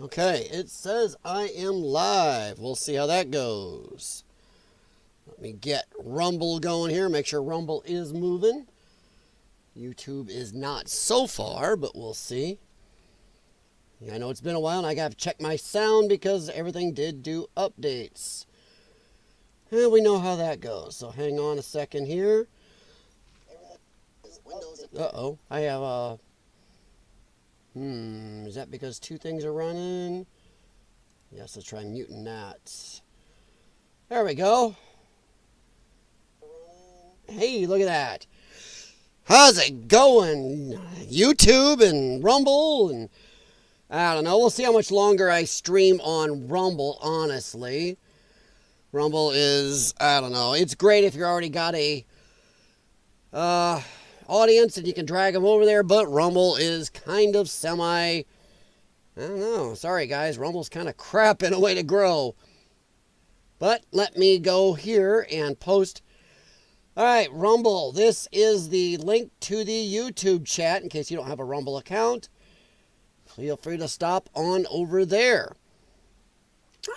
Okay, it says I am live. We'll see how that goes. Let me get Rumble going here. Make sure Rumble is moving. YouTube is not so far, but we'll see. Yeah, I know it's been a while, and I got to check my sound because everything did do updates. And we know how that goes. So hang on a second here. Uh-oh. I have a... is that because two things are running? Yes, let's try muting that. There we go. Hey, look at that. How's it going? YouTube and Rumble and I don't know. We'll see how much longer I stream on Rumble, honestly. Rumble is, I don't know. It's great if you already got a audience and you can drag them over there, but Rumble is kind of I don't know. Sorry, guys. Rumble's kind of crap in a way to grow. But let me go here and post. All right, Rumble. This is the link to the YouTube chat in case you don't have a Rumble account. Feel free to stop on over there.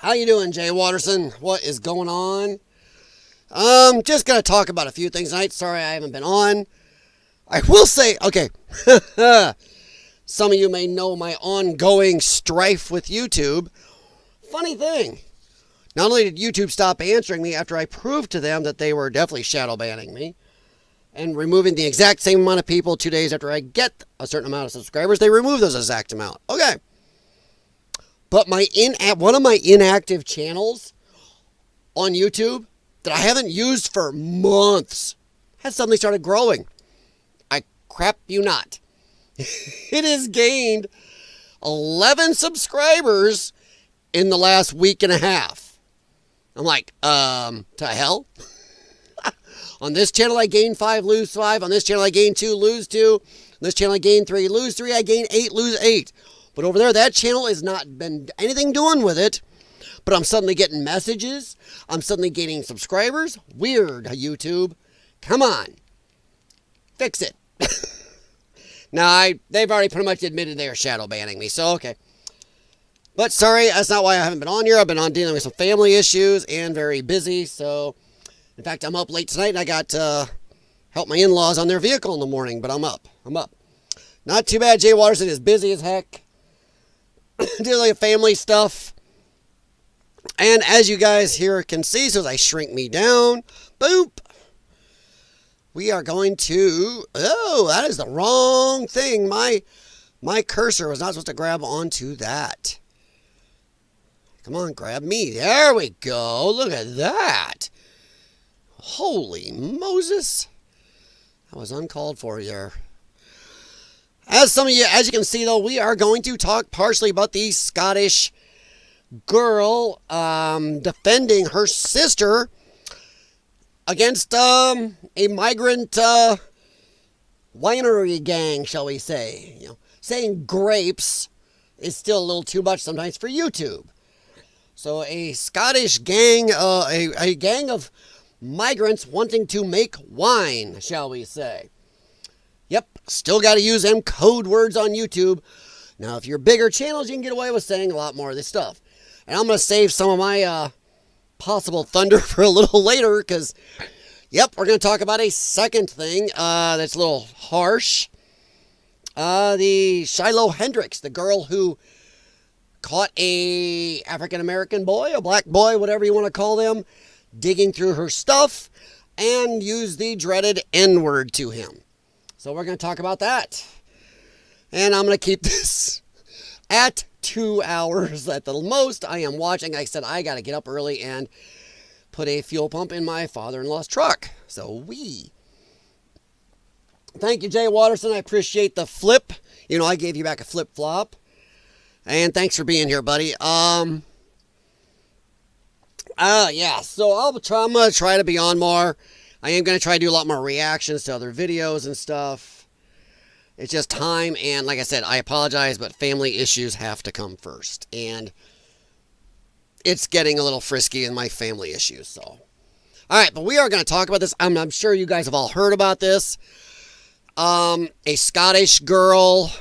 How you doing, Jay Watterson? What is going on? Just going to talk about a few things tonight. Sorry I haven't been on. I will say, okay, some of you may know my ongoing strife with YouTube. Funny thing, not only did YouTube stop answering me after I proved to them that they were definitely shadow banning me and removing the exact same amount of people 2 days after I get a certain amount of subscribers, they remove those exact amount. Okay. But one of my inactive channels on YouTube that I haven't used for months has suddenly started growing. I crap you not. It has gained 11 subscribers in the last week and a half. I'm like, to hell? On this channel, I gain 5, lose 5. On this channel, I gain 2, lose 2. On this channel, I gain 3, lose 3. I gain 8, lose 8. But over there, that channel has not been anything doing with it. But I'm suddenly getting messages. I'm suddenly gaining subscribers. Weird, YouTube. Come on. Fix it. Now, they've already pretty much admitted they are shadow banning me. So, okay. But sorry, that's not why I haven't been on here. I've been on dealing with some family issues and very busy. So, in fact, I'm up late tonight. And I got to help my in-laws on their vehicle in the morning. But I'm up. Not too bad. Jay Watterson is busy as heck. Dealing with family stuff. And as you guys here can see, so as I shrink me down, boop, we are going to, oh, that is the wrong thing. My cursor was not supposed to grab onto that. Come on, grab me. There we go. Look at that. Holy Moses. That was uncalled for there. As you can see, though, we are going to talk partially about the Scottish girl defending her sister against a migrant winery gang, shall we say. You know, saying grapes is still a little too much sometimes for YouTube. So a Scottish gang, a gang of migrants wanting to make wine, shall we say. Yep, still got to use them code words on YouTube. Now, if you're bigger channels, you can get away with saying a lot more of this stuff. And I'm going to save some of my possible thunder for a little later because, yep, we're going to talk about a second thing that's a little harsh. The Shiloh Hendrix, the girl who caught a African-American boy, a black boy, whatever you want to call them, digging through her stuff and used the dreaded N-word to him. So we're going to talk about that. And I'm going to keep this at 2 hours at the most. I am watching. Like I said, I got to get up early and put a fuel pump in my father-in-law's truck. So thank you, Jay Watterson. I appreciate the flip. You know, I gave you back a flip-flop. And thanks for being here, buddy. Yeah, so I'm going to try to be on more. I am going to try to do a lot more reactions to other videos and stuff. It's just time, and like I said, I apologize, but family issues have to come first. And it's getting a little frisky in my family issues, so. All right, but we are going to talk about this. I'm sure you guys have all heard about this. A Scottish girl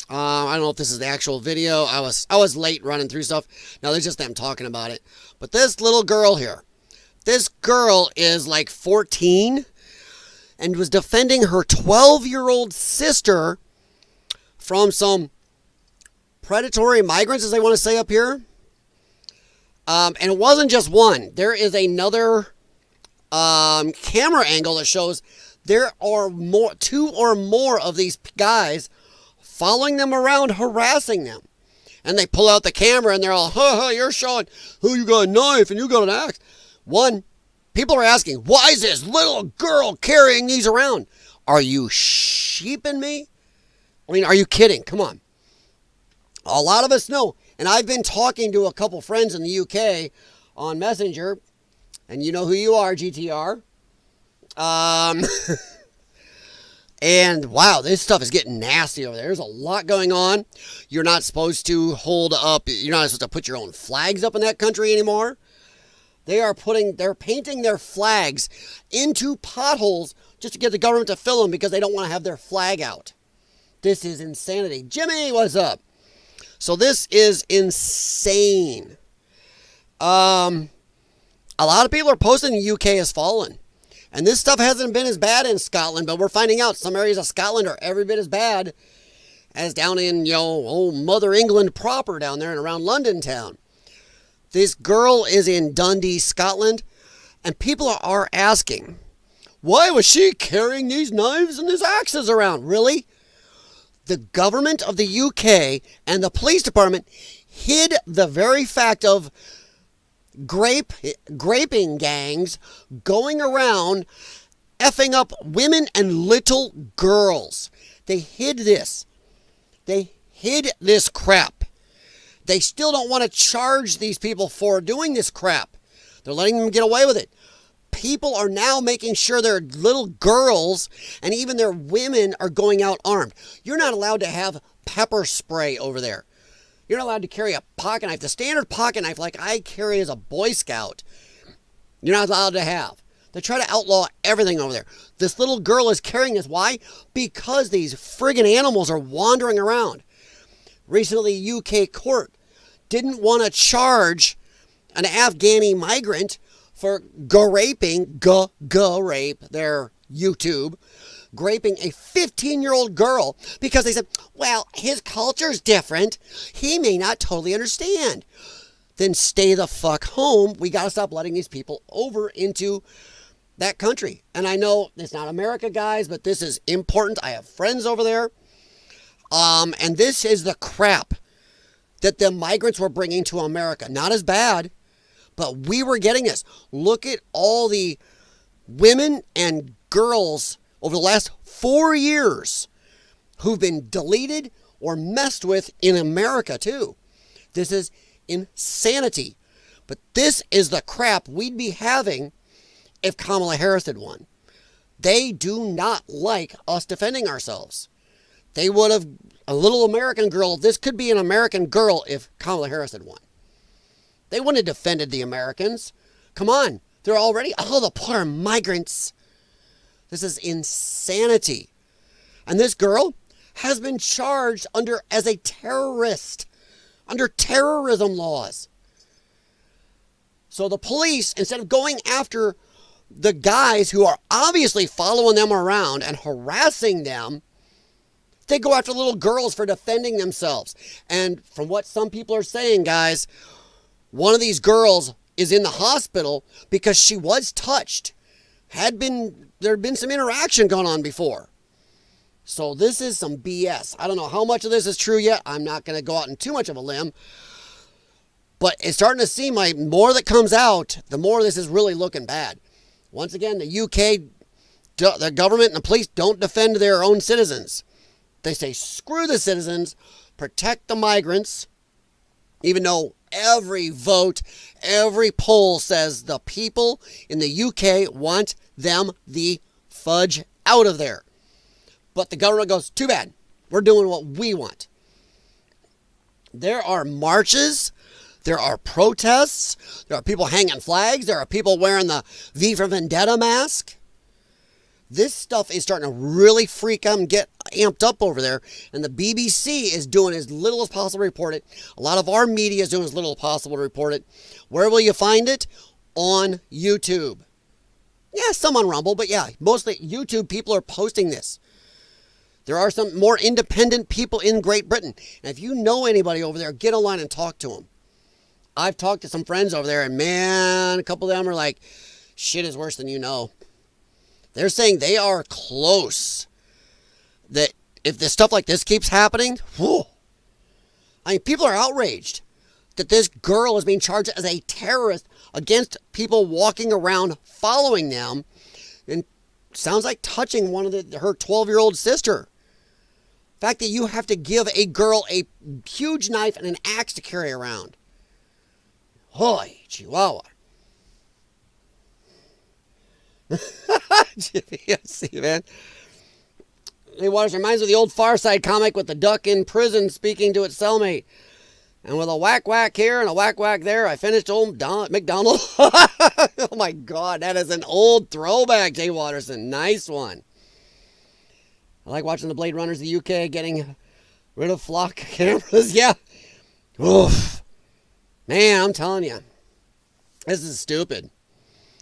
I don't know if this is the actual video. I was late running through stuff. No, there's just them talking about it. But this little girl here, this girl is like 14 and was defending her 12-year-old sister from some predatory migrants, as they want to say up here. And it wasn't just one. There is another camera angle that shows there are two or more of these guys following them around, harassing them. And they pull out the camera and they're all, you're showing who you got a knife and you got an axe. People are asking, why is this little girl carrying these around? Are you sheeping me? I mean, are you kidding? Come on. A lot of us know. And I've been talking to a couple friends in the UK on Messenger. And you know who you are, GTR. And wow, this stuff is getting nasty over there. There's a lot going on. You're not supposed to you're not supposed to put your own flags up in that country anymore. They're painting their flags into potholes just to get the government to fill them because they don't want to have their flag out. This is insanity. Jimmy, what's up? So this is insane. A lot of people are posting the UK has fallen. And this stuff hasn't been as bad in Scotland, but we're finding out some areas of Scotland are every bit as bad as down in, old Mother England proper down there and around London town. This girl is in Dundee, Scotland, and people are asking, why was she carrying these knives and these axes around? Really? The government of the UK and the police department hid the very fact of graping gangs going around effing up women and little girls. They hid this. They hid this crap. They still don't want to charge these people for doing this crap. They're letting them get away with it. People are now making sure their little girls and even their women are going out armed. You're not allowed to have pepper spray over there. You're not allowed to carry a pocket knife. The standard pocket knife like I carry as a Boy Scout, you're not allowed to have. They try to outlaw everything over there. This little girl is carrying this. Why? Because these friggin' animals are wandering around. Recently, UK court didn't want to charge an Afghani migrant for rape their YouTube, graping a 15-year-old girl because they said, well, his culture's different. He may not totally understand. Then stay the fuck home. We got to stop letting these people over into that country. And I know it's not America, guys, but this is important. I have friends over there. And this is the crap that the migrants were bringing to America. Not as bad, but we were getting this. Look at all the women and girls over the last 4 years who've been deleted or messed with in America too. This is insanity. But this is the crap we'd be having if Kamala Harris had won. They do not like us defending ourselves. They would have, a little American girl, this could be an American girl if Kamala Harris had won. They wouldn't have defended the Americans. Come on, they're already, the poor migrants. This is insanity. And this girl has been charged as a terrorist under terrorism laws. So the police, instead of going after the guys who are obviously following them around and harassing them, they go after little girls for defending themselves. And from what some people are saying, guys, one of these girls is in the hospital because she was touched. There had been some interaction going on before. So this is some BS. I don't know how much of this is true yet. I'm not going to go out on too much of a limb. But it's starting to seem like more that comes out, the more this is really looking bad. Once again, the UK, the government and the police don't defend their own citizens. They say, screw the citizens, protect the migrants, even though every vote, every poll says the people in the UK want them the fudge out of there. But the government goes, too bad. We're doing what we want. There are marches. There are protests. There are people hanging flags. There are people wearing the V for Vendetta mask. This stuff is starting to really freak them, get amped up over there, and the BBC is doing as little as possible to report it. A lot of our media is doing as little as possible to report it. Where will you find it? On YouTube. Yeah, some on Rumble, but yeah, mostly YouTube people are posting this. There are some more independent people in Great Britain. And if you know anybody over there, get online and talk to them. I've talked to some friends over there, and man, a couple of them are like, shit is worse than you know. They're saying they are close. That if this stuff like this keeps happening, whew, I mean, people are outraged that this girl is being charged as a terrorist against people walking around following them, and sounds like touching her 12-year-old sister. The fact that you have to give a girl a huge knife and an axe to carry around. Holy Chihuahua. See, man. Hey, Waters reminds me of the old Far Side comic with the duck in prison speaking to its cellmate. And with a whack whack here and a whack whack there, I finished old McDonald. Oh my God, that is an old throwback, Jay Watterson. Nice one. I like watching the Blade Runners of the UK getting rid of flock cameras. Yeah. Oof. Man, I'm telling you. This is stupid.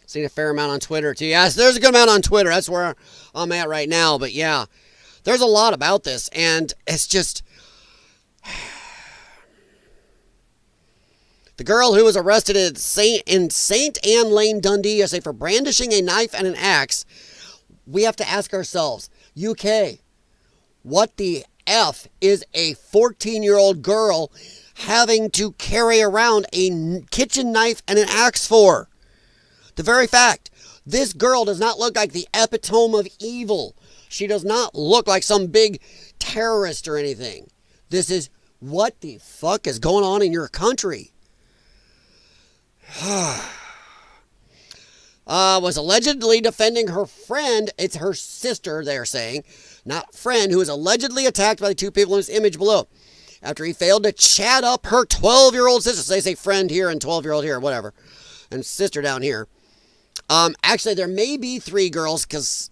Seen a fair amount on Twitter too. Yes, there's a good amount on Twitter. That's where I'm at right now. But yeah, there's a lot about this. And it's just... The girl who was arrested in St. Anne Lane, Dundee, USA, for brandishing a knife and an axe, we have to ask ourselves, UK, what the F is a 14-year-old girl having to carry around a kitchen knife and an axe for? The very fact, this girl does not look like the epitome of evil. She does not look like some big terrorist or anything. This is, what the fuck is going on in your country? Was allegedly defending her friend. It's her sister, they're saying, not friend, who was allegedly attacked by the two people in this image below after he failed to chat up her 12-year-old sister. So they say friend here and 12-year-old here, whatever, and sister down here. Actually, there may be 3 girls, because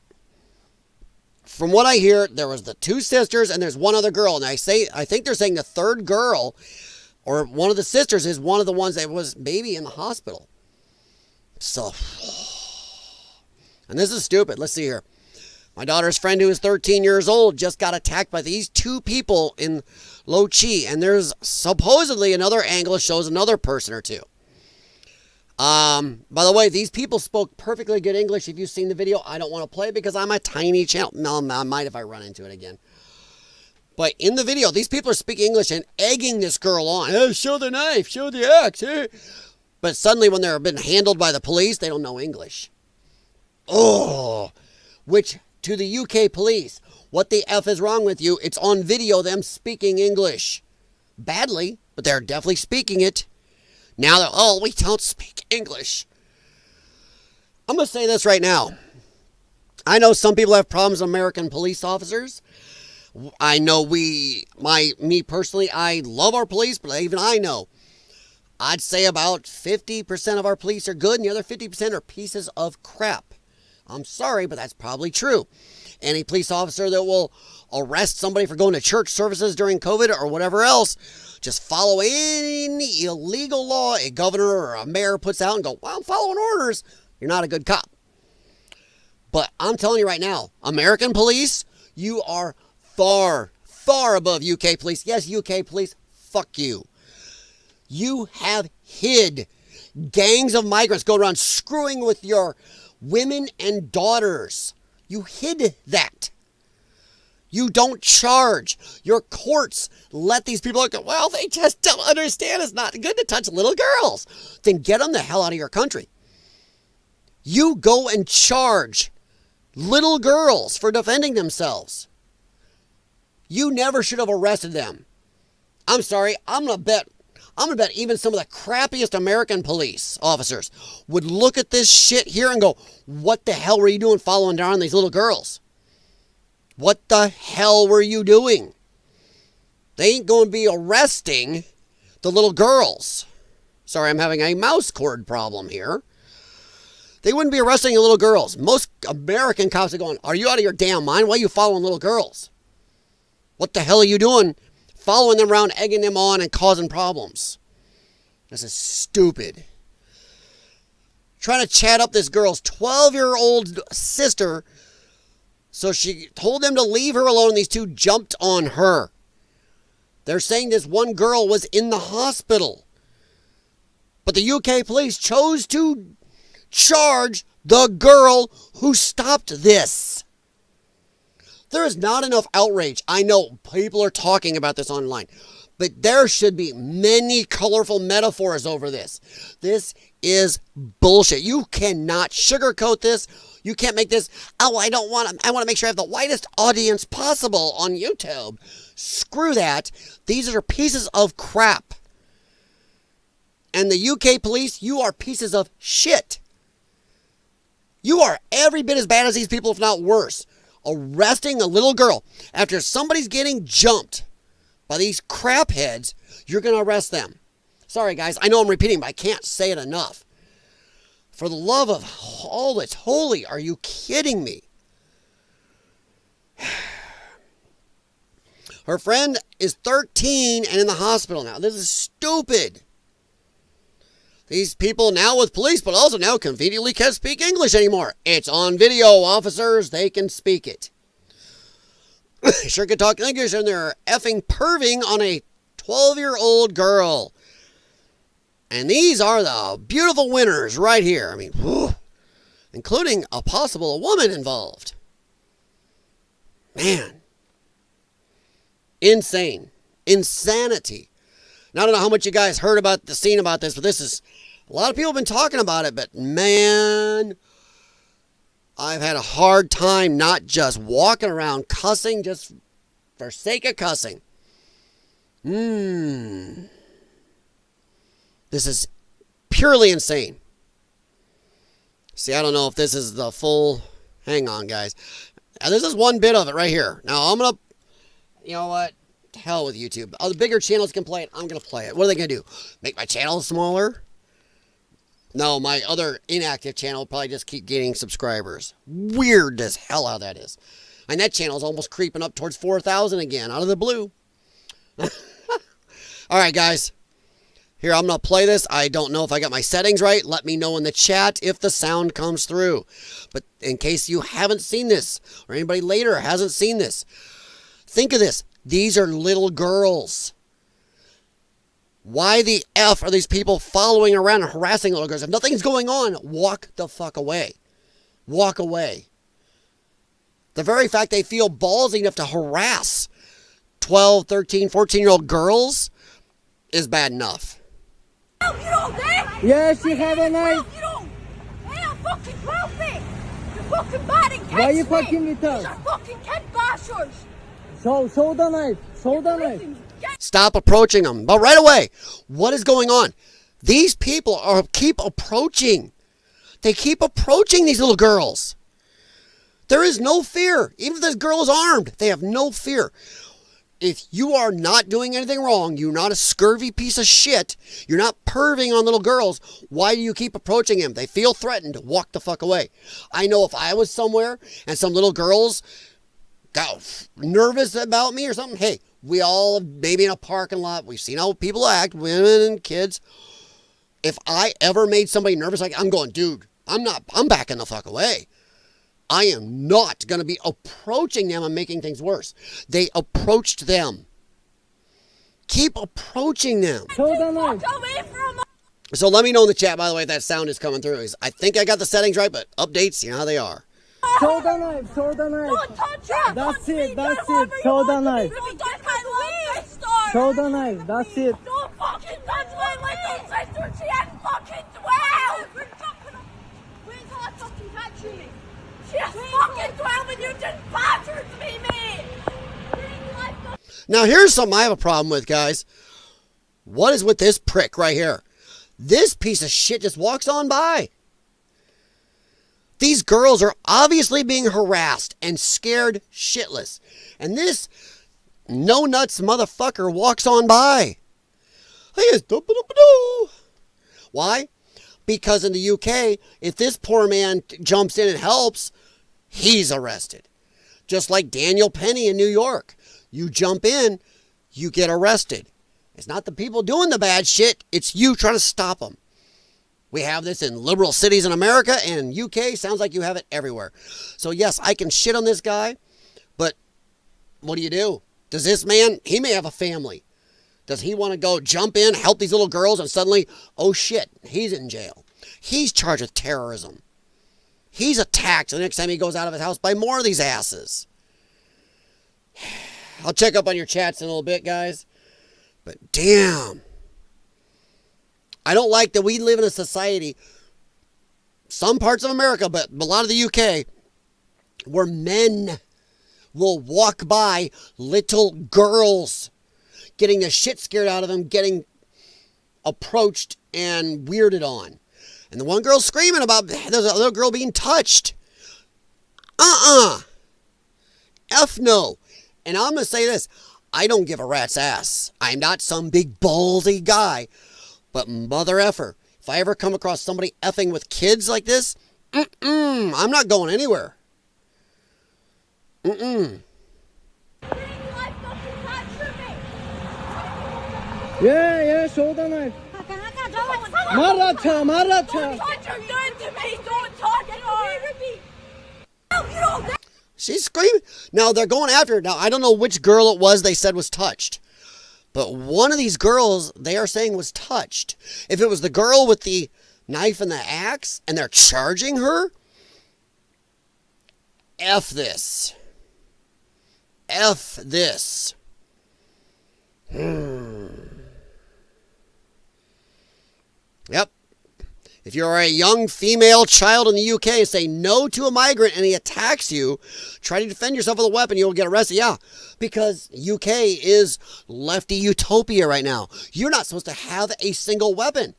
from what I hear, there was the 2 sisters and there's one other girl. And I think they're saying the third girl, or one of the sisters, is one of the ones that was maybe in the hospital. So, and this is stupid. Let's see here. My daughter's friend, who is 13 years old, just got attacked by these 2 people in Lo Chi. And there's supposedly another angle that shows another person or 2. By the way, these people spoke perfectly good English. If you've seen the video, I don't want to play it because I'm a tiny channel. No, I might if I run into it again. But in the video, these people are speaking English and egging this girl on. Oh, show the knife, show the axe. Eh? But suddenly when they're been handled by the police, they don't know English. Oh, which to the UK police, what the F is wrong with you? It's on video, them speaking English. Badly, but they're definitely speaking it. Now they're, oh, we don't speak English. I'm going to say this right now. I know some people have problems with American police officers. I know me personally, I love our police, but even I know, I'd say about 50% of our police are good and the other 50% are pieces of crap. I'm sorry, but that's probably true. Any police officer that will arrest somebody for going to church services during COVID or whatever else, just follow any illegal law a governor or a mayor puts out and go, well, I'm following orders. You're not a good cop. But I'm telling you right now, American police, you are far, far above UK police. Yes, UK police, fuck you. You have hid gangs of migrants go around screwing with your women and daughters. You hid that. You don't charge. Your courts let these people go, well, they just don't understand it's not good to touch little girls. Then get them the hell out of your country. You go and charge little girls for defending themselves. You never should have arrested them. I'm sorry, I'm gonna bet even some of the crappiest American police officers would look at this shit here and go, what the hell were you doing following down these little girls? What the hell were you doing? They ain't going to be arresting the little girls. Sorry, I'm having a mouse cord problem here. They wouldn't be arresting the little girls. Most American cops are going, are you out of your damn mind? Why are you following little girls? What the hell are you doing? Following them around, egging them on, and causing problems. This is stupid. Trying to chat up this girl's 12-year-old sister, so she told them to leave her alone, and these two jumped on her. They're saying this one girl was in the hospital. But the UK police chose to charge the girl who stopped this. There is not enough outrage. I know people are talking about this online, but there should be many colorful metaphors over this. This is bullshit. You cannot sugarcoat this. You can't make this, oh, I want to make sure I have the widest audience possible on YouTube. Screw that. These are pieces of crap. And the UK police, you are pieces of shit. You are every bit as bad as these people, if not worse. Arresting a little girl after somebody's getting jumped by these crap heads, you're going to arrest them. Sorry, guys. I know I'm repeating, but I can't say it enough. For the love of all that's holy, are you kidding me? Her friend is 13 and in the hospital now. This is stupid. These people now with police, but also now conveniently can't speak English anymore. It's on video, officers. They can speak it. Sure can talk English, and they're effing perving on a 12-year-old girl. And these are the beautiful winners right here. I mean, whew, including a possible woman involved. Man. Insane. Insanity. Now, I don't know how much you guys heard about the scene about this, but this is, a lot of people have been talking about it, but man, I've had a hard time not just walking around cussing just for sake of cussing. This is purely insane. See, I don't know if this is the full, hang on, guys. Now, this is one bit of it right here. Now, I'm going to, you know what? To hell with YouTube. The bigger channels can play it. I'm going to play it. What are they going to do? Make my channel smaller? No, my other inactive channel will probably just keep getting subscribers. Weird as hell how that is. And that channel is almost creeping up towards 4,000 again, out of the blue. All right, guys. Here, I'm going to play this. I don't know if I got my settings right. Let me know in the chat if the sound comes through. But in case you haven't seen this, or anybody later hasn't seen this, think of this. These are little girls. Why the F are these people following around and harassing little girls? If nothing's going on, walk the fuck away. Walk away. The very fact they feel ballsy enough to harass 12, 13, 14-year-old girls is bad enough. You don't dare! Yes, you have a knife. You don't! Hey, I'm fucking wealthy! You're fucking bad and Why are you fucking with us? These are fucking kid bashers! Show the knife. Show the knife. Stop approaching them. But right away, what is going on? These people keep approaching. They keep approaching these little girls. There is no fear. Even if this girl is armed, they have no fear. If you are not doing anything wrong, you're not a scurvy piece of shit, you're not perving on little girls, why do you keep approaching them? They feel threatened. Walk the fuck away. I know if I was somewhere and some little girls got nervous about me or something, hey, we all, maybe in a parking lot, we've seen how people act, women and kids. If I ever made somebody nervous, like, I'm going, dude, I'm backing the fuck away. I am not going to be approaching them and making things worse. They approached them. Keep approaching them. So let me know in the chat, by the way, if that sound is coming through. I think I got the settings right, but updates, you know how they are. Show the knife. Show the knife. Don't touch her! That's it. Show the knife. Show the knife. That's it. Don't fucking touch my little sister! She ain't fucking 12! Where's her fucking catching me? She's fucking 12 and you just battered me, mate! Now here's something I have a problem with, guys. What is with this prick right here? This piece of shit just walks on by. These girls are obviously being harassed and scared shitless. And this no-nuts motherfucker walks on by. Why? Because in the UK, if this poor man jumps in and helps, he's arrested. Just like Daniel Penny in New York. You jump in, you get arrested. It's not the people doing the bad shit. It's you trying to stop them. We have this in liberal cities in America, and UK sounds like you have it everywhere. So yes, I can shit on this guy, but what do? Does this man, he may have a family. Does he want to go jump in, help these little girls, and suddenly, oh shit, he's in jail. He's charged with terrorism. He's attacked the next time he goes out of his house by more of these asses. I'll check up on your chats in a little bit, guys. But damn. I don't like that we live in a society, some parts of America, but a lot of the UK, where men will walk by little girls, getting the shit scared out of them, getting approached and weirded on. And the one girl's screaming about there's a little girl being touched. F no. And I'm going to say this. I don't give a rat's ass. I'm not some big ballsy guy. But mother effer, if I ever come across somebody effing with kids like this, I'm not going anywhere. Yeah, shoulder knife. Maratha. Don't touch her, done to me. Don't touch her. She's screaming. Now, they're going after her. Now, I don't know which girl it was they said was touched. But one of these girls, they are saying was touched. If it was the girl with the knife and the axe, and they're charging her, F this. F this. Yep. If you're a young female child in the UK and say no to a migrant and he attacks you, try to defend yourself with a weapon, you'll get arrested. Yeah, because UK is lefty utopia right now. You're not supposed to have a single weapon.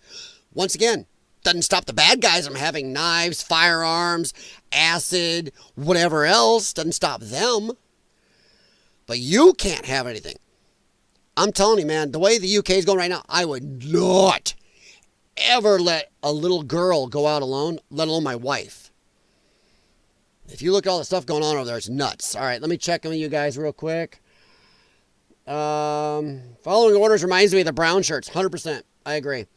Once again, doesn't stop the bad guys from having knives, firearms, acid, whatever else. Doesn't stop them. But you can't have anything. I'm telling you, man, the way the UK is going right now, I would not ever let a little girl go out alone, let alone my wife. If you look at all the stuff going on over there, it's nuts. All right, let me check in with you guys real quick. Following orders reminds me of the brown shirts. 100%. I agree.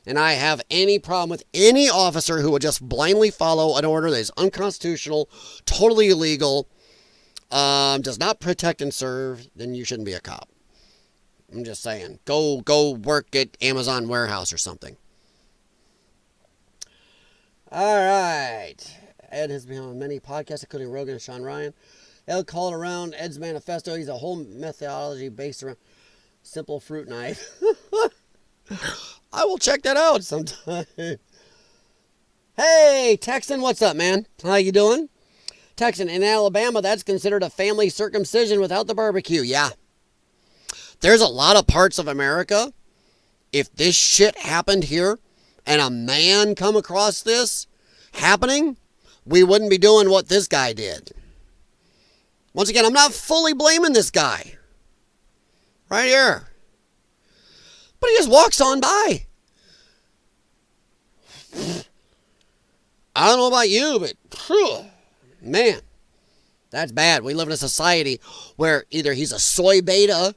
And I have any problem with any officer who would just blindly follow an order that is unconstitutional, totally illegal, does not protect and serve, then you shouldn't be a cop. I'm just saying. Go work at Amazon warehouse or something. All right. Ed has been on many podcasts, including Rogan and Sean Ryan. Ed called around Ed's manifesto. He's a whole methodology based around simple fruit knife. I will check that out sometime. Hey, Texan, what's up, man? How you doing? Texan, in Alabama, that's considered a family circumcision without the barbecue. Yeah. There's a lot of parts of America, if this shit happened here, and a man come across this happening, we wouldn't be doing what this guy did. Once again, I'm not fully blaming this guy. Right here. But he just walks on by. I don't know about you, but man, that's bad. We live in a society where either he's a soy beta,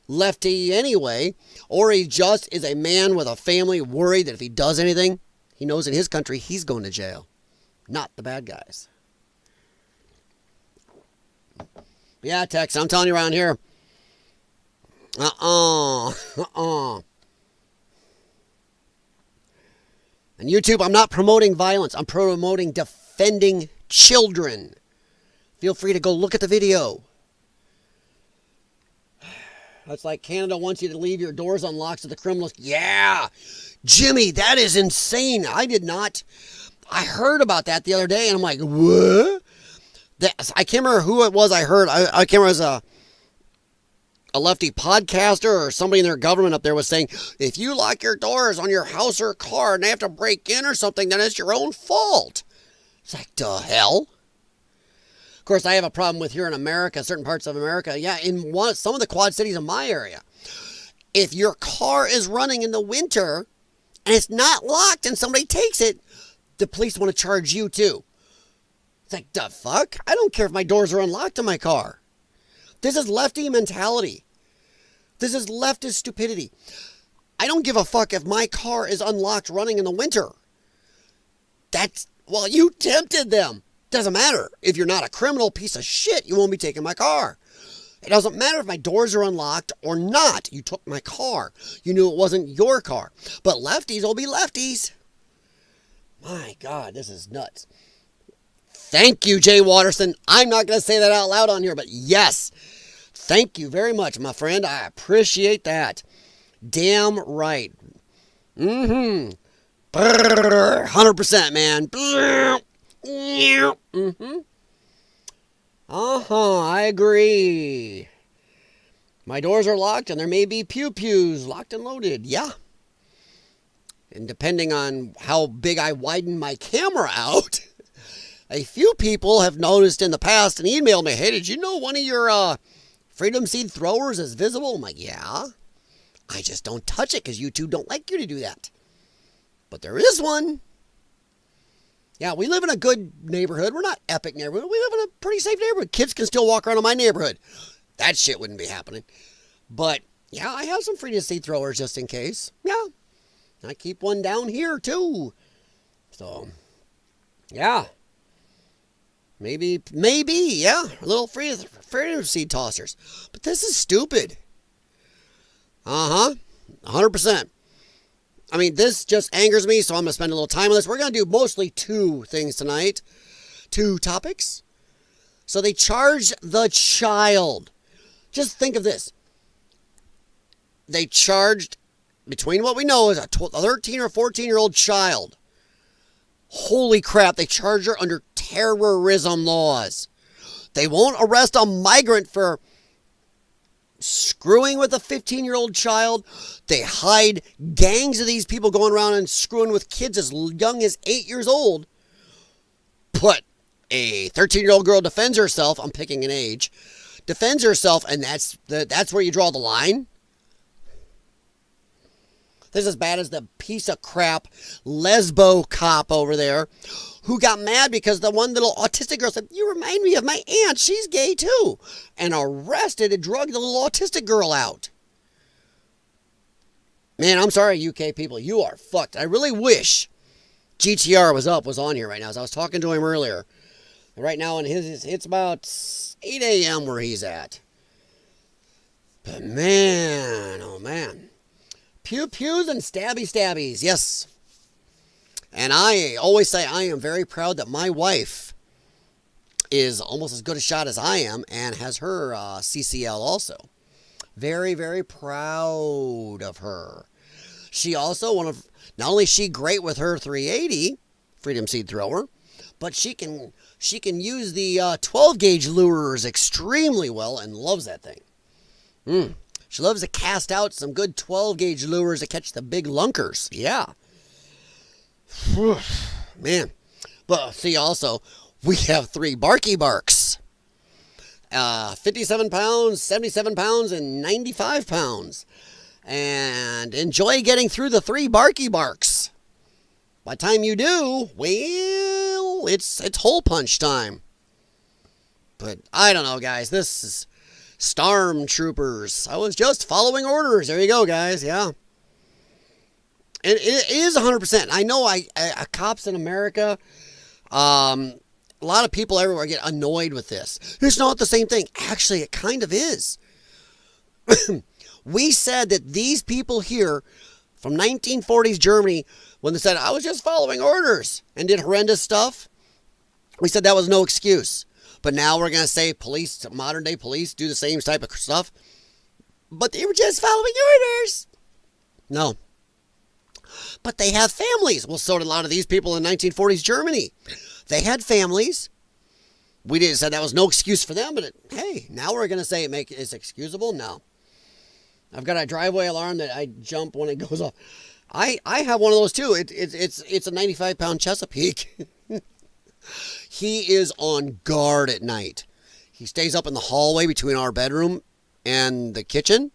lefty anyway, or he just is a man with a family worried that if he does anything, he knows in his country he's going to jail. Not the bad guys. Yeah, Tex, I'm telling you around here. And YouTube, I'm not promoting violence. I'm promoting defending children. Feel free to go look at the video. It's like Canada wants you to leave your doors unlocked so the criminals. Yeah, Jimmy, that is insane. I heard about that the other day, and I'm like, what? I can't remember who it was I heard. I can't remember. It was a lefty podcaster or somebody in their government up there was saying, if you lock your doors on your house or car and they have to break in or something, then it's your own fault. It's like, the hell? Of course, I have a problem with here in America, certain parts of America. Yeah, in some of the quad cities in my area. If your car is running in the winter and it's not locked and somebody takes it, the police want to charge you too. It's like, the fuck? I don't care if my doors are unlocked in my car. This is lefty mentality. This is leftist stupidity. I don't give a fuck if my car is unlocked running in the winter. Well, you tempted them. Doesn't matter. If you're not a criminal piece of shit, you won't be taking my car. It doesn't matter if my doors are unlocked or not. You took my car. You knew it wasn't your car. But lefties will be lefties. My God, this is nuts. Thank you, Jay Watterson. I'm not going to say that out loud on here, but yes. Thank you very much, my friend. I appreciate that. Damn right. 100%, man. I agree. My doors are locked and there may be pew-pews locked and loaded. Yeah. And depending on how big I widen my camera out, a few people have noticed in the past and emailed me, hey, did you know one of your Freedom Seed throwers is visible? I'm like, yeah. I just don't touch it because YouTube don't like you to do that. But there is one. Yeah, we live in a good neighborhood. We're not epic neighborhood. We live in a pretty safe neighborhood. Kids can still walk around in my neighborhood. That shit wouldn't be happening. But, yeah, I have some Freedom Seed throwers just in case. Yeah. I keep one down here, too. So, yeah. Maybe, yeah. A little Freedom Seed tossers. But this is stupid. 100%. I mean, this just angers me, so I'm going to spend a little time on this. We're going to do mostly two things tonight. Two topics. So they charged the child. Just think of this. They charged, between what we know is a 13 or 14-year-old child. Holy crap, they charged her under terrorism laws. They won't arrest a migrant for screwing with a 15-year-old child. They hide gangs of these people going around and screwing with kids as young as 8 years old. But a 13-year-old girl defends herself. I'm picking an age. Defends herself, and that's where you draw the line. This is as bad as the piece of crap lesbo cop over there who got mad because the one little autistic girl said, you remind me of my aunt. She's gay too. And arrested and drugged the little autistic girl out. Man, I'm sorry, UK people. You are fucked. I really wish GTR was on here right now. As I was talking to him earlier. Right now, it's about 8 a.m. where he's at. But man, oh man. Pew-pews and stabby-stabbies, yes. And I always say I am very proud that my wife is almost as good a shot as I am and has her CCL also. Very, very proud of her. She also, not only is she great with her 380 Freedom Seed thrower, but she can use the 12-gauge lures extremely well and loves that thing. She loves to cast out some good 12-gauge lures to catch the big lunkers. Yeah. Man. But see, also, we have 3 Barky Barks. 57 pounds, 77 pounds, and 95 pounds. And enjoy getting through the 3 Barky Barks. By the time you do, well, it's hole punch time. But I don't know, guys. This is Stormtroopers. I was just following orders. There you go, guys. Yeah. It is 100%. I know cops in America, a lot of people everywhere get annoyed with this. It's not the same thing. Actually, it kind of is. We said that these people here from 1940s Germany, when they said, I was just following orders and did horrendous stuff, we said that was no excuse. But now we're going to say police, modern day police, do the same type of stuff. But they were just following orders. No. But they have families. Well, so did a lot of these people in 1940s Germany. They had families. We didn't say that was no excuse for them. But hey, now we're going to say it's excusable? No. I've got a driveway alarm that I jump when it goes off. I have one of those too. It's a 95-pound Chesapeake. He is on guard at night. He stays up in the hallway between our bedroom and the kitchen.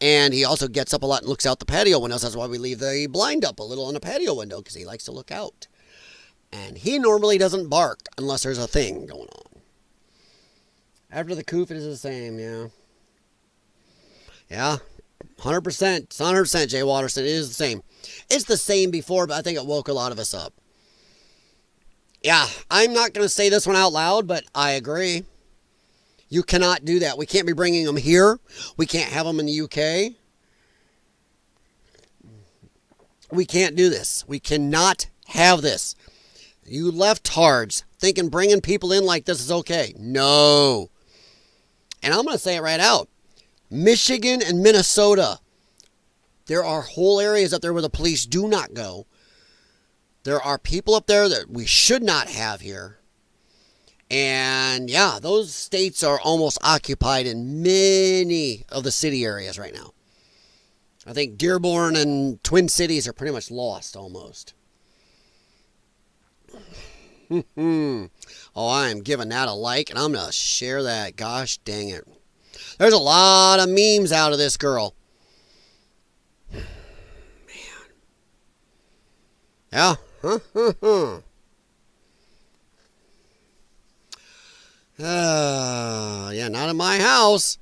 And he also gets up a lot and looks out the patio windows. That's why we leave the blind up a little on the patio window, because he likes to look out. And he normally doesn't bark unless there's a thing going on. After the coup, it is the same, yeah. Yeah, 100%. It's 100%, Jay Watterson. It is the same. It's the same before, but I think it woke a lot of us up. Yeah, I'm not going to say this one out loud, but I agree. You cannot do that. We can't be bringing them here. We can't have them in the UK. We can't do this. We cannot have this. You leftards thinking bringing people in like this is okay. No. And I'm going to say it right out. Michigan and Minnesota. There are whole areas up there where the police do not go. There are people up there that we should not have here. And yeah, those states are almost occupied in many of the city areas right now. I think Dearborn and Twin Cities are pretty much lost almost. Oh, I'm giving that a like, and I'm going to share that. Gosh dang it. There's a lot of memes out of this girl. Man. Yeah. Yeah, not in my house.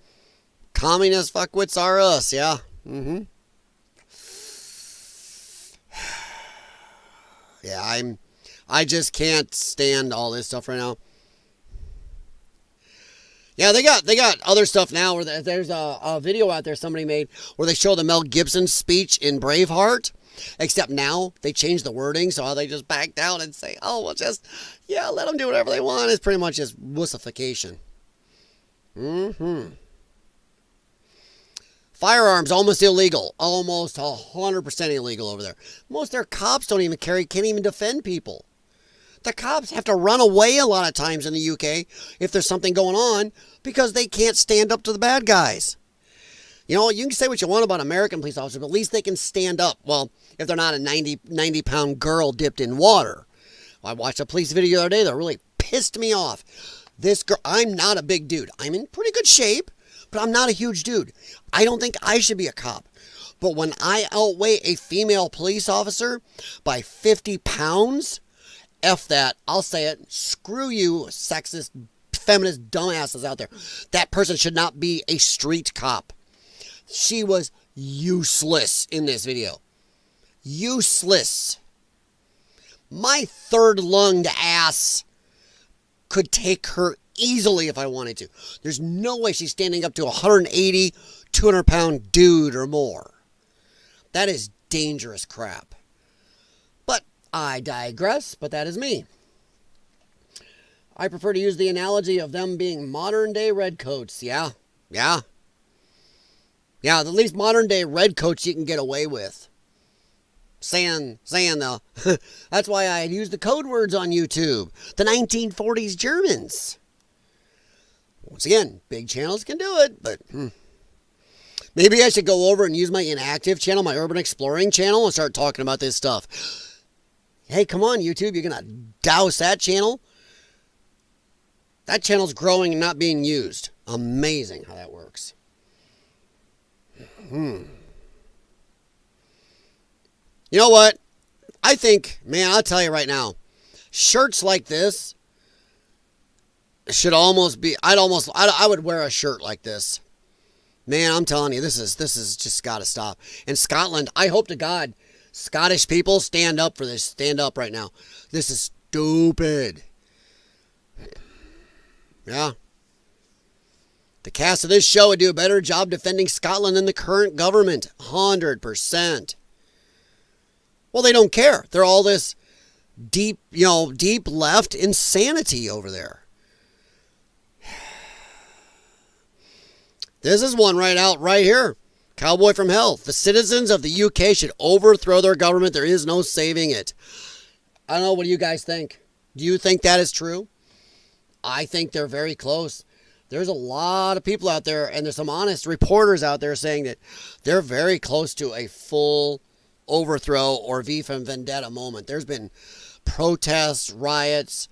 Communist fuckwits are us, yeah. Yeah, I just can't stand all this stuff right now. Yeah, they got other stuff now where there's a video out there somebody made where they show the Mel Gibson speech in Braveheart, except now they changed the wording, so they just back down and say, oh, well, just, yeah, let them do whatever they want. It's pretty much just wussification. Firearms, almost illegal. Almost 100% illegal over there. Most of their cops don't even carry, can't even defend people. The cops have to run away a lot of times in the UK if there's something going on because they can't stand up to the bad guys. You know, you can say what you want about American police officers, but at least they can stand up. Well, if they're not a 90-pound girl dipped in water. I watched a police video the other day that really pissed me off. This girl, I'm not a big dude. I'm in pretty good shape, but I'm not a huge dude. I don't think I should be a cop. But when I outweigh a female police officer by 50 pounds... F that. I'll say it. Screw you, sexist, feminist dumbasses out there. That person should not be a street cop. She was useless in this video. Useless. My third-lunged ass could take her easily if I wanted to. There's no way she's standing up to a 180, 200-pound dude or more. That is dangerous crap. I digress, but that is me. I prefer to use the analogy of them being modern-day redcoats. Yeah. At least modern-day redcoats you can get away with. Saying though. That's why I use the code words on YouTube. The 1940s Germans. Once again, big channels can do it, but... Maybe I should go over and use my inactive channel, my urban exploring channel, and start talking about this stuff. Hey, come on, YouTube. You're going to douse that channel? That channel's growing and not being used. Amazing how that works. You know what? I think, man, I'll tell you right now, shirts like this should almost be, I would wear a shirt like this. Man, I'm telling you, this is just got to stop. In Scotland, I hope to God, Scottish people, stand up for this. Stand up right now. This is stupid. Yeah. The cast of this show would do a better job defending Scotland than the current government. 100%. Well, they don't care. They're all this deep left insanity over there. This is one right here. Cowboy from hell. The citizens of the UK should overthrow their government. There is no saving it. I don't know. What do you guys think? Do you think that is true? I think they're very close. There's a lot of people out there, and there's some honest reporters out there saying that they're very close to a full overthrow or V for Vendetta moment. There's been protests, riots.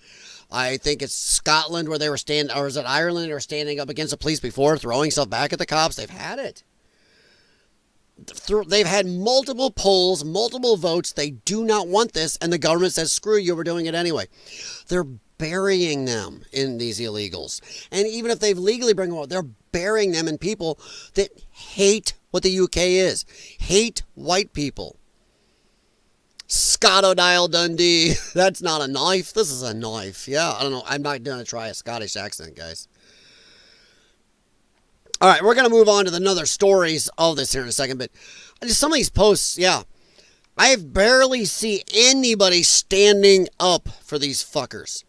I think it's Scotland where they were standing, or is it Ireland? They were standing up against the police before, throwing stuff back at the cops. They've had it. They've had multiple polls, multiple votes. They do not want this, and the government says, screw you, we're doing it anyway. They're burying them in these illegals. And even if they've legally bring them out, they're burying them in people that hate what the UK is. Hate white people. Scottodile Dundee. That's not a knife. This is a knife. Yeah, I don't know. I'm not going to try a Scottish accent, guys. All right, we're going to move on to the other stories of this here in a second. But just some of these posts, yeah. I barely see anybody standing up for these fuckers.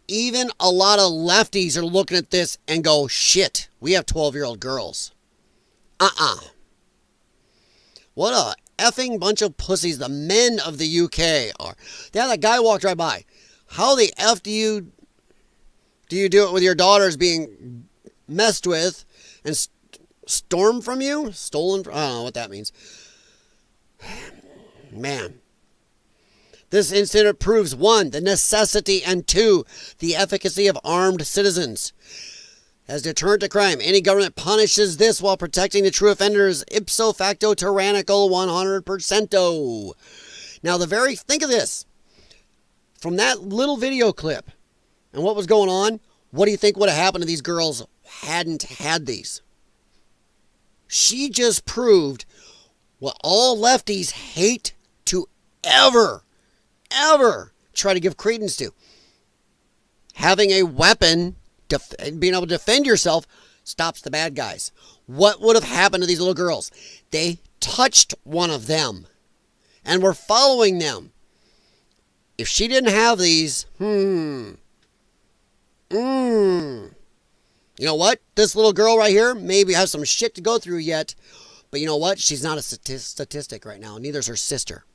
Even a lot of lefties are looking at this and go, shit, we have 12-year-old girls. What a effing bunch of pussies the men of the UK are. Yeah, that guy walked right by. How the F do you do it with your daughters being messed with and stormed from you? Stolen from, I don't know what that means. Man. This incident proves, 1, the necessity, and 2, the efficacy of armed citizens. As deterrent to crime, any government punishes this while protecting the true offenders, ipso facto tyrannical 100%. Now, think of this. From that little video clip and what was going on, what do you think would have happened if these girls hadn't had these? She just proved what all lefties hate to ever try to give credence to. Having a weapon, being able to defend yourself, stops the bad guys. What would have happened to these little girls? They touched one of them and were following them. If she didn't have these, you know what? This little girl right here maybe has some shit to go through yet, but you know what? She's not a statistic right now. Neither is her sister.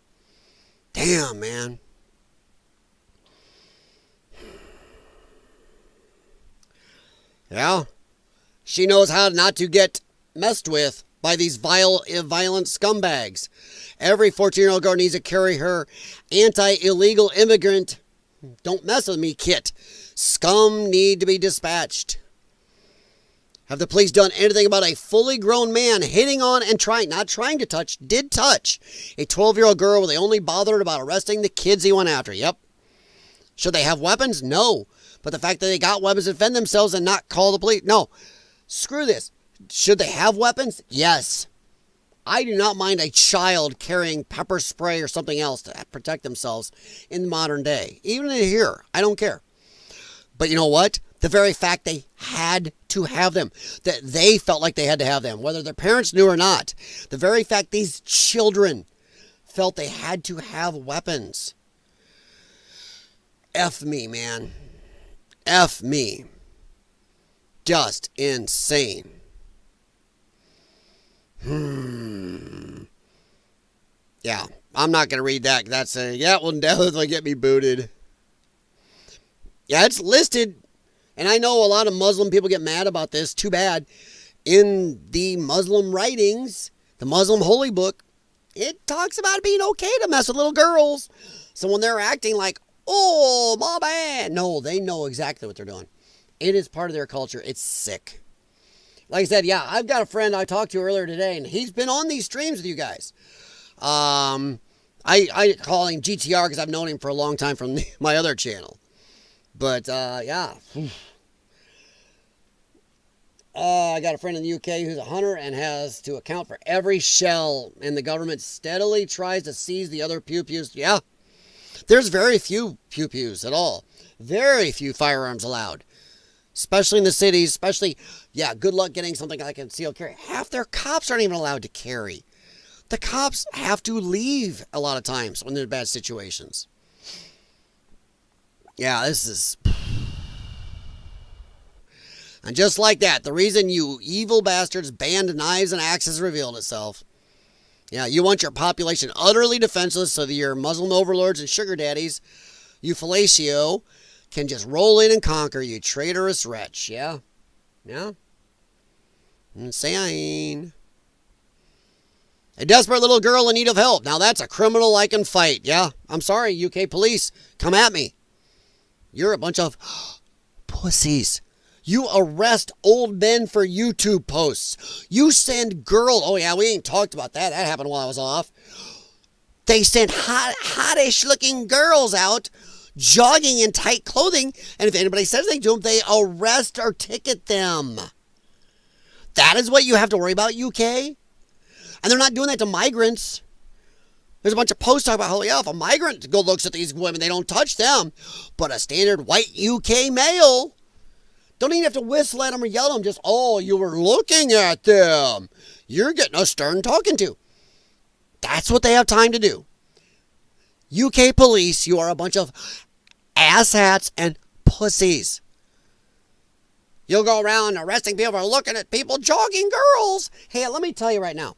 Damn, man. Yeah. She knows how not to get messed with by these violent scumbags. Every 14-year-old girl needs to carry her anti-illegal immigrant, don't mess with me kit. Scum need to be dispatched. Have the police done anything about a fully grown man hitting on and not trying to touch, did touch a 12-year-old girl where they only bothered about arresting the kids he went after? Yep. Should they have weapons? No. But the fact that they got weapons to defend themselves and not call the police? No. Screw this. Should they have weapons? Yes. I do not mind a child carrying pepper spray or something else to protect themselves in modern day. Even in here, I don't care. But you know what? The very fact they had to have them, that they felt like they had to have them, whether their parents knew or not. The very fact these children felt they had to have weapons. F me, man. F me. Just insane. Yeah, I'm not going to read that. That will definitely get me booted. Yeah, it's listed, and I know a lot of Muslim people get mad about this. Too bad. In the Muslim writings, the Muslim holy book, it talks about it being okay to mess with little girls. So when they're acting like, oh, my bad. No, they know exactly what they're doing. It is part of their culture. It's sick. Like I said, yeah, I've got a friend I talked to earlier today, and he's been on these streams with you guys. I call him GTR because I've known him for a long time from my other channel. But, yeah. I got a friend in the UK who's a hunter and has to account for every shell, and the government steadily tries to seize the other pew-pews. Yeah. There's very few pew-pews at all. Very few firearms allowed. Especially in the cities, yeah, good luck getting something like a concealed carry. Half their cops aren't even allowed to carry. The cops have to leave a lot of times when they're in bad situations. Yeah, this is... And just like that, the reason you evil bastards banned knives and axes revealed itself. Yeah, you want your population utterly defenseless so that your Muslim overlords and sugar daddies, you fellatio, can just roll in and conquer, you traitorous wretch. Yeah? Yeah? Insane. A desperate little girl in need of help. Now that's a criminal I can fight. Yeah? I'm sorry, UK police. Come at me. You're a bunch of pussies. You arrest old men for YouTube posts. You send girls. Oh, yeah, we ain't talked about that. That happened while I was off. They send hottish looking girls out jogging in tight clothing, and if anybody says anything to them, they arrest or ticket them. That is what you have to worry about, UK? And they're not doing that to migrants. There's a bunch of posts talking about how, yeah, if a migrant looks at these women, they don't touch them. But a standard white UK male, don't even have to whistle at them or yell at them. Just, oh, you were looking at them. You're getting a stern talking to. That's what they have time to do. UK police, you are a bunch of asshats and pussies. You'll go around arresting people for looking at people jogging girls. Hey, let me tell you right now.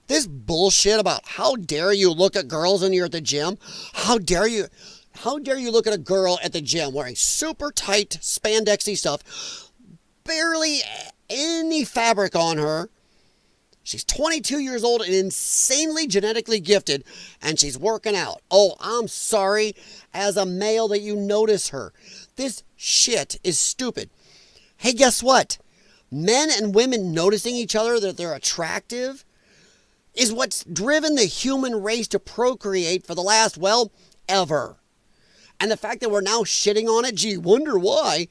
This bullshit about how dare you look at girls when you're at the gym. How dare you look at a girl at the gym wearing super tight spandexy stuff. Barely any fabric on her. She's 22 years old and insanely genetically gifted, and she's working out. Oh, I'm sorry, as a male, that you notice her. This shit is stupid. Hey, guess what? Men and women noticing each other, that they're attractive, is what's driven the human race to procreate for the last, well, ever. And the fact that we're now shitting on it, gee, wonder why.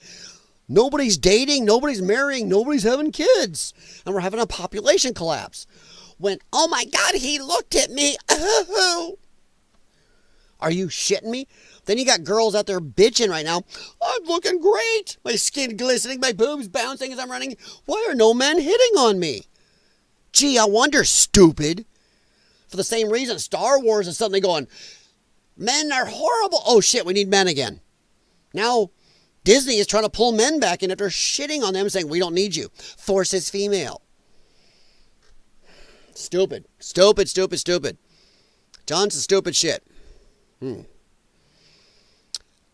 Nobody's dating, nobody's marrying, nobody's having kids. And we're having a population collapse. When, oh my God, he looked at me. Oh. Are you shitting me? Then you got girls out there bitching right now. I'm looking great. My skin glistening, my boobs bouncing as I'm running. Why are no men hitting on me? Gee, I wonder, stupid. For the same reason, Star Wars is suddenly going, men are horrible. Oh shit, we need men again. Now, Disney is trying to pull men back in after shitting on them, saying, we don't need you. Force is female. Stupid. Stupid, stupid, stupid. John's some stupid shit.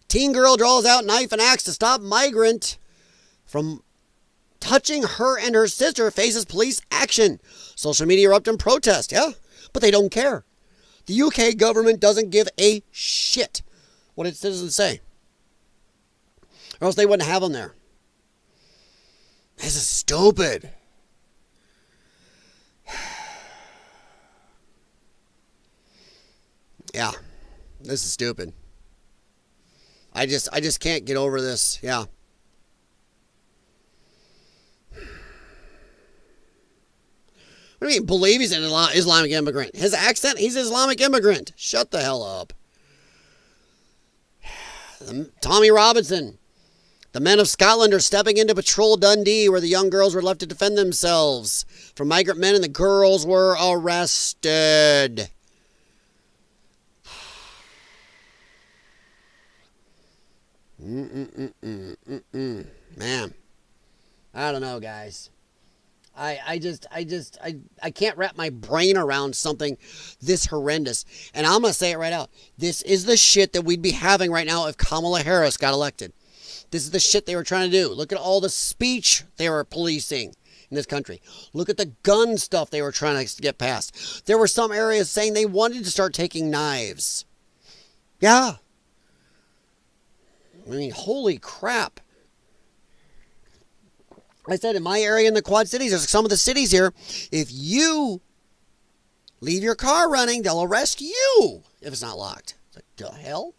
Teen girl draws out knife and axe to stop migrant from touching her and her sister, faces police action. Social media erupt in protest. Yeah, but they don't care. The UK government doesn't give a shit what its citizens say. Or else they wouldn't have them there. This is stupid. Yeah, this is stupid. I just can't get over this. Yeah. What do you mean, believe he's an Islamic immigrant? His accent, he's an Islamic immigrant. Shut the hell up. Tommy Robinson. The men of Scotland are stepping into patrol Dundee, where the young girls were left to defend themselves from migrant men, and the girls were arrested. Man, I don't know, guys. I can't wrap my brain around something this horrendous. And I'm going to say it right out. This is the shit that we'd be having right now if Kamala Harris got elected. This is the shit they were trying to do. Look at all the speech they were policing in this country. Look at the gun stuff they were trying to get passed. There were some areas saying they wanted to start taking knives. Yeah. I mean, holy crap. I said in my area in the Quad Cities, there's some of the cities here, if you leave your car running, they'll arrest you if it's not locked. It's like, the hell?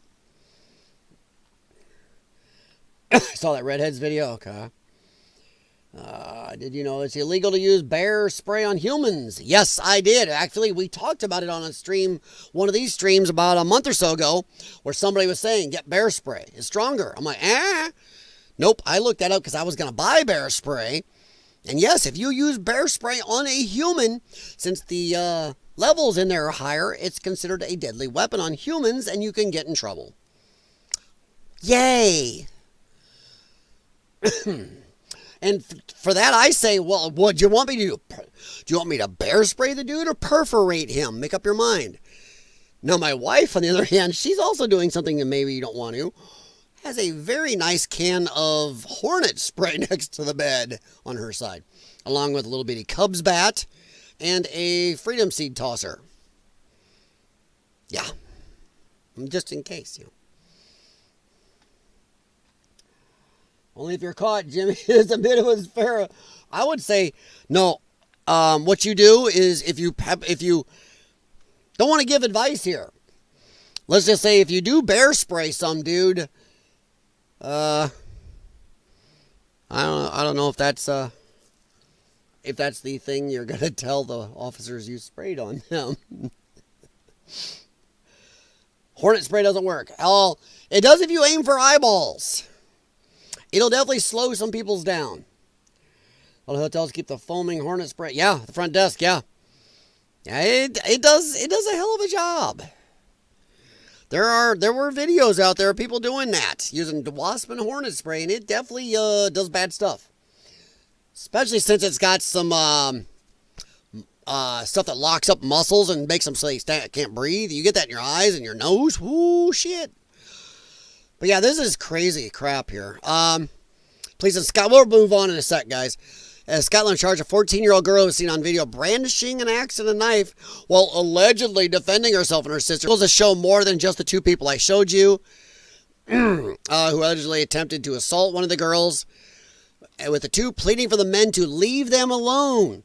I saw that Redheads video. Okay. Did you know it's illegal to use bear spray on humans? Yes, I did. Actually, we talked about it on a stream, one of these streams about a month or so ago, where somebody was saying, get bear spray. It's stronger. I'm like, Nope, I looked that up because I was going to buy bear spray. And yes, if you use bear spray on a human, since the levels in there are higher, it's considered a deadly weapon on humans, and you can get in trouble. Yay! And for that, I say, well, what do you want me to do? Do you want me to bear spray the dude or perforate him? Make up your mind. Now, my wife, on the other hand, she's also doing something that maybe you don't want to. Has a very nice can of Hornet spray next to the bed on her side, along with a little bitty Cubs bat and a Freedom Seed tosser. Yeah, just in case, you know. Only if you're caught, Jimmy, is a bit of a fair. I would say no. What you do is if you don't want to give advice here, let's just say if you do bear spray some dude, I don't know if that's the thing you're gonna tell the officers you sprayed on them. Hornet spray doesn't work. Hell, it does if you aim for eyeballs. It'll definitely slow some people's down. All the hotels keep the foaming hornet spray. Yeah, the front desk, yeah. Yeah, it does a hell of a job. There were videos out there of people doing that, using wasp and hornet spray, and it definitely does bad stuff. Especially since it's got some stuff that locks up muscles and makes them so they can't breathe. You get that in your eyes and your nose. Whoo, shit. But yeah, this is crazy crap here. Police in Scotland. We'll move on in a sec, guys. Scotland charged a 14-year-old girl who was seen on video brandishing an axe and a knife while allegedly defending herself and her sister. It goes to show more than just the two people I showed you, who allegedly attempted to assault one of the girls, with the two pleading for the men to leave them alone.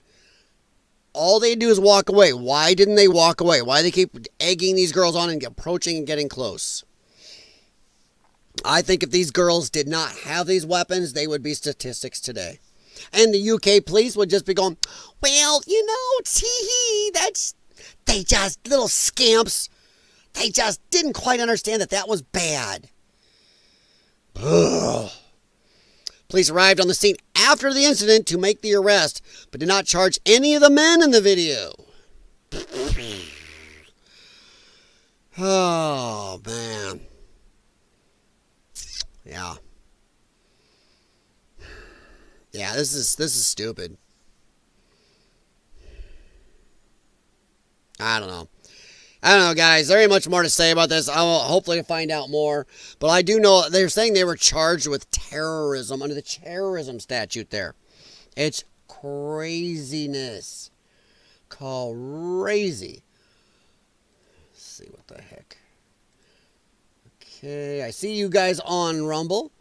All they do is walk away. Why didn't they walk away? Why do they keep egging these girls on and approaching and getting close? I think if these girls did not have these weapons, they would be statistics today. And the UK police would just be going, well, you know, they just, little scamps. They just didn't quite understand that was bad. Ugh. Police arrived on the scene after the incident to make the arrest, but did not charge any of the men in the video. Oh, man. Yeah. Yeah, this is stupid. I don't know, guys. There ain't much more to say about this. I'll hopefully find out more. But I do know they're saying they were charged with terrorism under the terrorism statute there. It's craziness. Crazy. Let's see what the heck. Okay, I see you guys on Rumble.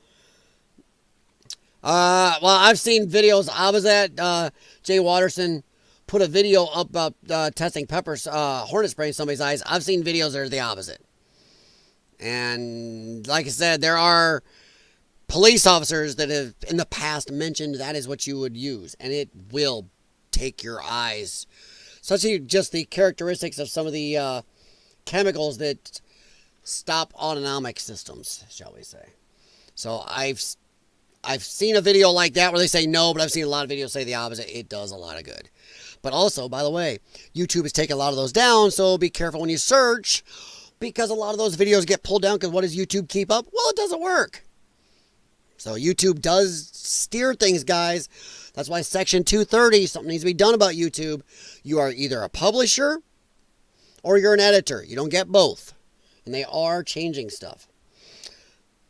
Well, I've seen videos opposite. Jay Watterson put a video up about testing hornet spray in somebody's eyes. I've seen videos that are the opposite. And like I said, there are police officers that have in the past mentioned that is what you would use. And it will take your eyes. Especially just the characteristics of some of the chemicals that stop autonomic systems, shall we say. So I've seen a video like that where they say no, but I've seen a lot of videos say the opposite. It does a lot of good. But also, by the way, YouTube is taking a lot of those down, so be careful when you search, because a lot of those videos get pulled down, because what does YouTube keep up? Well, it doesn't work. So YouTube does steer things, guys. That's why Section 230, something needs to be done about YouTube. You are either a publisher or you're an editor. You don't get both. And they are changing stuff.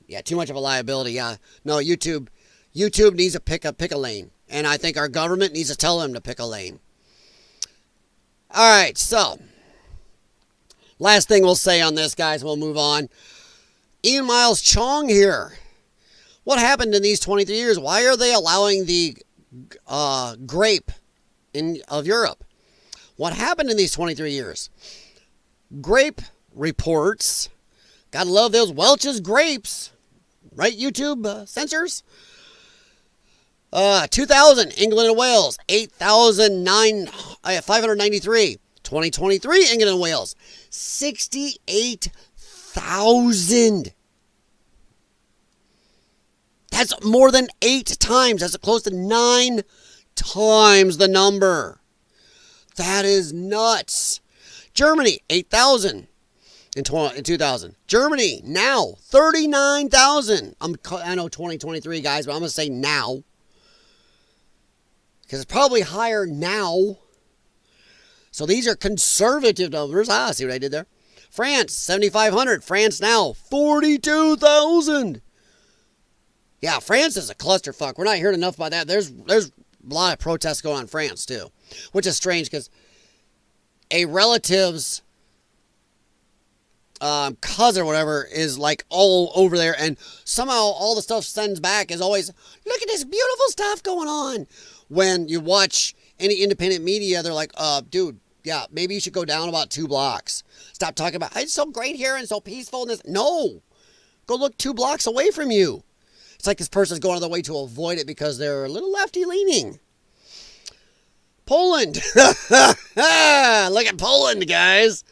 Yeah, too much of a liability. Yeah, no, YouTube needs to pick a lane. And I think our government needs to tell them to pick a lane. All right, so last thing we'll say on this, guys, we'll move on. Ian Miles Chong here. What happened in these 23 years? Why are they allowing the grape of Europe? What happened in these 23 years? Grape reports. Gotta love those Welch's grapes. Right, YouTube censors? 2000, England and Wales, 8,593. 2023, England and Wales, 68,000. That's more than 8 times. That's close to 9 times the number. That is nuts. Germany, 8,000 in 2000. Germany, now, 39,000. I know 2023, guys, but I'm going to say now. Because it's probably higher now. So these are conservative numbers. See what I did there? France, 7,500. France now, 42,000. Yeah, France is a clusterfuck. We're not hearing enough about that. There's a lot of protests going on in France, too. Which is strange, because a relative's cousin or whatever is like all over there, and somehow all the stuff sends back is always, look at this beautiful stuff going on. When you watch any independent media, they're like, dude, Yeah, maybe you should go down about 2 blocks. Stop talking about, it's so great here and so peaceful. And this. No. Go look 2 blocks away from you. It's like this person's going out of their way to avoid it because they're a little lefty-leaning. Poland. Look at Poland, guys.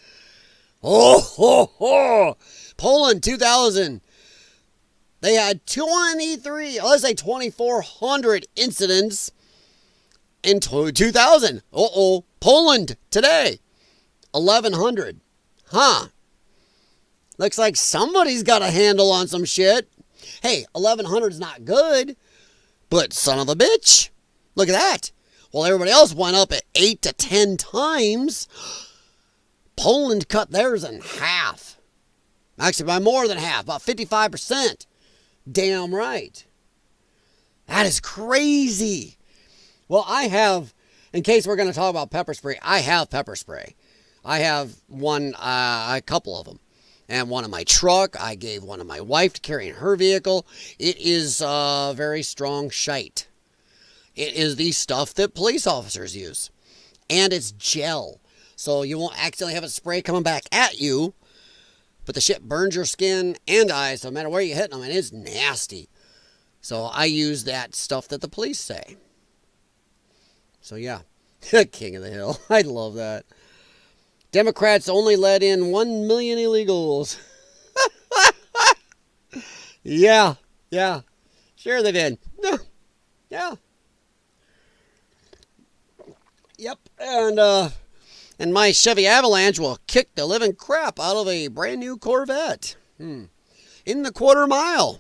Oh. Poland, 2000. They had 2,400 incidents in 2000. Poland today, 1,100. Huh. Looks like somebody's got a handle on some shit. Hey, 1,100 is not good, but son of a bitch. Look at that. While everybody else went up at 8 to 10 times, Poland cut theirs in half. Actually, by more than half, about 55%. Damn right. That is crazy. Well, I have, in case we're going to talk about pepper spray, I have pepper spray. I have one, a couple of them. And one in my truck. I gave one to my wife to carry in her vehicle. It is very strong shite. It is the stuff that police officers use. And it's gel. So you won't accidentally have a spray coming back at you. But the shit burns your skin and eyes, no matter where you hit them, and it's nasty. So I use that stuff that the police say. So yeah, King of the Hill. I love that. Democrats only let in 1 million illegals. Yeah. Sure they did. Yeah. Yep, and my Chevy Avalanche will kick the living crap out of a brand new Corvette. In the quarter mile.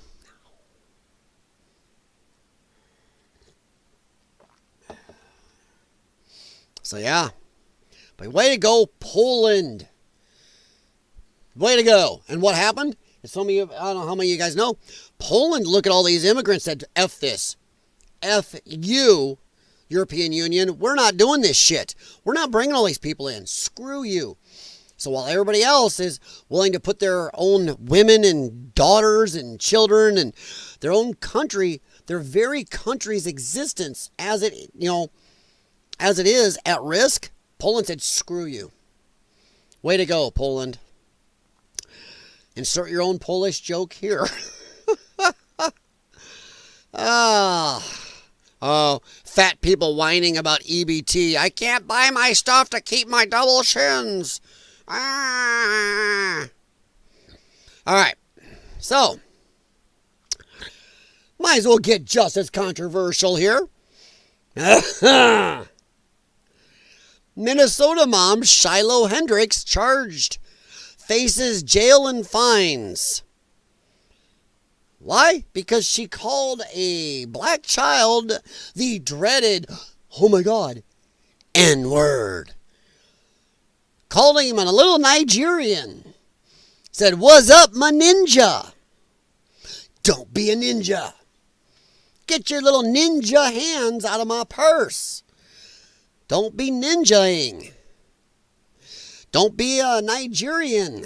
So yeah. But way to go, Poland. Way to go. And what happened? And some of you, I don't know how many of you guys know. Poland, look at all these immigrants said, F this. F you. European Union, we're not doing this shit. We're not bringing all these people in. Screw you. So while everybody else is willing to put their own women and daughters and children and their own country, their very country's existence as it is at risk, Poland said, screw you. Way to go, Poland. Insert your own Polish joke here. Oh, fat people whining about EBT. I can't buy my stuff to keep my double chins. All right. So, might as well get just as controversial here. Minnesota mom Shiloh Hendrix charged. Faces jail and fines. Why? Because she called a black child the dreaded, oh my God, N-word. Called him a little Nigerian. Said, what's up, my ninja? Don't be a ninja. Get your little ninja hands out of my purse. Don't be ninjaing. Don't be a Nigerian.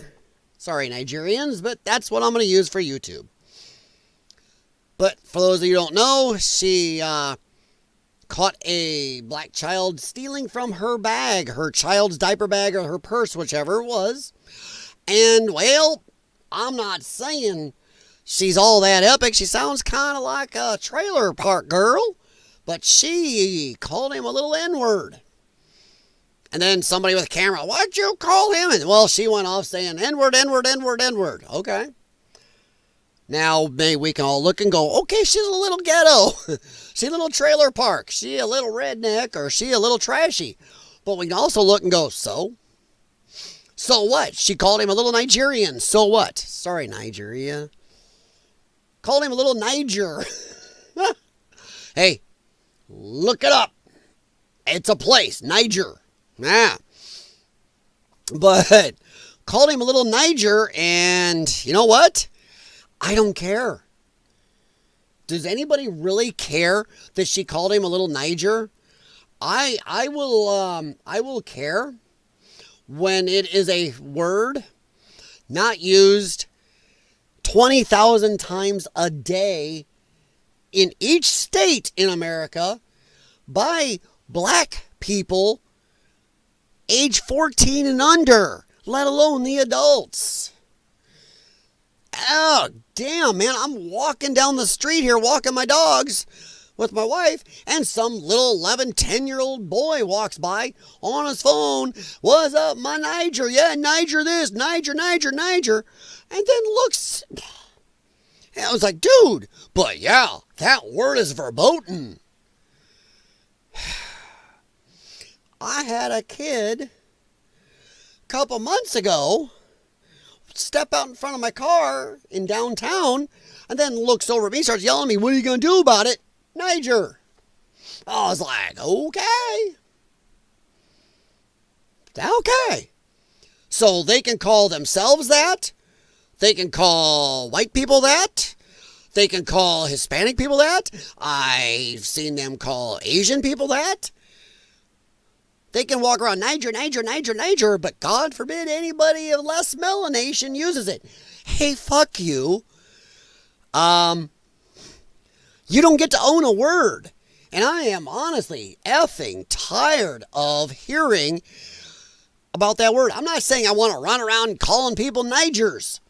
Sorry, Nigerians, but that's what I'm going to use for YouTube. But for those of you who don't know, she caught a black child stealing from her bag, her child's diaper bag or her purse, whichever it was. And, well, I'm not saying she's all that epic. She sounds kind of like a trailer park girl. But she called him a little N-word. And then somebody with a camera, what'd you call him? And, well, she went off saying, N-word, N-word, N-word, N-word. Okay. Now, maybe we can all look and go, okay, she's a little ghetto. She's a little trailer park. She a little redneck or she a little trashy. But we can also look and go, so? So what? She called him a little Nigerian. So what? Sorry, Nigeria. Called him a little Niger. Hey, look it up. It's a place, Niger. Yeah. But called him a little Niger, and you know what? I don't care. Does anybody really care that she called him a little Niger? I will care when it is a word not used 20,000 times a day in each state in America by black people age 14 and under, let alone the adults. Oh, damn, man. I'm walking down the street here, walking my dogs with my wife, and some little 11, 10-year-old boy walks by on his phone. What's up, my Niger? Yeah, Niger this, Niger. And then looks, and I was like, dude, but yeah, that word is verboten. I had a kid a couple months ago step out in front of my car in downtown and then looks over at me, starts yelling at me, what are you going to do about it? Niger. I was like, okay. Okay. So they can call themselves that. They can call white people that. They can call Hispanic people that. I've seen them call Asian people that. They can walk around Niger, but God forbid anybody of less melanation uses it. Hey, fuck you. You don't get to own a word. And I am honestly effing tired of hearing about that word. I'm not saying I want to run around calling people Nigers.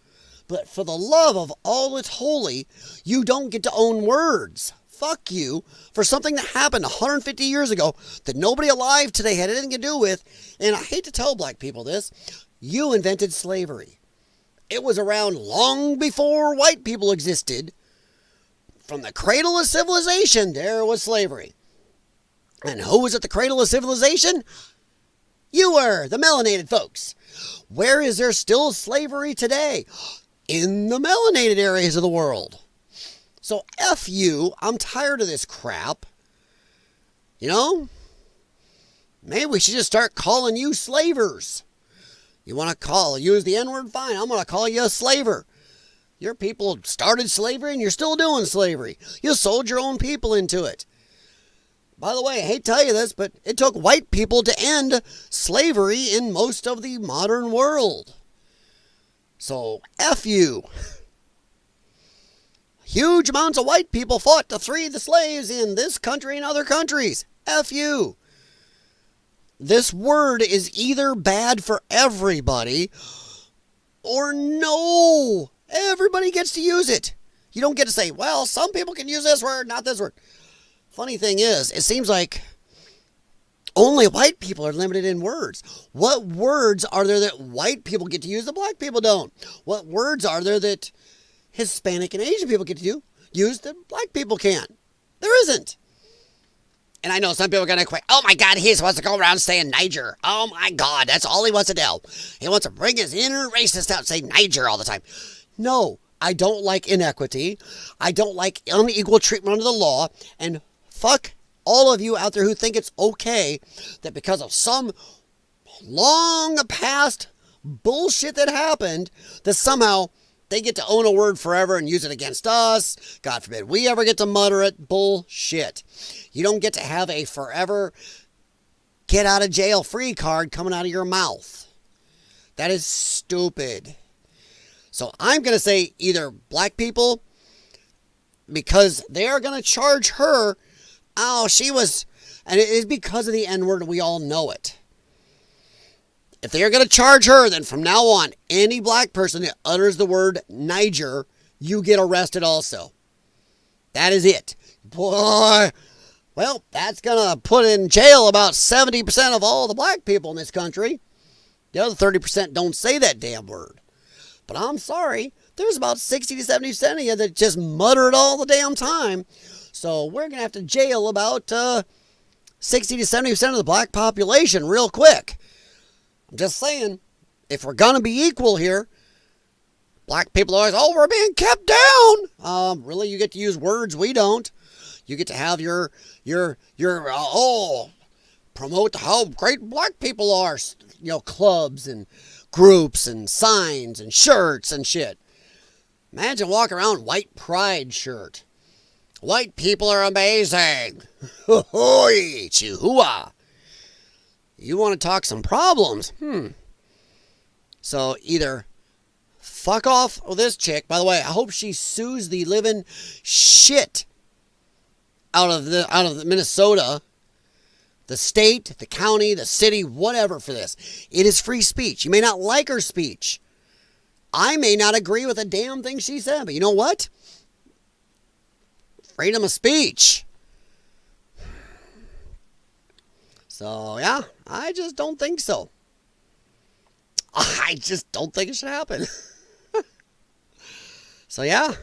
But for the love of all that's holy, you don't get to own words. Fuck you for something that happened 150 years ago that nobody alive today had anything to do with. And I hate to tell black people this. You invented slavery. It was around long before white people existed. From the cradle of civilization, there was slavery. And who was at the cradle of civilization? You were, the melanated folks. Where is there still slavery today? In the melanated areas of the world. So F you, I'm tired of this crap. You know? Maybe we should just start calling you slavers. You want to use the N-word? Fine, I'm going to call you a slaver. Your people started slavery and you're still doing slavery. You sold your own people into it. By the way, I hate to tell you this, but it took white people to end slavery in most of the modern world. So, F you. Huge amounts of white people fought to free the slaves in this country and other countries. F you. This word is either bad for everybody or no. Everybody gets to use it. You don't get to say, well, some people can use this word, not this word. Funny thing is, it seems like only white people are limited in words. What words are there that white people get to use that black people don't? What words are there that Hispanic and Asian people get to use that black people can't? There isn't. And I know some people are going to quit. Oh my God, he just wants to go around saying Niger. Oh my God, that's all he wants to do. He wants to bring his inner racist out and say Niger all the time. No, I don't like inequity. I don't like unequal treatment under the law. And fuck all of you out there who think it's okay that because of some long past bullshit that happened, that somehow they get to own a word forever and use it against us. God forbid we ever get to mutter it. Bullshit. You don't get to have a forever get out of jail free card coming out of your mouth. That is stupid. So I'm going to say either black people, because they are going to charge her, oh, she was, and it is because of the N-word, and we all know it. If they are going to charge her, then from now on, any black person that utters the word Niger, you get arrested also. That is it. Boy, well, that's going to put in jail about 70% of all the black people in this country. The other 30% don't say that damn word. But I'm sorry, there's about 60 to 70% of you that just mutter it all the damn time. So we're going to have to jail about 60 to 70% of the black population real quick. I'm just saying, if we're going to be equal here, black people are always, oh, we're being kept down. Really, you get to use words we don't. You get to have your promote how great black people are, clubs and groups and signs and shirts and shit. Imagine walking around white pride shirt. White people are amazing. Hoi, chihuahua. You want to talk some problems? So either fuck off with this chick. By the way, I hope she sues the living shit out of the Minnesota the state, the county, the city, whatever for this. It is free speech. You may not like her speech. I may not agree with a damn thing she said, but you know what? Freedom of speech. So, yeah, I just don't think so. I just don't think it should happen. So, yeah.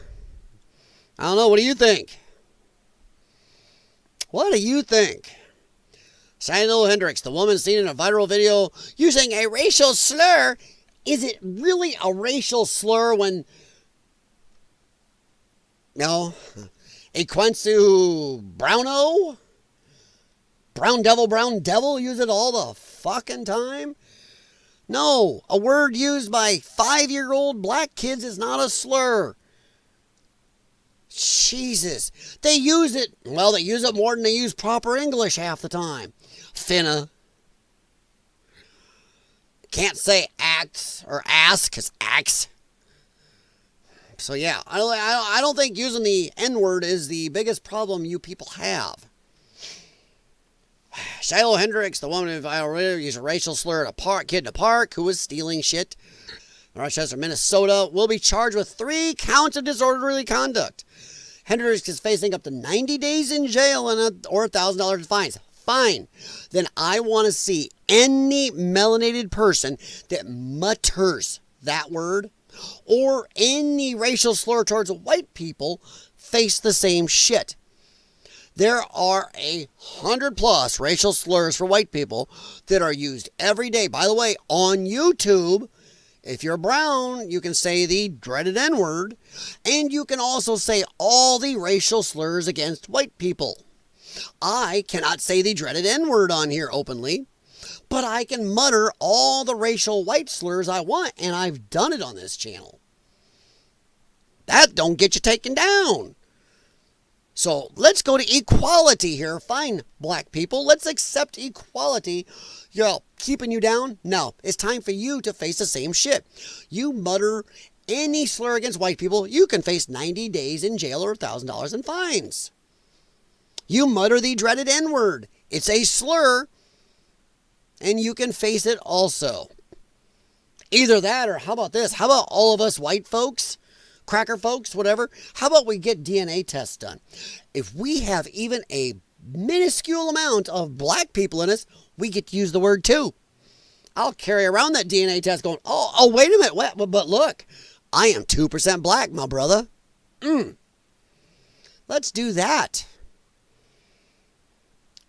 I don't know. What do you think? What do you think? Shiloh Hendrix, the woman seen in a viral video using a racial slur. Is it really a racial slur when... No. Ekwensu Browno? Brown devil use it all the fucking time? No, a word used by 5-year-old black kids is not a slur. Jesus. They use it, well, they use it more than they use proper English half the time. Finna. Can't say act or ask, because axe. So yeah, I don't think using the N-word is the biggest problem you people have. Shiloh Hendrix, the woman who used a racial slur at a kid in a park who was stealing shit in Rochester, Minnesota, will be charged with 3 counts of disorderly conduct. Hendrix is facing up to 90 days in jail or $1,000 in fines. Fine. Then I want to see any melanated person that mutters that word or any racial slur towards white people face the same shit. There are 100+ racial slurs for white people that are used every day. By the way, on YouTube, if you're brown, you can say the dreaded N-word, and you can also say all the racial slurs against white people. I cannot say the dreaded N-word on here openly, but I can mutter all the racial white slurs I want, and I've done it on this channel. That don't get you taken down. So let's go to equality here. Fine, black people. Let's accept equality. Yo, keeping you down? No, it's time for you to face the same shit. You mutter any slur against white people, you can face 90 days in jail or $1,000 in fines. You mutter the dreaded N-word. It's a slur, and you can face it also. Either that, or how about this? How about all of us white folks, cracker folks, whatever, how about we get DNA tests done? If we have even a minuscule amount of black people in us, we get to use the word too. I'll carry around that DNA test going, oh, wait a minute, but look, I am 2% black, my brother. Let's do that.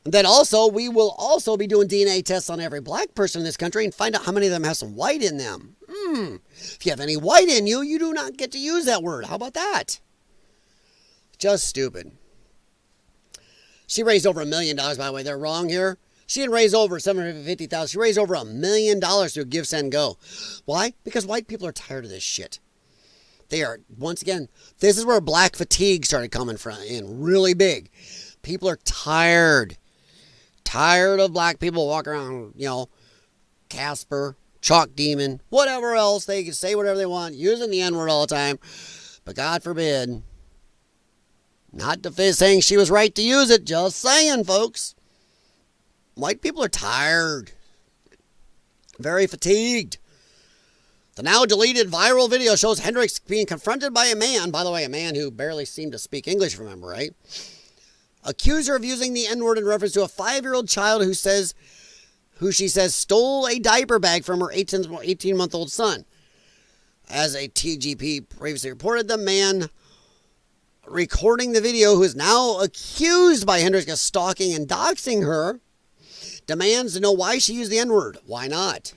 And then also, we will also be doing DNA tests on every black person in this country and find out how many of them have some white in them. If you have any white in you, you do not get to use that word. How about that? Just stupid. She raised over $1 million, by the way. They're wrong here. She didn't raise over $750,000. She raised over $1 million through Give, Send, Go. Why? Because white people are tired of this shit. They are, once again, this is where black fatigue started coming from in really big. People are tired. Tired of black people walking around, Casper, Chalk Demon, whatever else. They can say whatever they want, using the N-word all the time. But God forbid, not saying she was right to use it, just saying, folks. White people are tired. Very fatigued. The now deleted viral video shows Hendrix being confronted by a man, by the way, a man who barely seemed to speak English, remember, right? Accused her of using the N-word in reference to a 5-year-old child who she says stole a diaper bag from her 18-month-old son. As a TGP previously reported, the man recording the video, who is now accused by Hendrix of stalking and doxing her, demands to know why she used the N-word. Why not?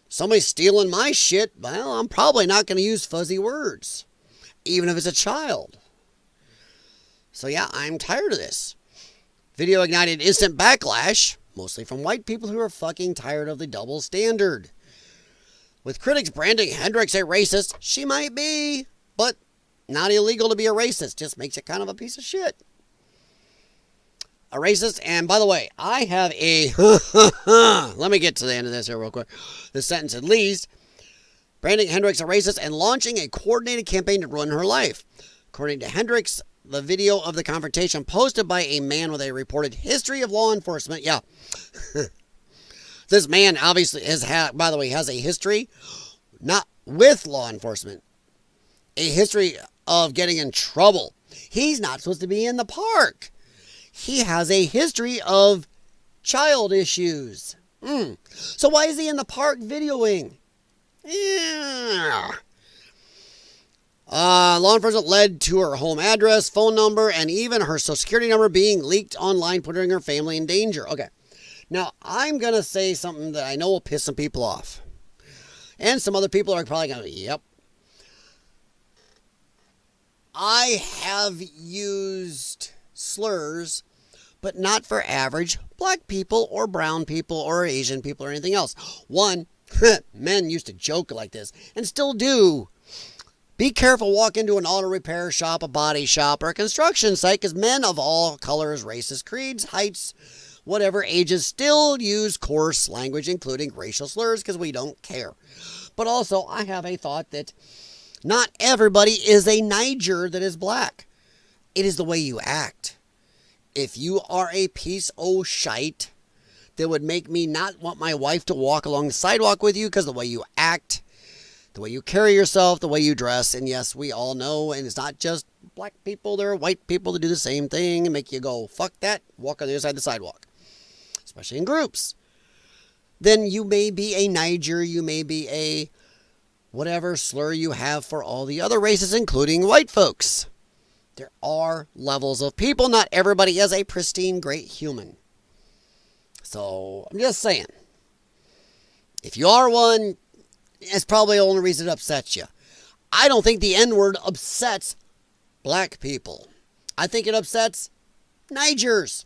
Somebody's stealing my shit, well, I'm probably not going to use fuzzy words, even if it's a child. So yeah, I'm tired of this. Video ignited instant backlash, mostly from white people who are fucking tired of the double standard. With critics branding Hendrix a racist, she might be, but not illegal to be a racist, just makes it kind of a piece of shit. A racist, and by the way, I have a, let me get to the end of this here real quick. This sentence at least, branding Hendrix a racist and launching a coordinated campaign to ruin her life. According to Hendrix, the video of the confrontation posted by a man with a reported history of law enforcement. Yeah. This man obviously by the way, has a history, not with law enforcement, a history of getting in trouble. He's not supposed to be in the park. He has a history of child issues. So why is he in the park videoing? Yeah. Law enforcement led to her home address, phone number, and even her social security number being leaked online, putting her family in danger. Okay. Now, I'm going to say something that I know will piss some people off. And some other people are probably going to, yep. I have used slurs, but not for average black people or brown people or Asian people or anything else. One, men used to joke like this and still do. Be careful, walk into an auto repair shop, a body shop, or a construction site, because men of all colors, races, creeds, heights, whatever ages still use coarse language, including racial slurs, because we don't care. But also, I have a thought that not everybody is a Niger that is black. It is the way you act. If you are a piece of shite that would make me not want my wife to walk along the sidewalk with you because the way you act, the way you carry yourself, the way you dress, and yes, we all know, and it's not just black people, there are white people that do the same thing and make you go, fuck that, walk on the other side of the sidewalk. Especially in groups. Then you may be a Niger, you may be a whatever slur you have for all the other races, including white folks. There are levels of people. Not everybody is a pristine, great human. So, I'm just saying. If you are one, it's probably the only reason it upsets you. I don't think the N-word upsets black people. I think it upsets Nigers.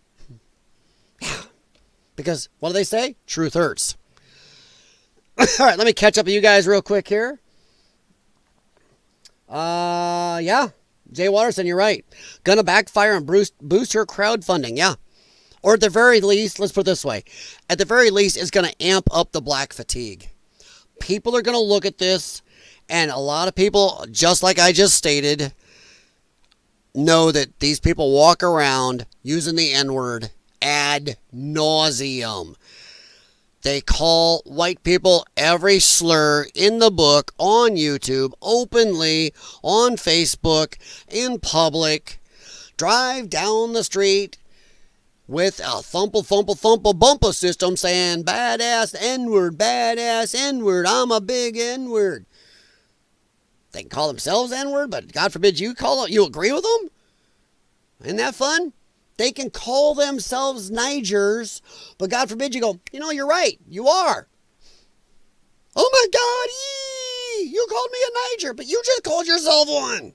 Yeah. Because, what do they say? Truth hurts. All right, let me catch up with you guys real quick here. Yeah. Jay Watterson, you're right. Gonna backfire and boost her crowdfunding. Yeah. Or at the very least, let's put it this way. At the very least, it's gonna amp up the black fatigue. People are gonna look at this, and a lot of people, just like I just stated, know that these people walk around using the N-word ad nauseum. They call white people every slur in the book, on YouTube, openly, on Facebook, in public. Drive down the street with a thumple bumper system saying, badass N-word, I'm a big N-word. They can call themselves N-word, but God forbid you agree with them? Isn't that fun? They can call themselves Nigers, but God forbid you go, you're right, you are. Oh my God, you called me a Niger, but you just called yourself one.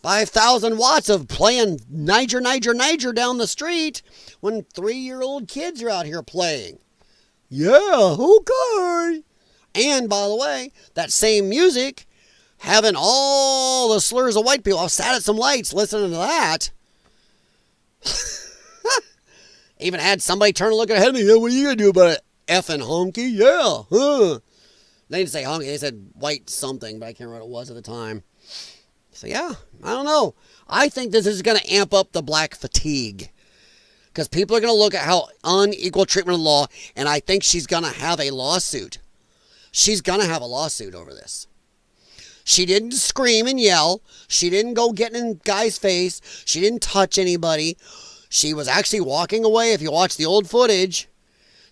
5,000 watts of playing Niger down the street when 3-year-old kids are out here playing. Yeah, okay. And by the way, that same music, having all the slurs of white people. I sat at some lights listening to that. Even had somebody turn and look ahead of me. Yeah, what are you going to do about it? Effing honky? Yeah. Huh. They didn't say honky. They said white something, but I can't remember what it was at the time. So yeah, I don't know. I think this is going to amp up the black fatigue. Because people are going to look at how unequal treatment of law, and I think she's going to have a lawsuit. She's going to have a lawsuit over this. She didn't scream and yell. She didn't go get in a guy's face. She didn't touch anybody. She was actually walking away. If you watch the old footage,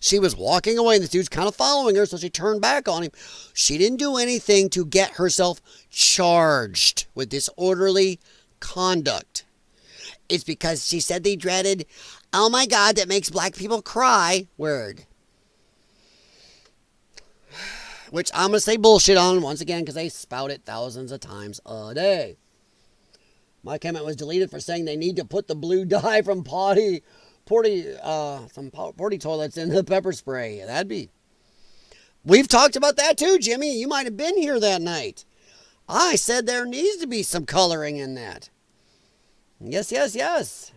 she was walking away and this dude's kind of following her, so she turned back on him. She didn't do anything to get herself charged with disorderly conduct. It's because she said they dreaded, oh my God, that makes black people cry word. Which I'm going to say bullshit on once again because they spout it thousands of times a day. My comment was deleted for saying they need to put the blue dye from potty toilets in the pepper spray. That'd be... We've talked about that too, Jimmy. You might have been here that night. I said there needs to be some coloring in that. Yes.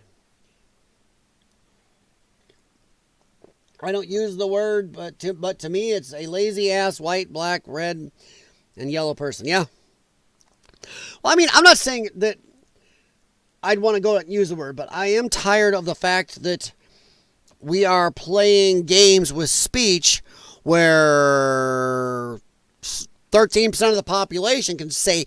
I don't use the word, but to me, it's a lazy ass white, black, red, and yellow person. Yeah. Well, I mean, I'm not saying that I'd want to go and use the word, but I am tired of the fact that we are playing games with speech where 13% of the population can say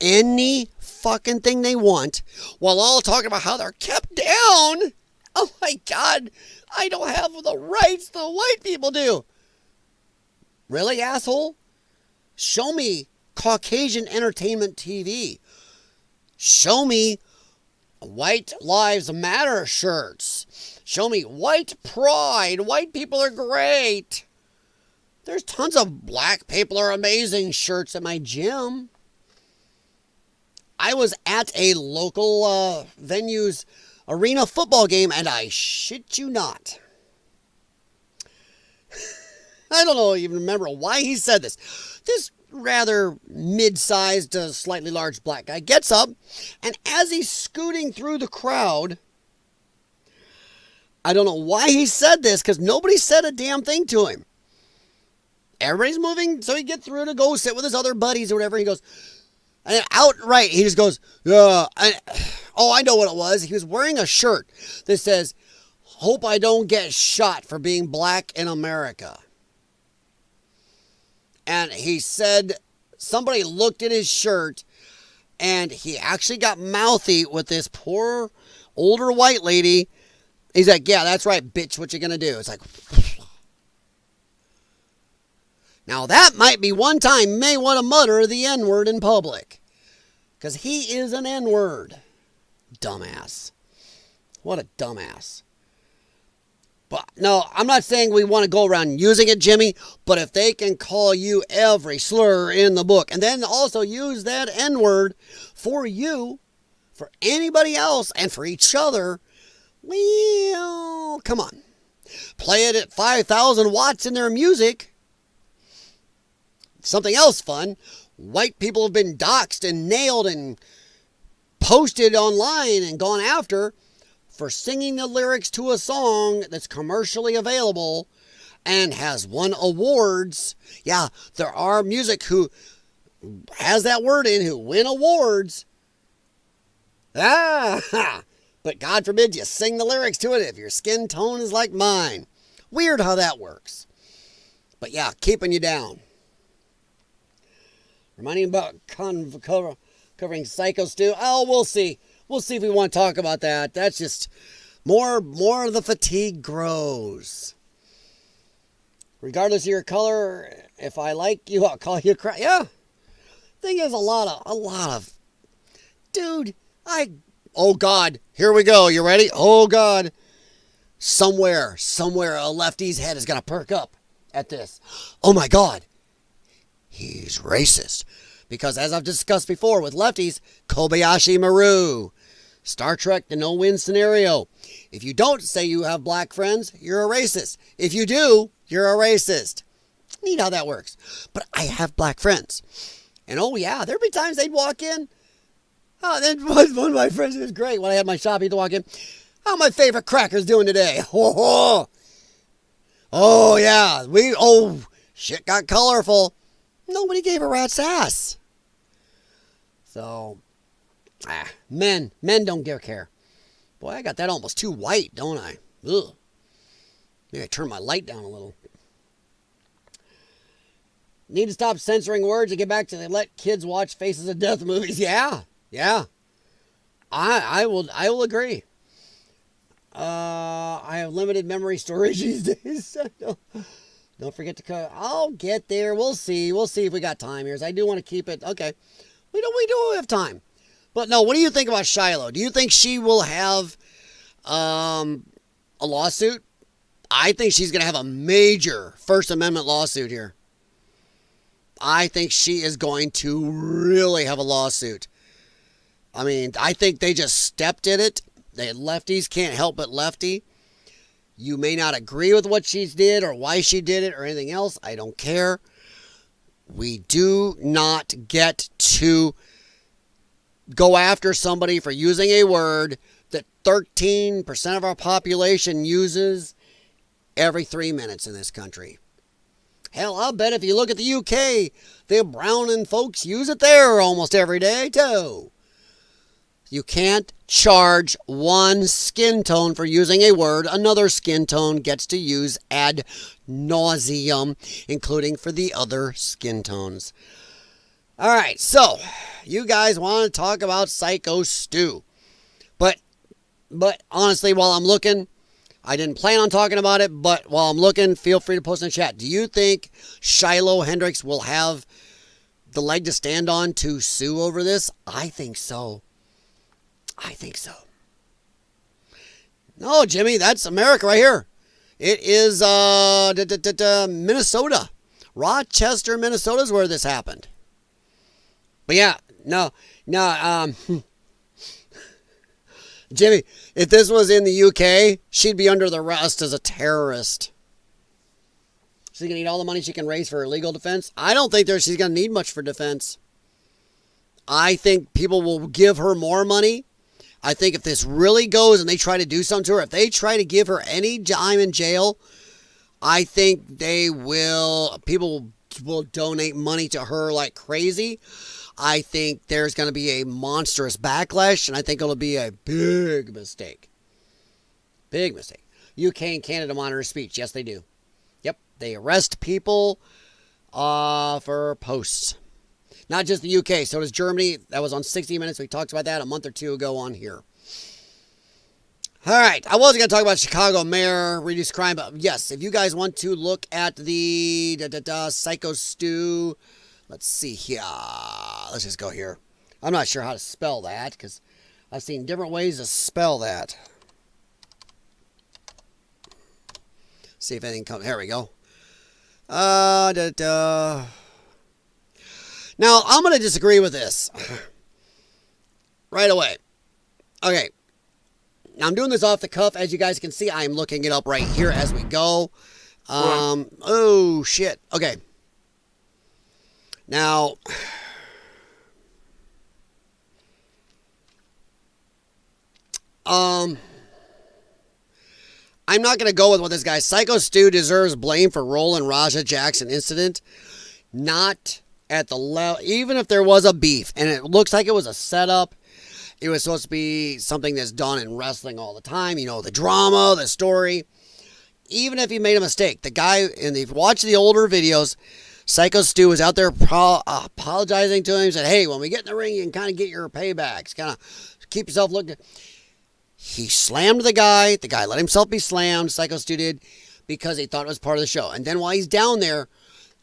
any fucking thing they want while all talking about how they're kept down. Oh my God, I don't have the rights the white people do. Really, asshole? Show me Caucasian entertainment TV. Show me White Lives Matter shirts. Show me white pride. White people are great. There's tons of black people are amazing shirts at my gym. I was at a local venue's arena football game, and I shit you not. I don't even remember why he said this. This rather mid-sized, slightly large black guy gets up, and as he's scooting through the crowd, I don't know why he said this, because nobody said a damn thing to him. Everybody's moving, so he gets through to go sit with his other buddies or whatever. He goes, and then outright, he just goes, yeah. I know what it was. He was wearing a shirt that says, "Hope I don't get shot for being black in America." And he said somebody looked at his shirt, and he actually got mouthy with this poor older white lady. He's like, "Yeah, that's right, bitch. What you gonna do?" It's like, now that might be one time you may want to mutter the N-word in public, because he is an N-word. Dumbass. What a dumbass. But no, I'm not saying we want to go around using it, Jimmy, but if they can call you every slur in the book and then also use that N-word for you, for anybody else, and for each other, well, come on. Play it at 5,000 watts in their music. Something else fun. White people have been doxxed and nailed and posted online and gone after for singing the lyrics to a song that's commercially available and has won awards. Yeah, there are music who has that word in who win awards. But God forbid you sing the lyrics to it if your skin tone is like mine. Weird how that works. But yeah, keeping you down. Reminding about covering Psycho Stew. Oh, we'll see. We'll see if we want to talk about that. That's just more of the fatigue grows. Regardless of your color, if I like you, I'll call you crap. Yeah. Thing is, a lot of, dude, oh God, here we go. You ready? Oh God. Somewhere, a lefty's head is going to perk up at this. Oh my God. He's racist. Because as I've discussed before with lefties, Kobayashi Maru. Star Trek, the no-win scenario. If you don't say you have black friends, you're a racist. If you do, you're a racist. Neat how that works. But I have black friends. And oh yeah, there'd be times they'd walk in. Oh, then one of my friends was great when I had my shop, he'd walk in. How my favorite cracker's doing today? Oh yeah, shit got colorful. Nobody gave a rat's ass. So, men don't care. Boy, I got that almost too white, don't I? Ugh. Maybe I turn my light down a little. Need to stop censoring words and get back to they let kids watch Faces of Death movies. Yeah. I will agree. I have limited memory storage these days. So don't forget to cut. I'll get there. We'll see. We'll see if we got time here. I do want to keep it. Okay. We do have time. But no, what do you think about Shiloh? Do you think she will have a lawsuit? I think she's going to have a major First Amendment lawsuit here. I think she is going to really have a lawsuit. I mean, I think they just stepped in it. The lefties can't help but lefty. You may not agree with what she did or why she did it or anything else. I don't care. We do not get to go after somebody for using a word that 13% of our population uses every 3 minutes in this country. Hell, I bet if you look at the UK, the Browning folks use it there almost every day, too. You can't charge one skin tone for using a word another skin tone gets to use ad nauseum, including for the other skin tones. All right, so you guys want to talk about Psycho Stu. But honestly, while I'm looking, I didn't plan on talking about it, but while I'm looking, feel free to post in the chat. Do you think Shiloh Hendrix will have the leg to stand on to sue over this? I think so. I think so. No, Jimmy, that's America right here. It is Minnesota. Rochester, Minnesota is where this happened. But yeah, no, Jimmy, if this was in the UK, she'd be under the arrest as a terrorist. She's going to need all the money she can raise for her legal defense. I don't think she's going to need much for defense. I think people will give her more money. I think if this really goes and they try to do something to her, if they try to give her any time in jail, I think people will donate money to her like crazy. I think there's going to be a monstrous backlash, and I think it'll be a big mistake. Big mistake. UK and Canada monitor speech. Yes, they do. Yep, they arrest people for posts. Not just the UK, so does Germany. That was on 60 Minutes. We talked about that a month or two ago on here. All right, I wasn't going to talk about Chicago mayor, reduce crime, but yes, if you guys want to look at the Psycho Stu, let's see here. Let's just go here. I'm not sure how to spell that because I've seen different ways to spell that. See if anything comes. Here we go. Now, I'm going to disagree with this right away. Okay. Now, I'm doing this off the cuff. As you guys can see, I'm looking it up right here as we go. Oh, shit. Okay. Now, I'm not going to go with what this guy, Psycho Stu deserves blame for role in Raja Jackson incident. Not at the level, even if there was a beef, and it looks like it was a setup. It was supposed to be something that's done in wrestling all the time. You know, the drama, the story. Even if he made a mistake, the guy, and if you watch the older videos, Psycho Stu was out there apologizing to him. He said, hey, when we get in the ring, you can kind of get your paybacks. Kind of keep yourself looking. He slammed the guy. The guy let himself be slammed, Psycho Stu did, because he thought it was part of the show. And then while he's down there,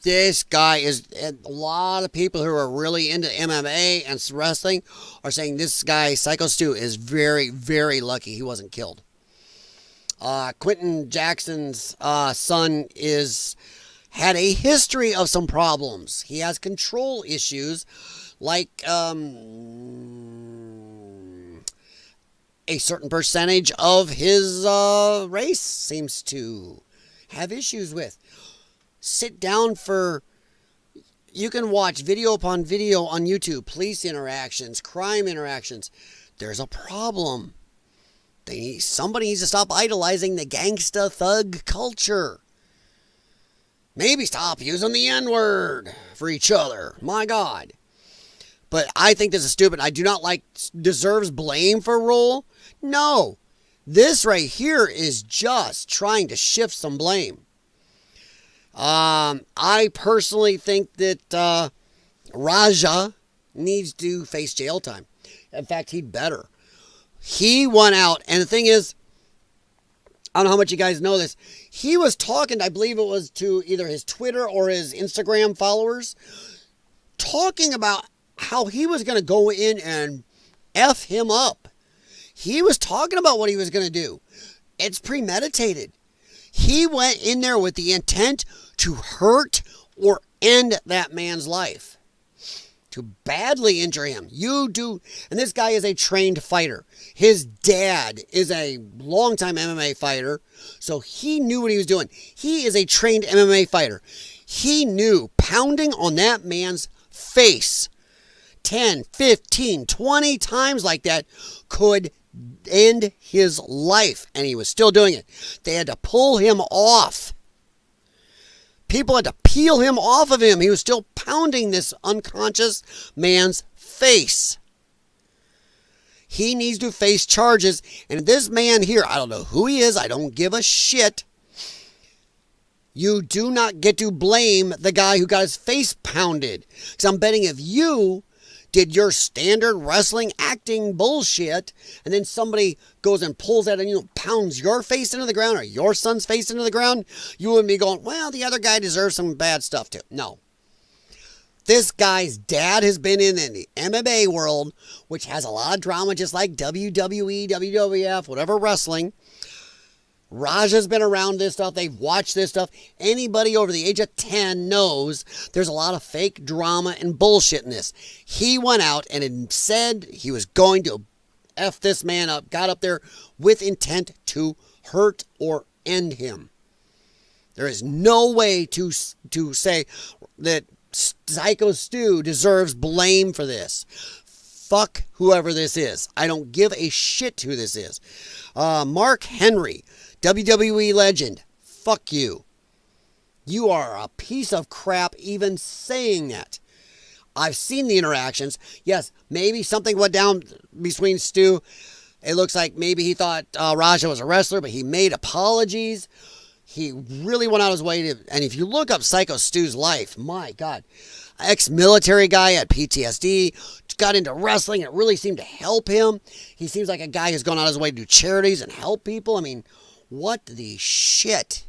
this guy is, a lot of people who are really into MMA and wrestling are saying this guy, Psycho Stu, is very, very lucky he wasn't killed. Quentin Jackson's son had a history of some problems. He has control issues, like a certain percentage of his race seems to have issues with. Sit down you can watch video upon video on YouTube, police interactions, crime interactions. There's a problem. Somebody needs to stop idolizing the gangsta thug culture. Maybe stop using the N-word for each other. My God. But I think this is stupid. I do not deserves blame for role. No. This right here is just trying to shift some blame. I personally think that Raja needs to face jail time. In fact, he'd better. He went out, and the thing is, I don't know how much you guys know this. He was talking, I believe it was to either his Twitter or his Instagram followers, talking about how he was going to go in and F him up. He was talking about what he was going to do. It's premeditated. He went in there with the intent to hurt or end that man's life. To badly injure him. And this guy is a trained fighter. His dad is a longtime MMA fighter, so he knew what he was doing. He is a trained MMA fighter. He knew pounding on that man's face 10, 15, 20 times like that could end his life, and he was still doing it. They had to pull him off People had to peel him off of him. He was still pounding this unconscious man's face. He needs to face charges. And this man here, I don't know who he is. I don't give a shit. You do not get to blame the guy who got his face pounded. Because I'm betting if you did your standard wrestling acting bullshit, and then somebody goes and pulls that and pounds your face into the ground or your son's face into the ground, you wouldn't be going, well, the other guy deserves some bad stuff too. No. This guy's dad has been in the MMA world, which has a lot of drama, just like WWE, WWF, whatever wrestling. Raja's been around this stuff. They've watched this stuff. Anybody over the age of 10 knows there's a lot of fake drama and bullshit in this. He went out and said he was going to F this man up, got up there with intent to hurt or end him. There is no way to say that Psycho Stu deserves blame for this. Fuck whoever this is. I don't give a shit who this is. Mark Henry, WWE legend. Fuck you. You are a piece of crap even saying that. I've seen the interactions. Yes, maybe something went down between Stu. It looks like maybe he thought Raja was a wrestler, but he made apologies. He really went out his way to, and if you look up Psycho Stu's life, my God, ex-military guy, had PTSD, got into wrestling. It really seemed to help him. He seems like a guy who's gone out his way to do charities and help people. I mean, what the shit?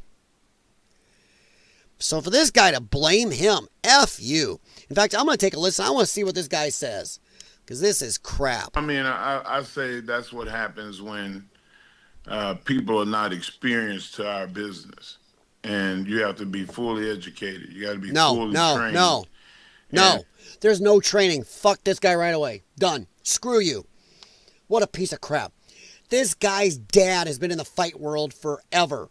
So for this guy to blame him, F you. In fact, I'm going to take a listen. I want to see what this guy says, because this is crap. I mean, I say that's what happens when people are not experienced to our business, and you have to be fully educated. You got to be fully trained. No. There's no training. Fuck this guy right away. Done. Screw you. What a piece of crap. This guy's dad has been in the fight world forever.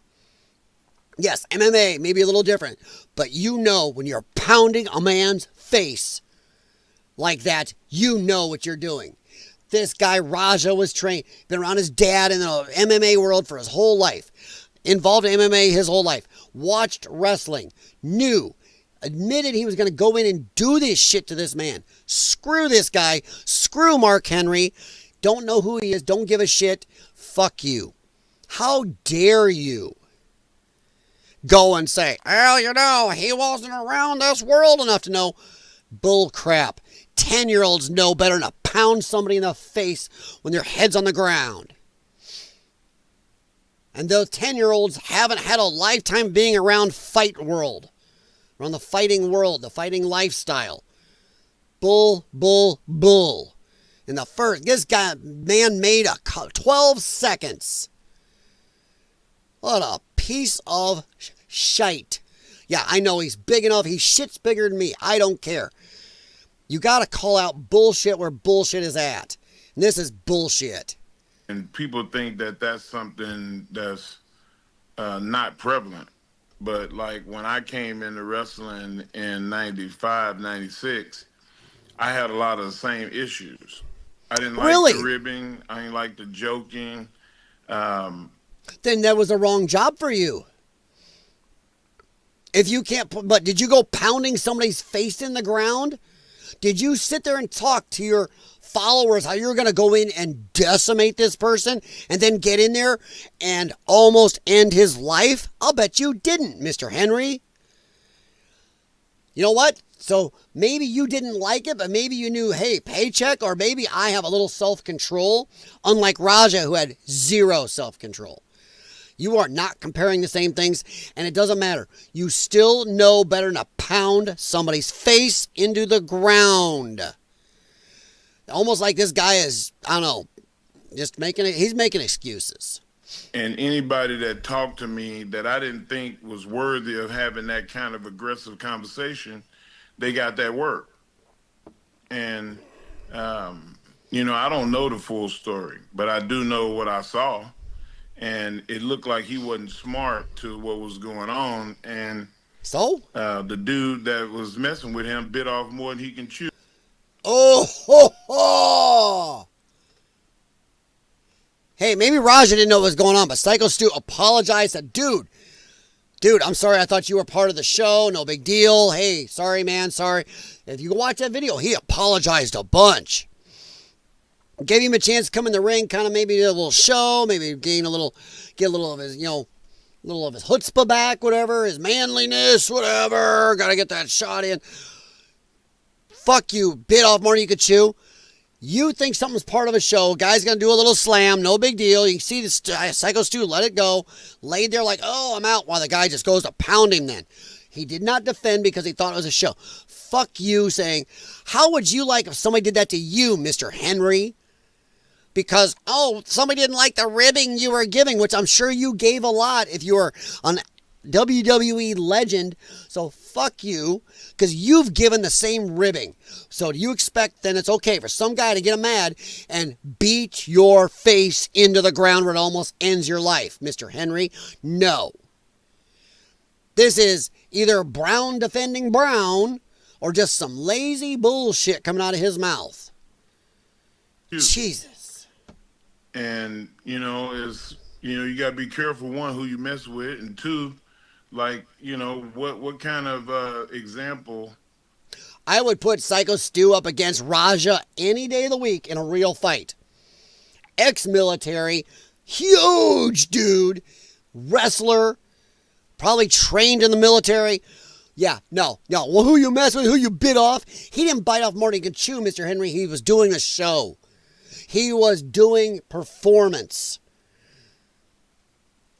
Yes, MMA may be a little different, but you know when you're pounding a man's face like that, you know what you're doing. This guy, Raja, was trained, been around his dad in the MMA world for his whole life. Involved in MMA his whole life. Watched wrestling. Knew. Admitted he was going to go in and do this shit to this man. Screw this guy. Screw Mark Henry. Don't know who he is. Don't give a shit. Fuck you. How dare you go and say, well, you know, he wasn't around this world enough to know. Bull crap. 10-year-olds know better than to pound somebody in the face when their head's on the ground. And those 10-year-olds haven't had a lifetime being around fight world. Around the fighting world, the fighting lifestyle. Bull, bull, bull. In the first, this guy, man made 12 seconds. What a piece of shite. Yeah, I know he's big enough. He shit's bigger than me. I don't care. You got to call out bullshit where bullshit is at. And this is bullshit. And people think that that's something that's not prevalent. But like when I came into wrestling in 95, 96, I had a lot of the same issues. I didn't like the ribbing. I didn't like the joking. Then that was the wrong job for you. If you can't, but did you go pounding somebody's face in the ground? Did you sit there and talk to your followers how you're going to go in and decimate this person and then get in there and almost end his life? I'll bet you didn't, Mr. Henry. You know what? So maybe you didn't like it, but maybe you knew, hey, paycheck, or maybe I have a little self-control, unlike Raja, who had zero self-control. You are not comparing the same things, and it doesn't matter. You still know better than to pound somebody's face into the ground. Almost like this guy is, I don't know, just he's making excuses. And anybody that talked to me that I didn't think was worthy of having that kind of aggressive conversation, they got that work. And, you know, I don't know the full story, but I do know what I saw. And it looked like he wasn't smart to what was going on. And so the dude that was messing with him bit off more than he can chew. Oh, ho, ho. Hey, maybe Raja didn't know what was going on, but Psycho Stu apologized. Said, dude, Dude, I'm sorry. I thought you were part of the show. No big deal. Hey, sorry, man. Sorry. If you watch that video, he apologized a bunch. Gave him a chance to come in the ring, kind of maybe do a little show, maybe get a little of his, a little of his chutzpah back, whatever, his manliness, whatever. Got to get that shot in. Fuck you. Bit off more than you could chew. You think something's part of a show. Guy's going to do a little slam. No big deal. You can see this Psycho Stu let it go. Laid there like, oh, I'm out. While the guy just goes to pound him then. He did not defend because he thought it was a show. Fuck you saying, how would you like if somebody did that to you, Mr. Henry? Because, oh, somebody didn't like the ribbing you were giving, which I'm sure you gave a lot if you were an WWE legend. So fuck you, because you've given the same ribbing. So do you expect then it's okay for some guy to get mad and beat your face into the ground where it almost ends your life, Mr. Henry? No. This is either Brown defending Brown or just some lazy bullshit coming out of his mouth. Dude. Jesus. And, you got to be careful, one, who you mess with, and two, like, what kind of example? I would put Psycho Stu up against Raja any day of the week in a real fight. Ex-military, huge dude, wrestler, probably trained in the military. Yeah, no. Well, who you mess with, who you bit off? He didn't bite off more than he could chew, Mr. Henry. He was doing a show. He was doing performance.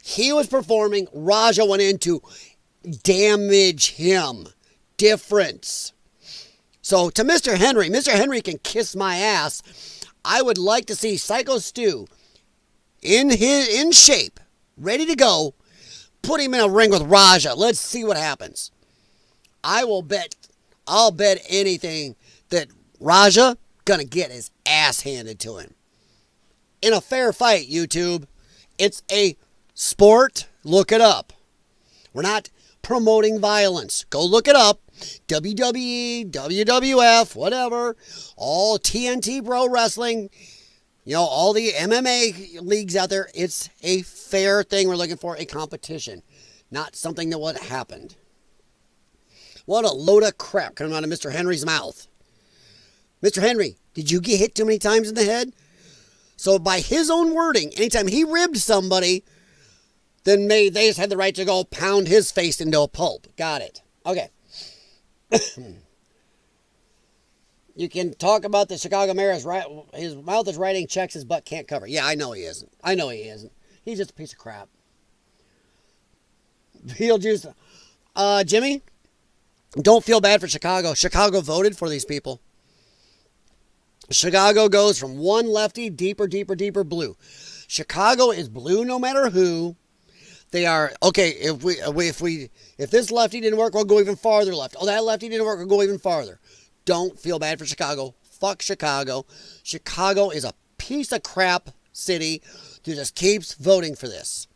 He was performing. Raja went in to damage him. Difference. So to Mr. Henry can kiss my ass. I would like to see Psycho Stu in shape, ready to go. Put him in a ring with Raja. Let's see what happens. I'll bet anything that Raja gonna get his ass handed to him. In a fair fight, YouTube. It's a sport. Look it up. We're not promoting violence. Go look it up. WWE, WWF, whatever. All TNT Pro Wrestling. All the MMA leagues out there. It's a fair thing. We're looking for a competition. Not something that would happened. What a load of crap coming out of Mr. Henry's mouth. Mr. Henry, did you get hit too many times in the head? So by his own wording, anytime he ribbed somebody, then they just had the right to go pound his face into a pulp. Got it. Okay. You can talk about the Chicago mayor. His mouth is writing checks his butt can't cover. Yeah, I know he isn't. He's just a piece of crap. Beetlejuice. Jimmy, don't feel bad for Chicago. Chicago voted for these people. Chicago goes from one lefty deeper blue. Chicago is blue no matter who. They are okay. If this lefty didn't work, we'll go even farther left. Oh, that lefty didn't work, we'll go even farther. Don't feel bad for Chicago. Fuck Chicago. Chicago is a piece of crap city who just keeps voting for this.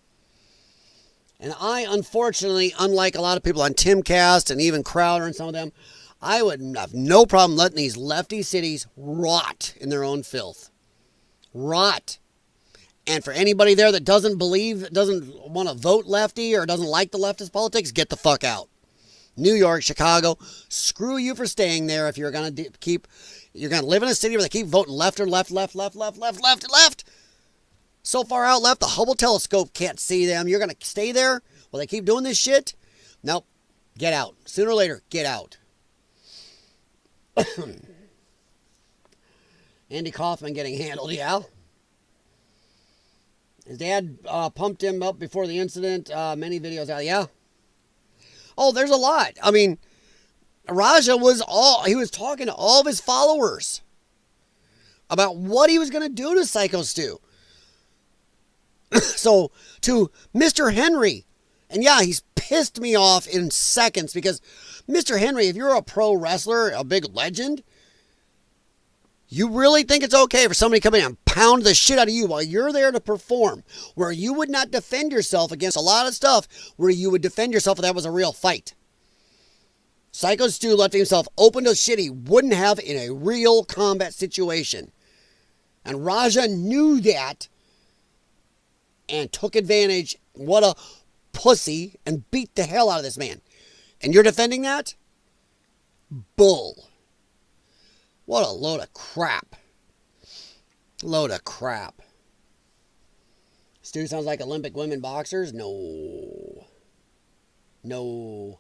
And I, unfortunately, unlike a lot of people on Timcast and even Crowder and some of them, I would have no problem letting these lefty cities rot in their own filth. Rot. And for anybody there that doesn't want to vote lefty or doesn't like the leftist politics, get the fuck out. New York, Chicago, screw you for staying there if you're going to live in a city where they keep voting left or left. So far out left, the Hubble telescope can't see them. You're going to stay there while they keep doing this shit? Nope. Get out. Sooner or later, get out. Andy Kaufman getting handled, yeah. His dad pumped him up before the incident. Many videos out, yeah. Oh, there's a lot. I mean, Raja he was talking to all of his followers about what he was going to do to Psycho Stu. So, to Mr. Henry, and yeah, he's pissed me off in seconds because Mr. Henry, if you're a pro wrestler, a big legend, you really think it's okay for somebody to come in and pound the shit out of you while you're there to perform, where you would not defend yourself against a lot of stuff where you would defend yourself if that was a real fight. Psycho Stu left himself open to shit he wouldn't have in a real combat situation. And Raja knew that and took advantage. What a pussy and beat the hell out of this man. And you're defending that? Bull. What a load of crap. Load of crap. Stu sounds like Olympic women boxers? No. No.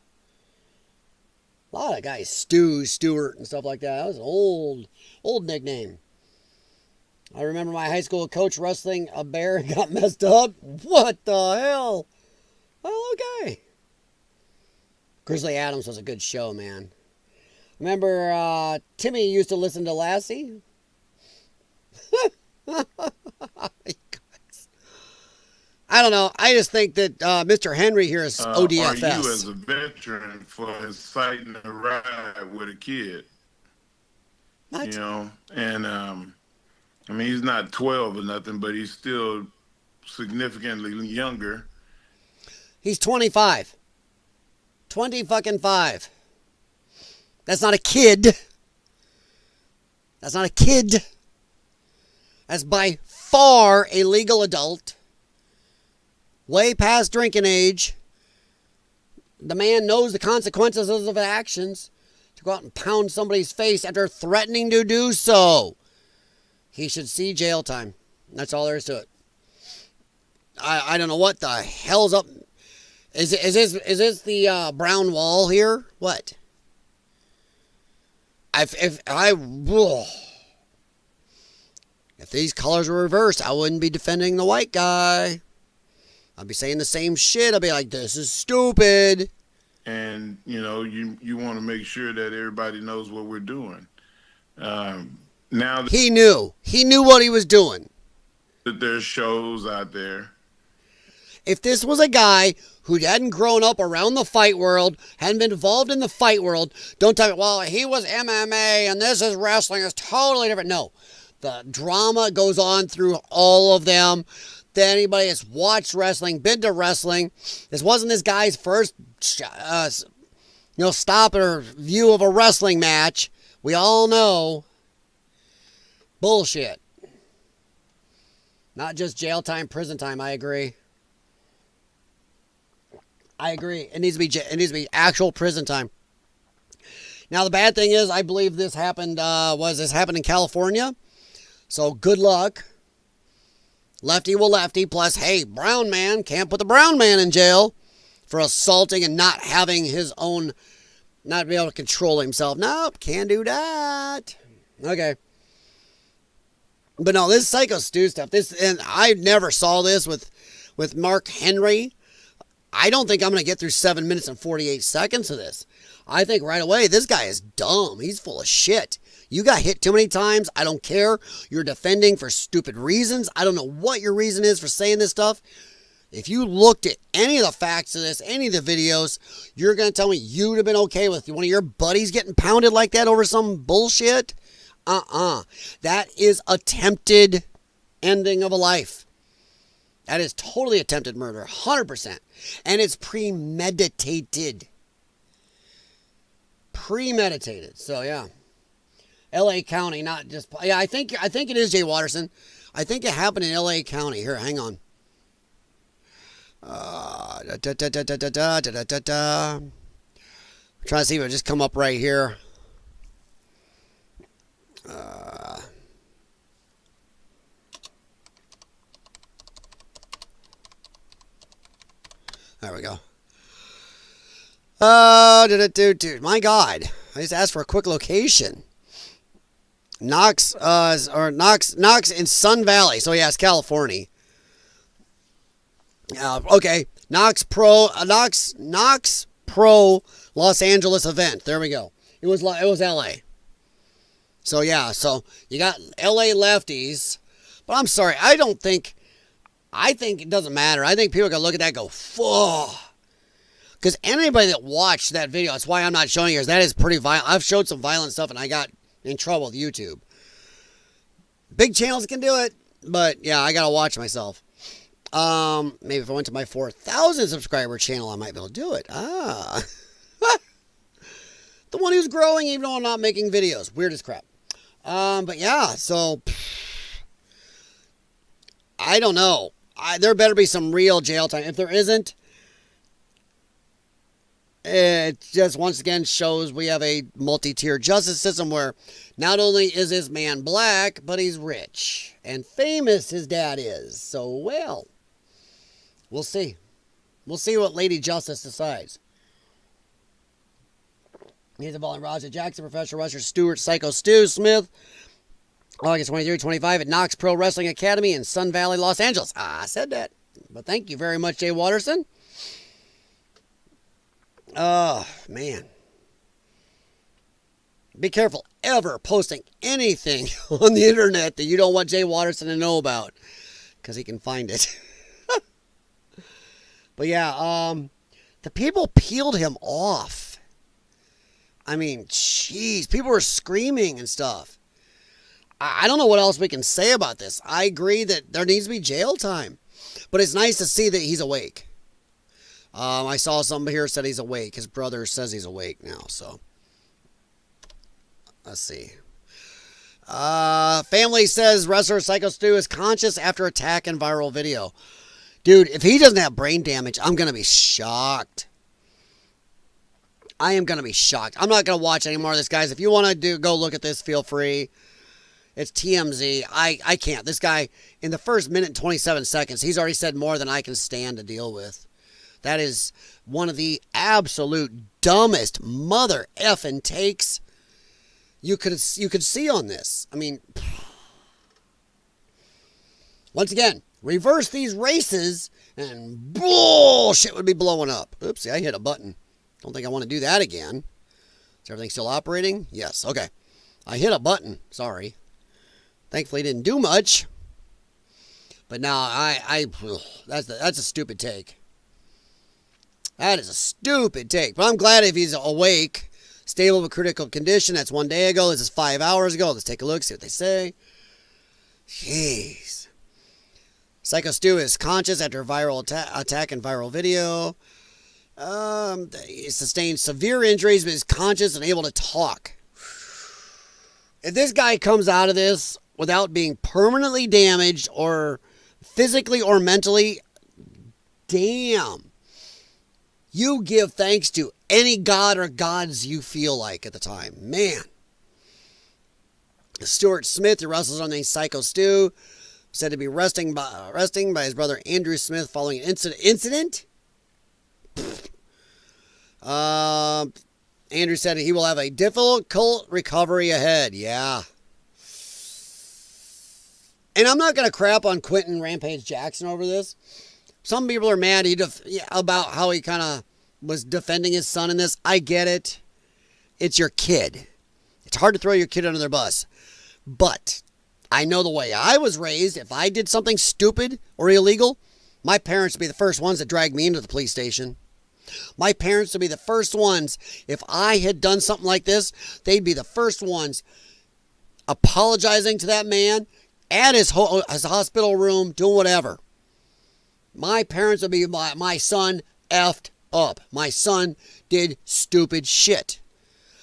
A lot of guys, Stu, Stewart, and stuff like that. That was an old nickname. I remember my high school coach wrestling a bear and got messed up. What the hell? Well, okay. Grizzly Adams was a good show, man. Remember Timmy used to listen to Lassie? I don't know. I just think that Mr. Henry here is ODFS. Are you as a veteran for inciting a ride with a kid? What? You know, and I mean, he's not 12 or nothing, but he's still significantly younger. He's 25. 20-fucking-5. That's not a kid. That's not a kid. That's by far a legal adult. Way past drinking age. The man knows the consequences of his actions. To go out and pound somebody's face after threatening to do so. He should see jail time. That's all there is to it. I don't know what the hell's up. Is this the brown wall here? What? If these colors were reversed, I wouldn't be defending the white guy. I'd be saying the same shit. I'd be like, this is stupid. And, you know, you want to make sure that everybody knows what we're doing. Now that he knew what he was doing. That there's shows out there. If this was a guy who hadn't grown up around the fight world, hadn't been involved in the fight world, don't tell me, well, he was MMA and this is wrestling. It's totally different. No, the drama goes on through all of them. That anybody that's watched wrestling, been to wrestling, this wasn't this guy's first, stop or view of a wrestling match. We all know. Bullshit. Not just jail time, prison time. I agree. It needs to be actual prison time. Now the bad thing is, I believe this happened. This happened in California? So good luck. Lefty will lefty. Plus, hey, brown man, can't put the brown man in jail for assaulting and not having his own, not be able to control himself. Nope, can't do that. Okay. But no, this Psycho Stu stuff, and I never saw this with Mark Henry. I don't think I'm going to get through 7 minutes and 48 seconds of this. I think right away, this guy is dumb. He's full of shit. You got hit too many times. I don't care. You're defending for stupid reasons. I don't know what your reason is for saying this stuff. If you looked at any of the facts of this, any of the videos, you're going to tell me you'd have been okay with one of your buddies getting pounded like that over some bullshit? That is attempted ending of a life. That is totally attempted murder, 100%. And it's premeditated. Premeditated. So, yeah. L.A. County, not just... Yeah, I think it is Jay Watterson. I think it happened in L.A. County. Here, hang on. I'm trying to see if it'll just come up right here. There we go. Dude, my God. I just asked for a quick location. Knox in Sun Valley. So yeah, it's California. Okay. Knox Pro Los Angeles event. There we go. It was LA. So yeah, so you got LA lefties. But I'm sorry, I think it doesn't matter. I think people are going to look at that and go, fuck. Because anybody that watched that video, that's why I'm not showing yours. That is pretty violent. I've showed some violent stuff and I got in trouble with YouTube. Big channels can do it, but yeah, I got to watch myself. Maybe if I went to my 4,000 subscriber channel, I might be able to do it. The one who's growing even though I'm not making videos. Weird as crap. But yeah, so I don't know. There better be some real jail time. If there isn't, It just once again shows we have a multi-tier justice system where not only is this man black, but he's rich and famous, his dad is. So, well, we'll see. We'll see what Lady Justice decides. He's involving Roger Jackson, Professional Wrestler Stuart Psycho Stu Smith, August 23, 25 at Knox Pro Wrestling Academy in Sun Valley, Los Angeles. I said that. But thank you very much, Jay Watterson. Oh, man. Be careful ever posting anything on the internet that you don't want Jay Watterson to know about, because he can find it. But yeah, the people peeled him off. I mean, jeez, people were screaming and stuff. I don't know what else we can say about this. I agree that there needs to be jail time, but it's nice to see that he's awake. I saw somebody here said he's awake. His brother says he's awake now, so let's see. Family says wrestler Psycho Stu is conscious after attack in viral video. Dude, if he doesn't have brain damage, I'm going to be shocked. I am going to be shocked. I'm not going to watch any more of this, guys. If you want to go look at this, feel free. It's TMZ. I can't. This guy, in the first minute and 27 seconds, he's already said more than I can stand to deal with. That is one of the absolute dumbest mother effing takes you could see on this. I mean, once again, reverse these races and bullshit would be blowing up. Oopsie, I hit a button. Don't think I want to do that again. Is everything still operating? Yes. Okay. I hit a button. Sorry. Thankfully, it didn't do much. But now that's a stupid take. That is a stupid take. But I'm glad if he's awake, stable but critical condition. That's 1 day ago. This is 5 hours ago. Let's take a look, see what they say. Jeez. Psycho Stu is conscious after a viral attack and viral video. He sustained severe injuries, but is conscious and able to talk. If this guy comes out of this without being permanently damaged or physically or mentally, damn. You give thanks to any god or gods you feel like at the time. Man. Stuart Smith, who wrestles on the name Psycho Stu, said to be resting by his brother Andrew Smith following an incident. Andrew said he will have a difficult recovery ahead. Yeah. And I'm not going to crap on Quentin Rampage Jackson over this. Some people are mad about how he kind of was defending his son in this. I get it. It's your kid. It's hard to throw your kid under their bus. But I know the way I was raised. If I did something stupid or illegal, my parents would be the first ones that dragged me into the police station. My parents would be the first ones, if I had done something like this, they'd be the first ones apologizing to that man at his hospital room, doing whatever. My parents would be, my son effed up. My son did stupid shit.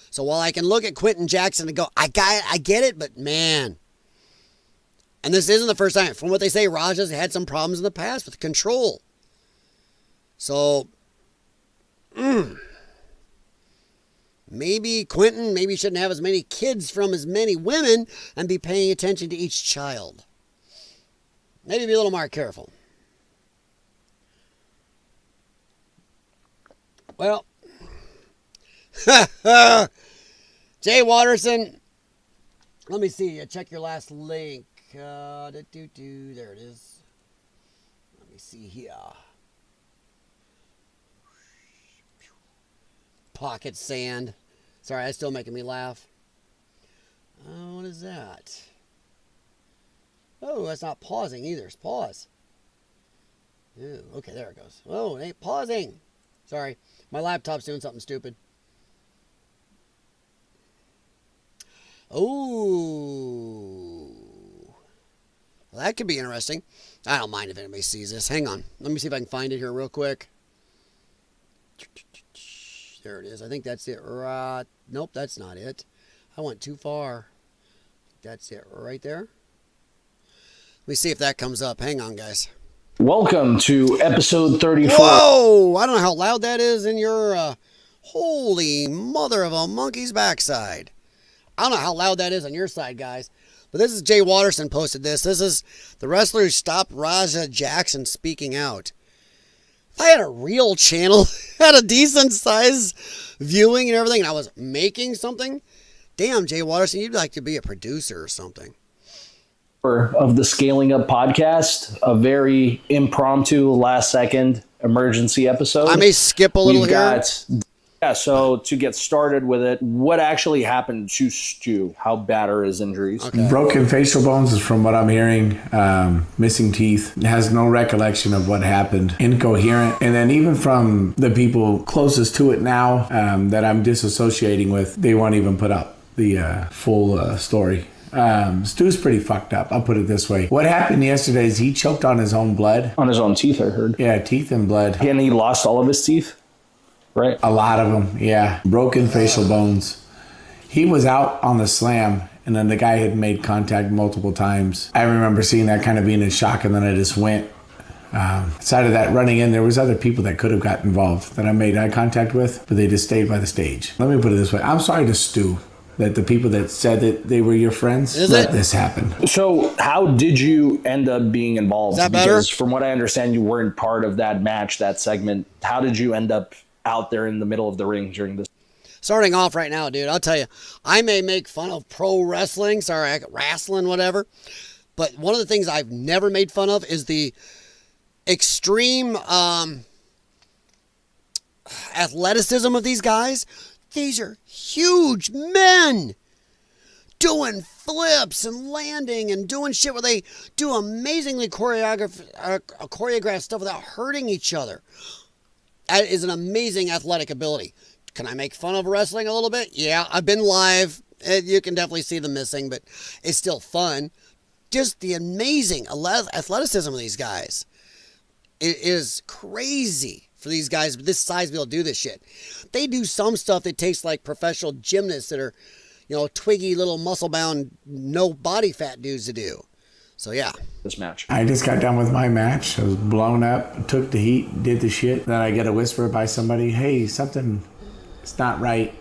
So while I can look at Quentin Jackson and go, I get it, but man. And this isn't the first time. From what they say, Raja's had some problems in the past with control. So, maybe Quentin shouldn't have as many kids from as many women and be paying attention to each child. Maybe be a little more careful. Well, Jay Watterson, let me see. Check your last link. There it is. Let me see here. Pocket sand. Sorry, that's still making me laugh. Oh, what is that? Oh, that's not pausing either. It's pause. Ooh, okay, there it goes. Oh, it ain't pausing. Sorry, my laptop's doing something stupid. Oh, well, that could be interesting. I don't mind if anybody sees this. Hang on. Let me see if I can find it here real quick. There it is. I think that's it. Nope, that's not it. I went too far. That's it right there. Let me see if that comes up. Hang on, guys. Welcome to episode 34. Whoa! I don't know how loud that is in your Holy mother of a monkey's backside. I don't know how loud that is on your side, guys. But this is Jay Watterson posted this. This is the wrestler who stopped Raja Jackson speaking out. If I had a real channel, had a decent size viewing and everything, and I was making something, damn, Jay Watterson, you'd like to be a producer or something. Of the Scaling Up podcast, a very impromptu, last second emergency episode. I may skip a little here. Yeah, so to get started with it, what actually happened to Stu? How bad are his injuries? Okay. Broken facial bones is from what I'm hearing. Missing teeth. Has no recollection of what happened. Incoherent. And then even from the people closest to it now that I'm disassociating with, they won't even put up the full story. Stu's pretty fucked up. I'll put it this way. What happened yesterday is he choked on his own blood. On his own teeth, I heard. Yeah, teeth and blood. And he lost all of his teeth? Right. A lot of them, yeah. Broken facial bones. He was out on the slam, and then the guy had made contact multiple times. I remember seeing that, kind of being in shock, and then I just went. Aside of that, running in, there was other people that could have got involved that I made eye contact with, but they just stayed by the stage. Let me put it this way. I'm sorry to Stu that the people that said that they were your friends let this happen. So how did you end up being involved? Is that better? Because from what I understand, you weren't part of that match, that segment. How did you end up out there in the middle of the ring during this? Starting off right now, dude, I'll tell you, I may make fun of pro wrestling, wrestling, whatever, but one of the things I've never made fun of is the extreme athleticism of these guys. These are huge men doing flips and landing and doing shit where they do amazingly choreographed stuff without hurting each other. That is an amazing athletic ability. Can I make fun of wrestling a little bit? Yeah, I've been live. You can definitely see the missing, but it's still fun. Just the amazing athleticism of these guys. It is crazy for these guys this size to be able to do this shit. They do some stuff that takes like professional gymnasts that are, twiggy little muscle-bound, no body fat dudes to do. So, yeah. This match. I just got done with my match. I was blown up, took the heat, did the shit. Then I get a whisper by somebody, hey, something is not right.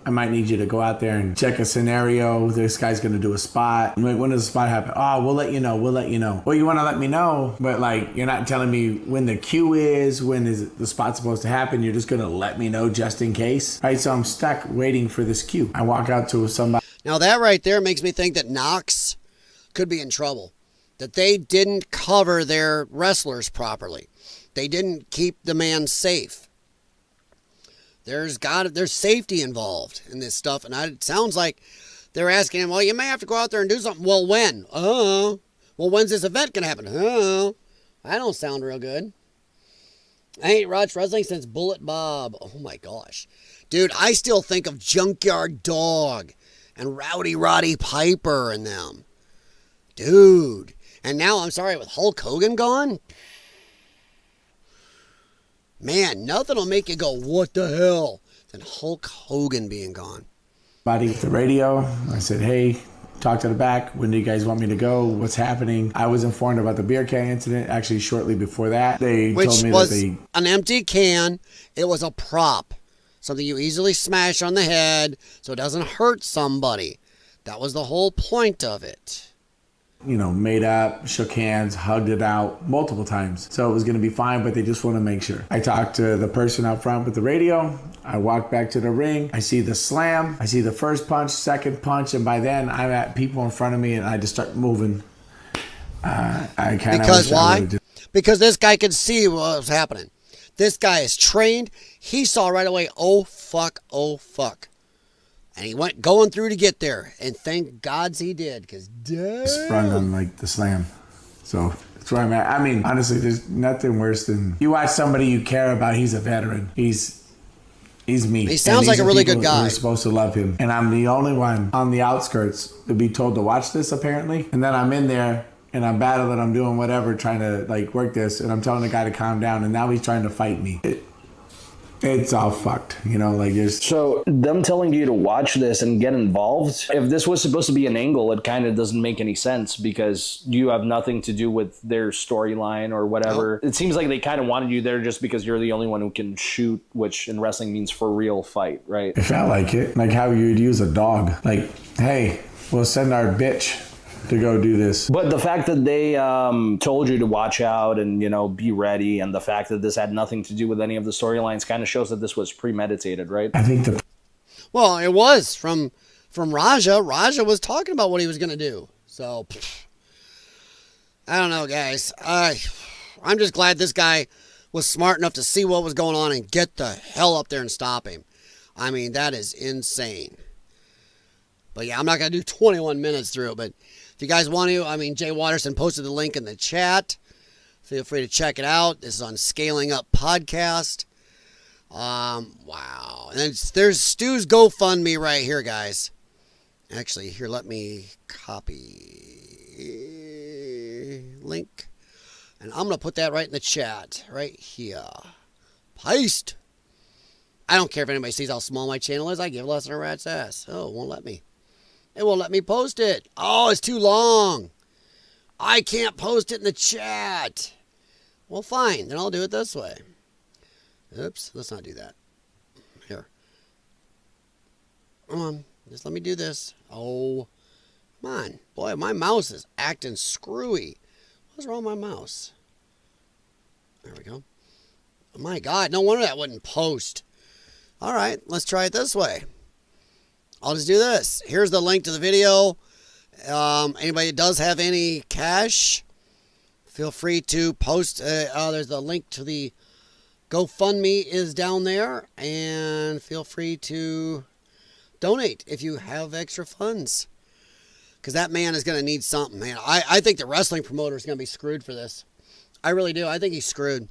I might need you to go out there and check a scenario. This guy's going to do a spot. I'm like, when does the spot happen? Oh, we'll let you know. We'll let you know. Well, you want to let me know, but you're not telling me when the cue is, when is the spot supposed to happen. You're just going to let me know just in case. Right, so I'm stuck waiting for this cue. I walk out to somebody. Now that right there makes me think that Knox could be in trouble. That they didn't cover their wrestlers properly. They didn't keep the man safe. There's safety involved in this stuff, and it sounds like they're asking him, well, you may have to go out there and do something. Well, when? Well, when's this event going to happen? That don't sound real good. I ain't watched wrestling since Bullet Bob. Oh, my gosh. Dude, I still think of Junkyard Dog and Rowdy Roddy Piper and them. Dude. And now, I'm sorry, with Hulk Hogan gone? Man, nothing will make you go, what the hell, than Hulk Hogan being gone. Body with the radio. I said, hey, talk to the back. When do you guys want me to go? What's happening? I was informed about the beer can incident actually shortly before that. They told me that they... an empty can. It was a prop. Something you easily smash on the head so it doesn't hurt somebody. That was the whole point of it. Made up, shook hands, hugged it out multiple times. So it was going to be fine, but they just want to make sure. I talked to the person out front with the radio. I walk back to the ring. I see the slam. I see the first punch, second punch, and by then I'm at people in front of me and I just start moving. Because why? Because this guy could see what was happening. This guy is trained. He saw right away, oh, fuck, oh, fuck. And he went going through to get there. And thank God he did. Because sprung on the slam. So that's where I'm at. I mean, honestly, there's nothing worse than you watch somebody you care about. He's a veteran. He's me. He sounds like a really good guy. We're supposed to love him. And I'm the only one on the outskirts to be told to watch this, apparently. And then I'm in there and I'm battling. I'm doing whatever, trying to work this. And I'm telling the guy to calm down. And now he's trying to fight me. it's all fucked, you know, like just. So them telling you to watch this and get involved, if this was supposed to be an angle, it kind of doesn't make any sense because you have nothing to do with their storyline or whatever. It seems like they kind of wanted you there just because you're the only one who can shoot, which in wrestling means for real fight, right? It felt like it, like how you'd use a dog. Like, hey, we'll send our bitch to go do this. But the fact that they told you to watch out and, you know, be ready, and the fact that this had nothing to do with any of the storylines kind of shows that this was premeditated, right? I think Well, it was from Raja. Raja was talking about what he was going to do. So, I don't know, guys. I'm just glad this guy was smart enough to see what was going on and get the hell up there and stop him. I mean, that is insane. But yeah, I'm not going to do 21 minutes through it, but if you guys want to, I mean, Jay Watterson posted the link in the chat. Feel free to check it out. This is on Scaling Up Podcast. Wow. And then there's Stu's GoFundMe right here, guys. Actually, here, let me copy link. And I'm going to put that right in the chat, right here. Paste. I don't care if anybody sees how small my channel is. I give less than a rat's ass. Oh, it won't let me. It won't let me post it. Oh, it's too long. I can't post it in the chat. Well, fine. Then I'll do it this way. Oops. Let's not do that. Here. Come on. Just let me do this. Oh, come on. Boy, my mouse is acting screwy. What's wrong with my mouse? There we go. Oh, my God. No wonder that wouldn't post. All right. Let's try it this way. I'll just do this. Here's the link to the video. Anybody that does have any cash, feel free to post. There's the link to the GoFundMe is down there. And feel free to donate if you have extra funds. Because that man is going to need something, man. I think the wrestling promoter is going to be screwed for this. I really do. I think he's screwed.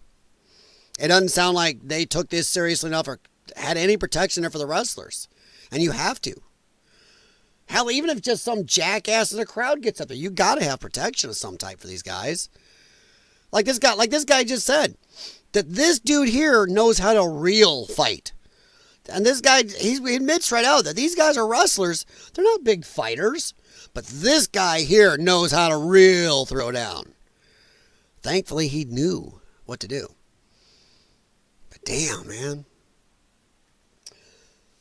It doesn't sound like they took this seriously enough or had any protection there for the wrestlers. And you have to. Hell, even if just some jackass in the crowd gets up there, you got to have protection of some type for these guys. Like this guy just said, that this dude here knows how to real fight. And this guy, he admits right out that these guys are wrestlers. They're not big fighters. But this guy here knows how to real throw down. Thankfully, he knew what to do. But damn, man.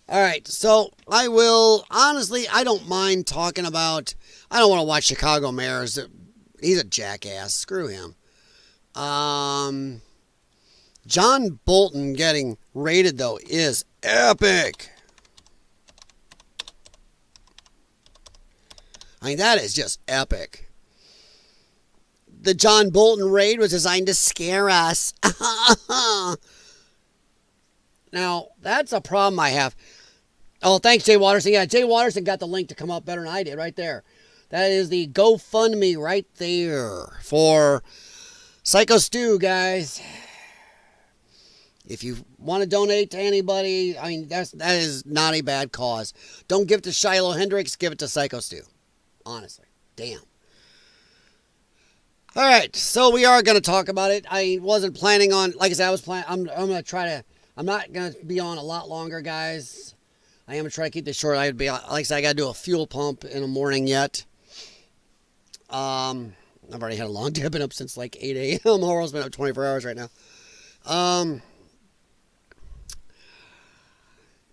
All right, so I will, honestly, I don't mind talking about, I don't want to watch Chicago Mayor's. He's a jackass. Screw him. John Bolton getting raided, though, is epic. I mean, that is just epic. The John Bolton raid was designed to scare us. Now, that's a problem I have. Oh, thanks, Jay Watterson. Yeah, Jay Watterson got the link to come up better than I did right there. That is the GoFundMe right there for Psycho Stu, guys. If you want to donate to anybody, I mean, that is not a bad cause. Don't give it to Shiloh Hendrix, give it to Psycho Stu. Honestly. Damn. All right, so we are going to talk about it. I wasn't planning on, like I said, I'm going to try to, I'm not going to be on a lot longer, guys. I am going to try to keep this short. I'd be, like I said, I got to do a fuel pump in the morning yet. I've already had a long day. I've been up since like 8 a.m. Horrell's been up 24 hours right now.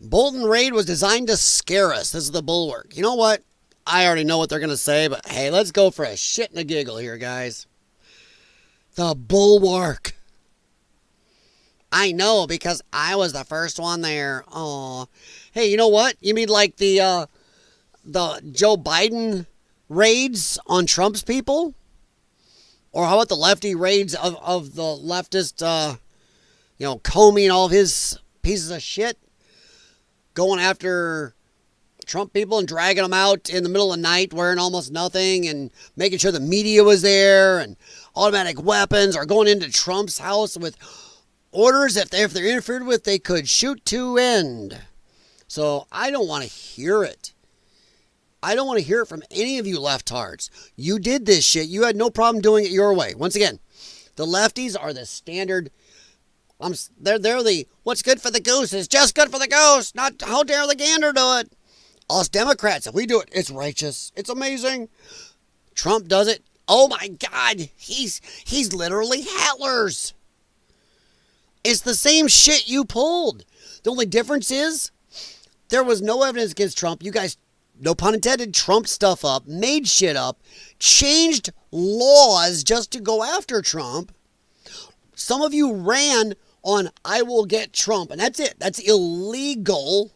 Bolton raid was designed to scare us. This is the bulwark. You know what? I already know what they're going to say, but hey, let's go for a shit and a giggle here, guys. The bulwark. I know, because I was the first one there. Oh, hey, you know what? You mean like the Joe Biden raids on Trump's people? Or how about the lefty raids of the leftist, Comey and all of his pieces of shit? Going after Trump people and dragging them out in the middle of the night wearing almost nothing and making sure the media was there and automatic weapons, or going into Trump's house with orders if they're interfered with, they could shoot to end. So I don't want to hear it. I don't want to hear it from any of you leftards. You did this shit. You had no problem doing it your way. Once again, the lefties are the standard They're the what's good for the goose is just good for the goose, not how dare the gander do it. Us Democrats, if we do it, it's righteous. It's amazing. Trump does it. Oh my God, he's literally Hitler's. It's the same shit you pulled. The only difference is there was no evidence against Trump. You guys, no pun intended, trumped stuff up, made shit up, changed laws just to go after Trump. Some of you ran on I will get Trump, and that's it. That's illegal.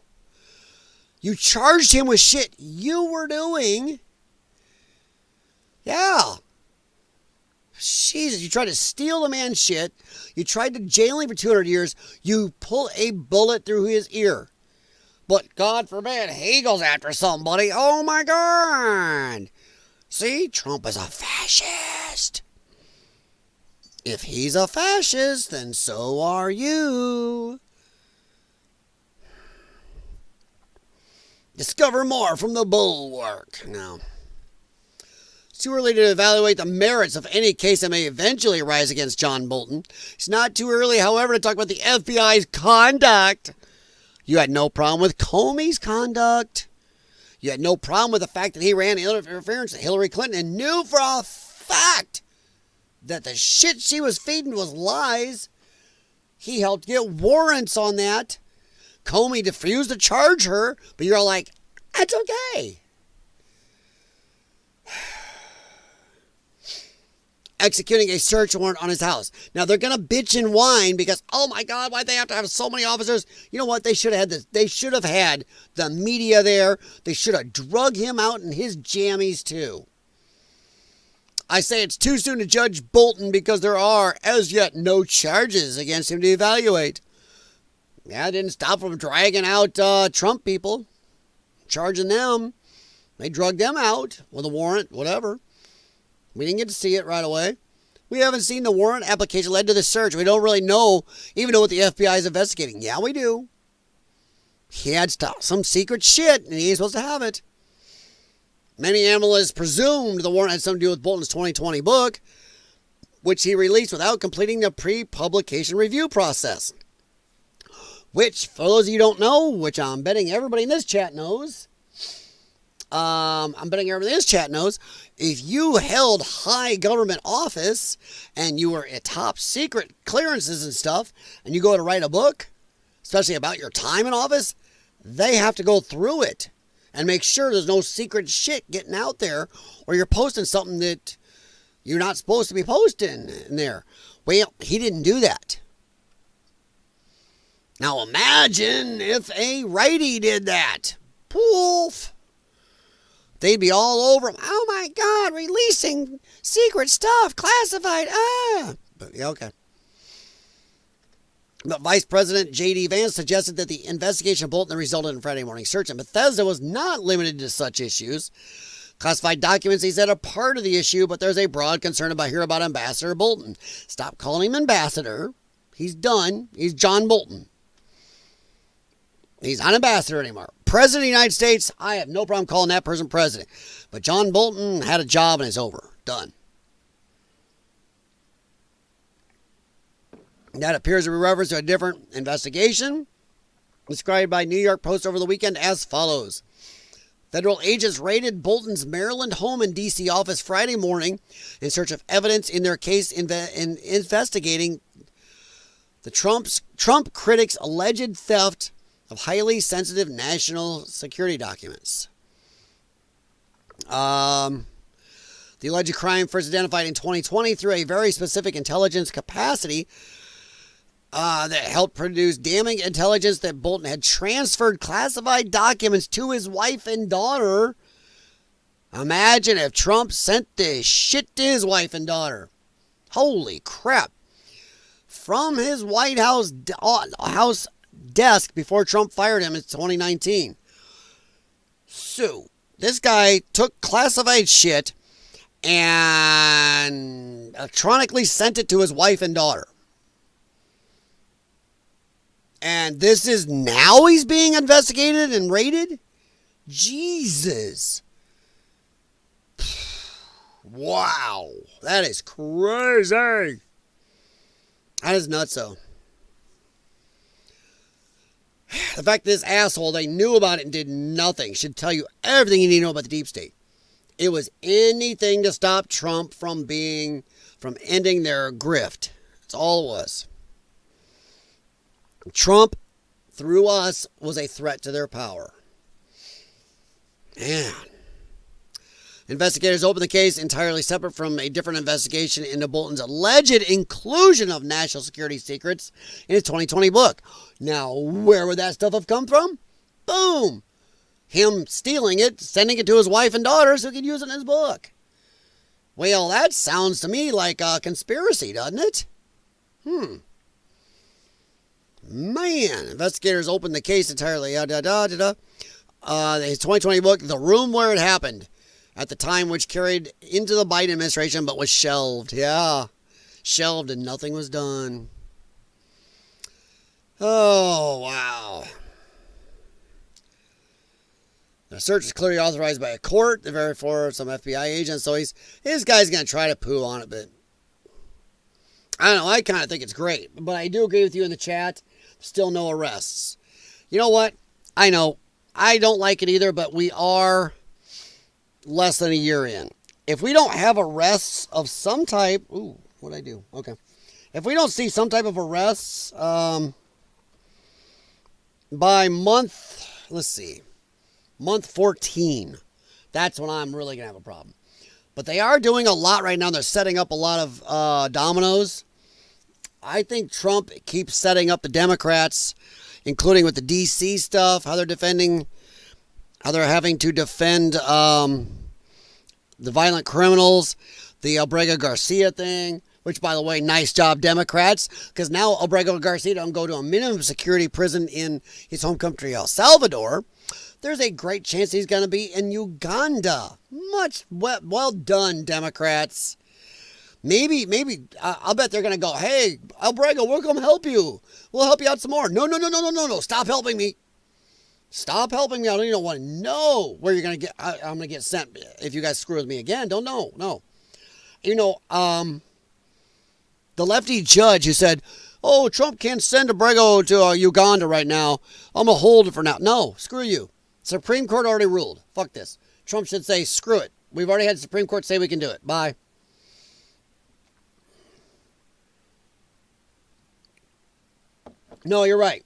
You charged him with shit you were doing. Yeah. Jesus, you tried to steal the man's shit. You tried to jail him for 200 years. You pull a bullet through his ear. But God forbid he goes after somebody. Oh my God. See, Trump is a fascist. If he's a fascist, then so are you. Discover more from the Bulwark. Now, it's too early to evaluate the merits of any case that may eventually arise against John Bolton. It's not too early, however, to talk about the FBI's conduct. You had no problem with Comey's conduct. You had no problem with the fact that he ran interference at Hillary Clinton and knew for a fact that the shit she was feeding was lies. He helped get warrants on that. Comey refused to charge her, but you're like, that's okay. Executing a search warrant on his house. Now, they're going to bitch and whine because, oh my God, why'd they have to have so many officers? You know what? They should have had this. They should have had the media there. They should have drug him out in his jammies, too. I say it's too soon to judge Bolton because there are, as yet, no charges against him to evaluate. Yeah, it didn't stop from dragging out Trump people, charging them. They drugged them out with a warrant, whatever. We didn't get to see it right away. We haven't seen the warrant application led to the search. We don't really even know what the FBI is investigating. Yeah, we do. He had some secret shit, and he ain't supposed to have it. Many analysts presumed the warrant had something to do with Bolton's 2020 book, which he released without completing the pre-publication review process. Which, for those of you who don't know, which I'm betting everybody in this chat knows, if you held high government office and you were at top secret clearances and stuff, and you go to write a book, especially about your time in office, they have to go through it and make sure there's no secret shit getting out there, or you're posting something that you're not supposed to be posting in there. Well, he didn't do that. Now imagine if a righty did that. Poof. They'd be all over him. Oh my God, releasing secret stuff, classified. But, yeah, okay. But Vice President J.D. Vance suggested that the investigation of Bolton that resulted in Friday morning search in Bethesda was not limited to such issues. Classified documents, he said, are part of the issue, but there's a broad concern about Ambassador Bolton. Stop calling him ambassador. He's done. He's John Bolton. He's not ambassador anymore. President of the United States, I have no problem calling that person president. But John Bolton had a job and it's over. Done. That appears to be reference to a different investigation described by New York Post over the weekend as follows. Federal agents raided Bolton's Maryland home and D.C. office Friday morning in search of evidence in their case in investigating the Trump critics' alleged theft of highly sensitive national security documents. The alleged crime first identified in 2020 through a very specific intelligence capacity that helped produce damning intelligence that Bolton had transferred classified documents to his wife and daughter. Imagine if Trump sent this shit to his wife and daughter. Holy crap. From his White House desk before Trump fired him in 2019. So, this guy took classified shit and electronically sent it to his wife and daughter. And this is now he's being investigated and raided? Jesus. Wow. That is crazy. That is nuts, though. The fact that this asshole, they knew about it and did nothing, should tell you everything you need to know about the deep state. It was anything to stop Trump from ending their grift. That's all it was. Trump, through us, was a threat to their power. Man. Investigators opened the case entirely separate from a different investigation into Bolton's alleged inclusion of national security secrets in his 2020 book. Now, where would that stuff have come from? Boom! Him stealing it, sending it to his wife and daughters who could use it in his book. Well, that sounds to me like a conspiracy, doesn't it? Man, investigators opened the case entirely. His 2020 book, The Room Where It Happened, at the time which carried into the Biden administration but was shelved. Yeah, shelved and nothing was done. Oh, wow. The search is clearly authorized by a court, the very for some FBI agents, so this guy's going to try to poo on it, but I don't know, I kind of think it's great. But I do agree with you in the chat, still no arrests. You know what? I know, I don't like it either, but we are less than a year in. If we don't have arrests of some type, ooh, what'd I do? Okay. If we don't see some type of arrests by month, let's see, month 14, that's when I'm really going to have a problem. But they are doing a lot right now. They're setting up a lot of dominoes. I think Trump keeps setting up the Democrats, including with the D.C. stuff, how they're having to defend the violent criminals, the Obregon Garcia thing, which, by the way, nice job, Democrats, because now Obregon Garcia don't go to a minimum security prison in his home country, El Salvador. There's a great chance he's going to be in Uganda. Well done, Democrats. Maybe, I'll bet they're going to go, hey, Obregon, we'll come help you. We'll help you out some more. No. Stop helping me. Stop helping me. I don't even want to know where you're going to get. I'm going to get sent if you guys screw with me again. Don't know. No. You know, the lefty judge who said, oh, Trump can't send Obregon to Uganda right now. I'm going to hold it for now. No, screw you. Supreme Court already ruled. Fuck this. Trump should say, screw it. We've already had the Supreme Court say we can do it. Bye. No, you're right.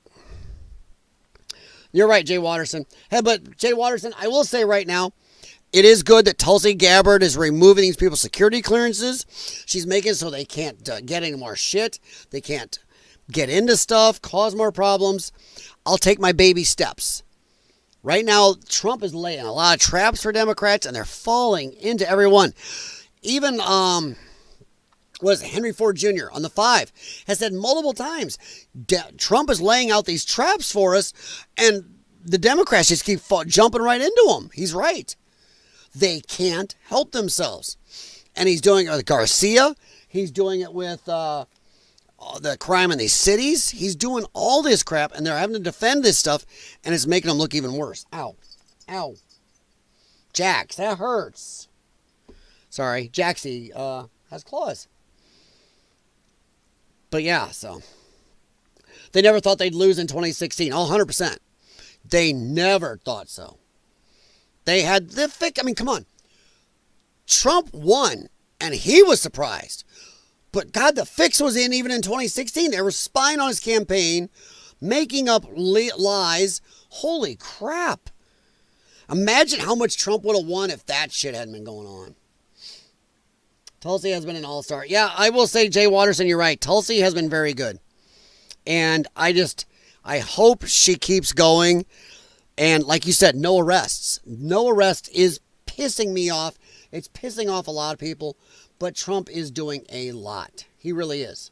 You're right, Jay Watterson. Hey, but Jay Watterson, I will say right now, it is good that Tulsi Gabbard is removing these people's security clearances. She's making it so they can't get any more shit. They can't get into stuff, cause more problems. I'll take my baby steps. Right now, Trump is laying a lot of traps for Democrats, and they're falling into every one. Even, Henry Ford Jr. on the 5 has said multiple times, Trump is laying out these traps for us, and the Democrats just keep jumping right into them. He's right. They can't help themselves. And he's doing it with Garcia. He's doing it with the crime in these cities. He's doing all this crap, and they're having to defend this stuff, and it's making them look even worse. Ow. Ow. Jax, that hurts. Sorry, Jaxie has claws. But yeah, so. They never thought they'd lose in 2016. Oh, 100%. They never thought so. They had the fix. I mean, come on. Trump won, and he was surprised. But God, the fix was in even in 2016. They were spying on his campaign, making up lies. Holy crap. Imagine how much Trump would have won if that shit hadn't been going on. Tulsi has been an all-star. Yeah, I will say, Jay Watterson, you're right. Tulsi has been very good. And I hope she keeps going. And like you said, no arrests. No arrest is pissing me off. It's pissing off a lot of people. But Trump is doing a lot. He really is.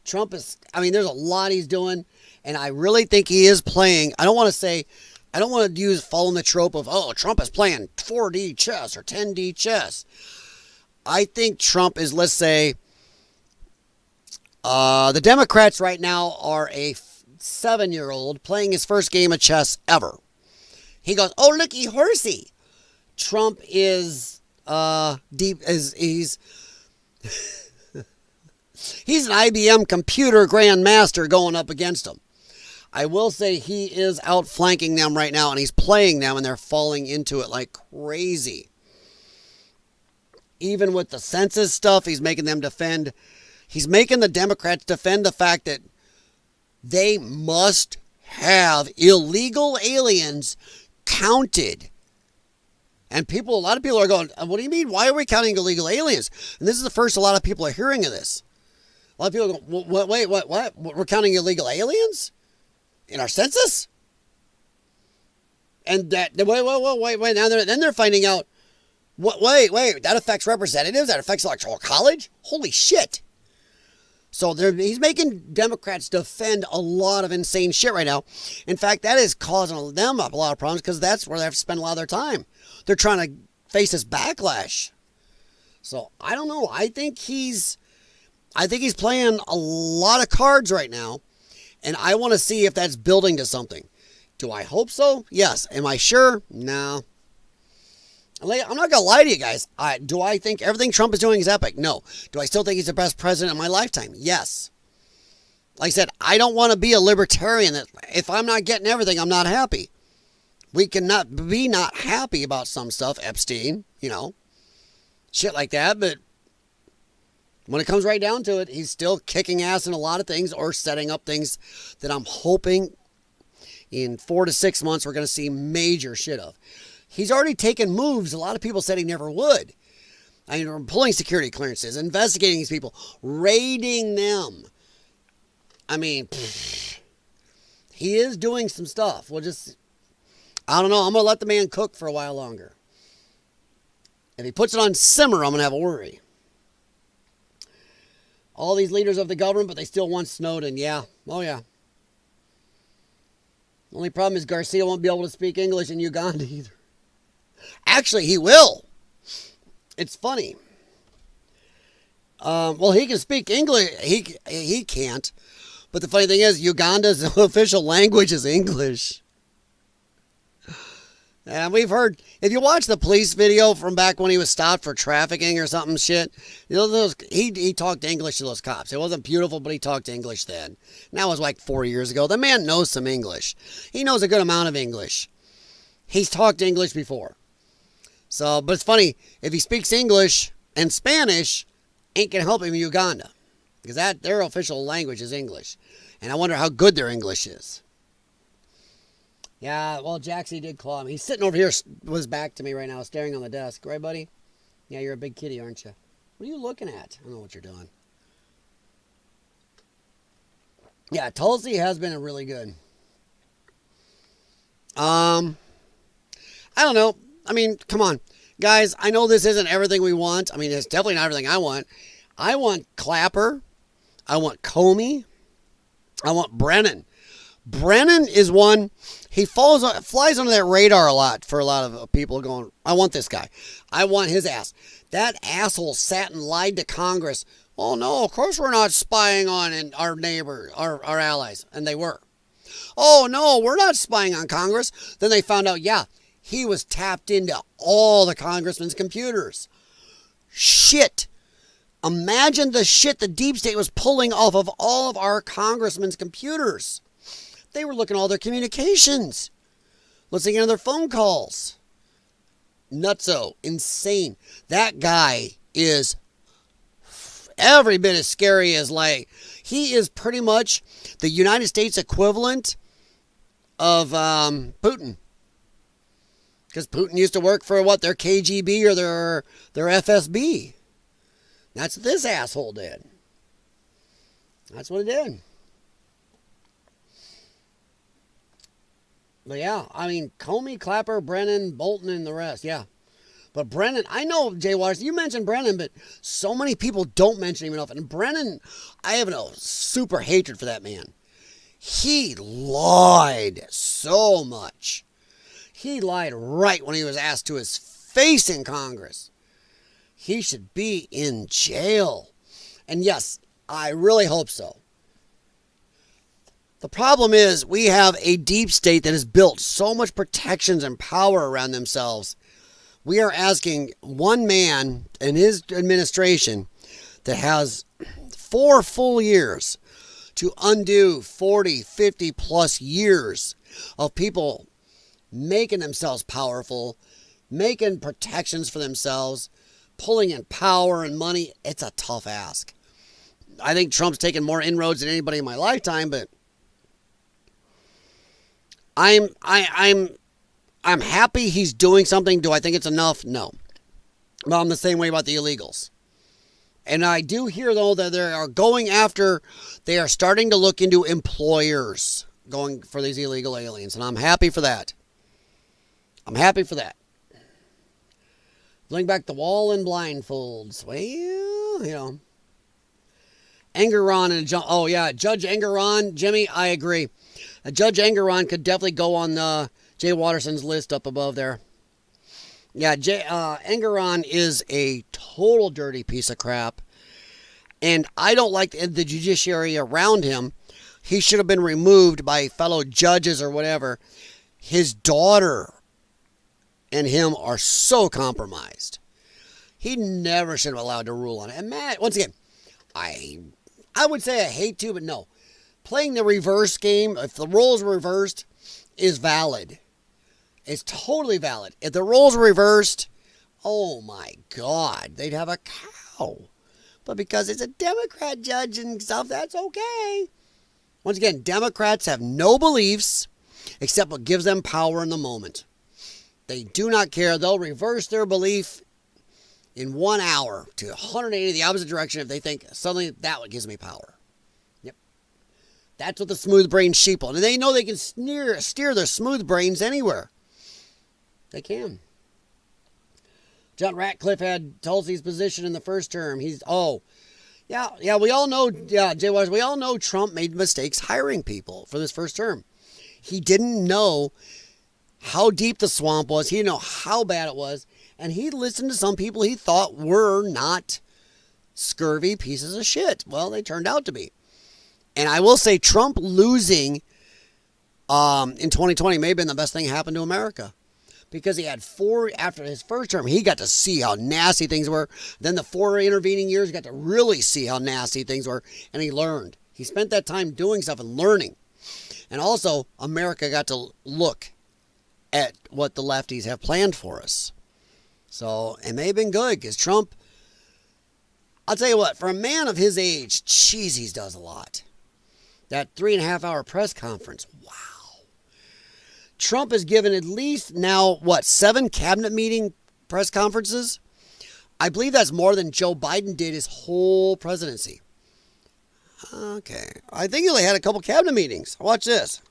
There's a lot he's doing. And I really think he is playing. I don't want to fall in the trope of, oh, Trump is playing 4D chess or 10D chess. I think Trump is, let's say, the Democrats right now are a 7-year-old playing his first game of chess ever. He goes, oh, looky, horsey. Trump is he's an IBM computer grandmaster going up against him. I will say he is outflanking them right now, and he's playing them, and they're falling into it like crazy. Even with the census stuff, he's making them defend. He's making the Democrats defend the fact that they must have illegal aliens counted. And a lot of people are going, what do you mean? Why are we counting illegal aliens? And this is the first a lot of people are hearing of this. A lot of people go, wait, what? We're counting illegal aliens in our census? And wait. Now then they're finding out, wait, that affects representatives? That affects electoral college? Holy shit. So he's making Democrats defend a lot of insane shit right now. In fact, that is causing them a lot of problems because that's where they have to spend a lot of their time. They're trying to face this backlash. So I don't know. I think he's playing a lot of cards right now, and I want to see if that's building to something. Do I hope so? Yes. Am I sure? No. I'm not going to lie to you guys. Do I think everything Trump is doing is epic? No. Do I still think he's the best president of my lifetime? Yes. Like I said, I don't want to be a libertarian that if I'm not getting everything, I'm not happy. We cannot be not happy about some stuff, Epstein, shit like that. But when it comes right down to it, he's still kicking ass in a lot of things or setting up things that I'm hoping in 4 to 6 months we're going to see major shit of. He's already taken moves a lot of people said he never would. I mean, pulling security clearances, investigating these people, raiding them. I mean, he is doing some stuff. I don't know. I'm going to let the man cook for a while longer. If he puts it on simmer, I'm going to have a worry. All these leaders of the government, but they still want Snowden. Yeah. Oh, yeah. The only problem is Garcia won't be able to speak English in Uganda either. Actually, he will. It's funny. Well, he can speak English. He can't. But the funny thing is, Uganda's official language is English. And we've heard, if you watch the police video from back when he was stopped for trafficking or something shit, he talked English to those cops. It wasn't beautiful, but he talked English then. And that was like 4 years ago. The man knows some English. He knows a good amount of English. He's talked English before. So, but it's funny, if he speaks English and Spanish, ain't gonna help him in Uganda. Because their official language is English. And I wonder how good their English is. Yeah, well, Jaxie did claw him. He's sitting over here with his back to me right now, staring on the desk. Right, buddy? Yeah, you're a big kitty, aren't you? What are you looking at? I don't know what you're doing. Yeah, Tulsi has been really good. I don't know. I mean, come on. Guys, I know this isn't everything we want. I mean, it's definitely not everything I want. I want Clapper. I want Comey. I want Brennan. Brennan is one, he flies under that radar a lot for a lot of people going, I want this guy. I want his ass. That asshole sat and lied to Congress. Oh, no, of course we're not spying on our neighbors, our allies. And they were. Oh, no, we're not spying on Congress. Then they found out, yeah, he was tapped into all the congressmen's computers. Shit. Imagine the shit the deep state was pulling off of all of our congressmen's computers. They were looking at all their communications. Listening to their phone calls. Nutso. Insane. That guy is every bit as scary as he is pretty much the United States equivalent of Putin. Because Putin used to work for their KGB or their FSB. That's what this asshole did. That's what it did. But yeah, I mean, Comey, Clapper, Brennan, Bolton, and the rest, yeah. But Brennan, I know, Jay Waters, you mentioned Brennan, but so many people don't mention him enough. And Brennan, I have a super hatred for that man. He lied so much. He lied right when he was asked to his face in Congress. He should be in jail. And yes, I really hope so. The problem is we have a deep state that has built so much protections and power around themselves. We are asking one man and his administration that has 4 full years to undo 40, 50 plus years of people making themselves powerful, making protections for themselves, pulling in power and money. It's a tough ask. I think Trump's taken more inroads than anybody in my lifetime, but I'm happy he's doing something. Do I think it's enough? No. Well, I'm the same way about the illegals. And I do hear, though, that they are starting to look into employers going for these illegal aliens. And I'm happy for that. I'm happy for that. Bring back the wall and blindfolds. Well, you know. Engeron and oh yeah, Judge Engeron, Jimmy, I agree. Judge Engeron could definitely go on Jay Watterson's list up above there. Yeah, Engeron is a total dirty piece of crap, and I don't like the judiciary around him. He should have been removed by fellow judges or whatever. His daughter and him are so compromised. He never should have been allowed to rule on it. And Matt, once again, I would say I hate to, but no. Playing the reverse game, if the roles were reversed, is valid. It's totally valid. If the roles were reversed, oh my God, they'd have a cow. But because it's a Democrat judge and stuff, that's okay. Once again, Democrats have no beliefs except what gives them power in the moment. They do not care. They'll reverse their belief in 1 hour to 180 the opposite direction if they think suddenly that gives me power. Yep. That's what the smooth brain sheeple. And they know they can steer their smooth brains anywhere. They can. John Ratcliffe had Tulsi's position in the first term. We all know, Jay Waters, we all know Trump made mistakes hiring people for this first term. He didn't know how deep the swamp was. He didn't know how bad it was. And he listened to some people he thought were not scurvy pieces of shit. Well, they turned out to be. And I will say Trump losing in 2020 may have been the best thing that happened to America. Because he had after his first term, he got to see how nasty things were. Then the 4 intervening years, he got to really see how nasty things were. And he learned. He spent that time doing stuff and learning. And also, America got to look at what the lefties have planned for us. So it may have been good because Trump, I'll tell you what, for a man of his age, geez, he does a lot. That 3.5-hour press conference, wow. Trump has given at least now, 7 cabinet meeting press conferences? I believe that's more than Joe Biden did his whole presidency. Okay. I think he only had a couple cabinet meetings. Watch this.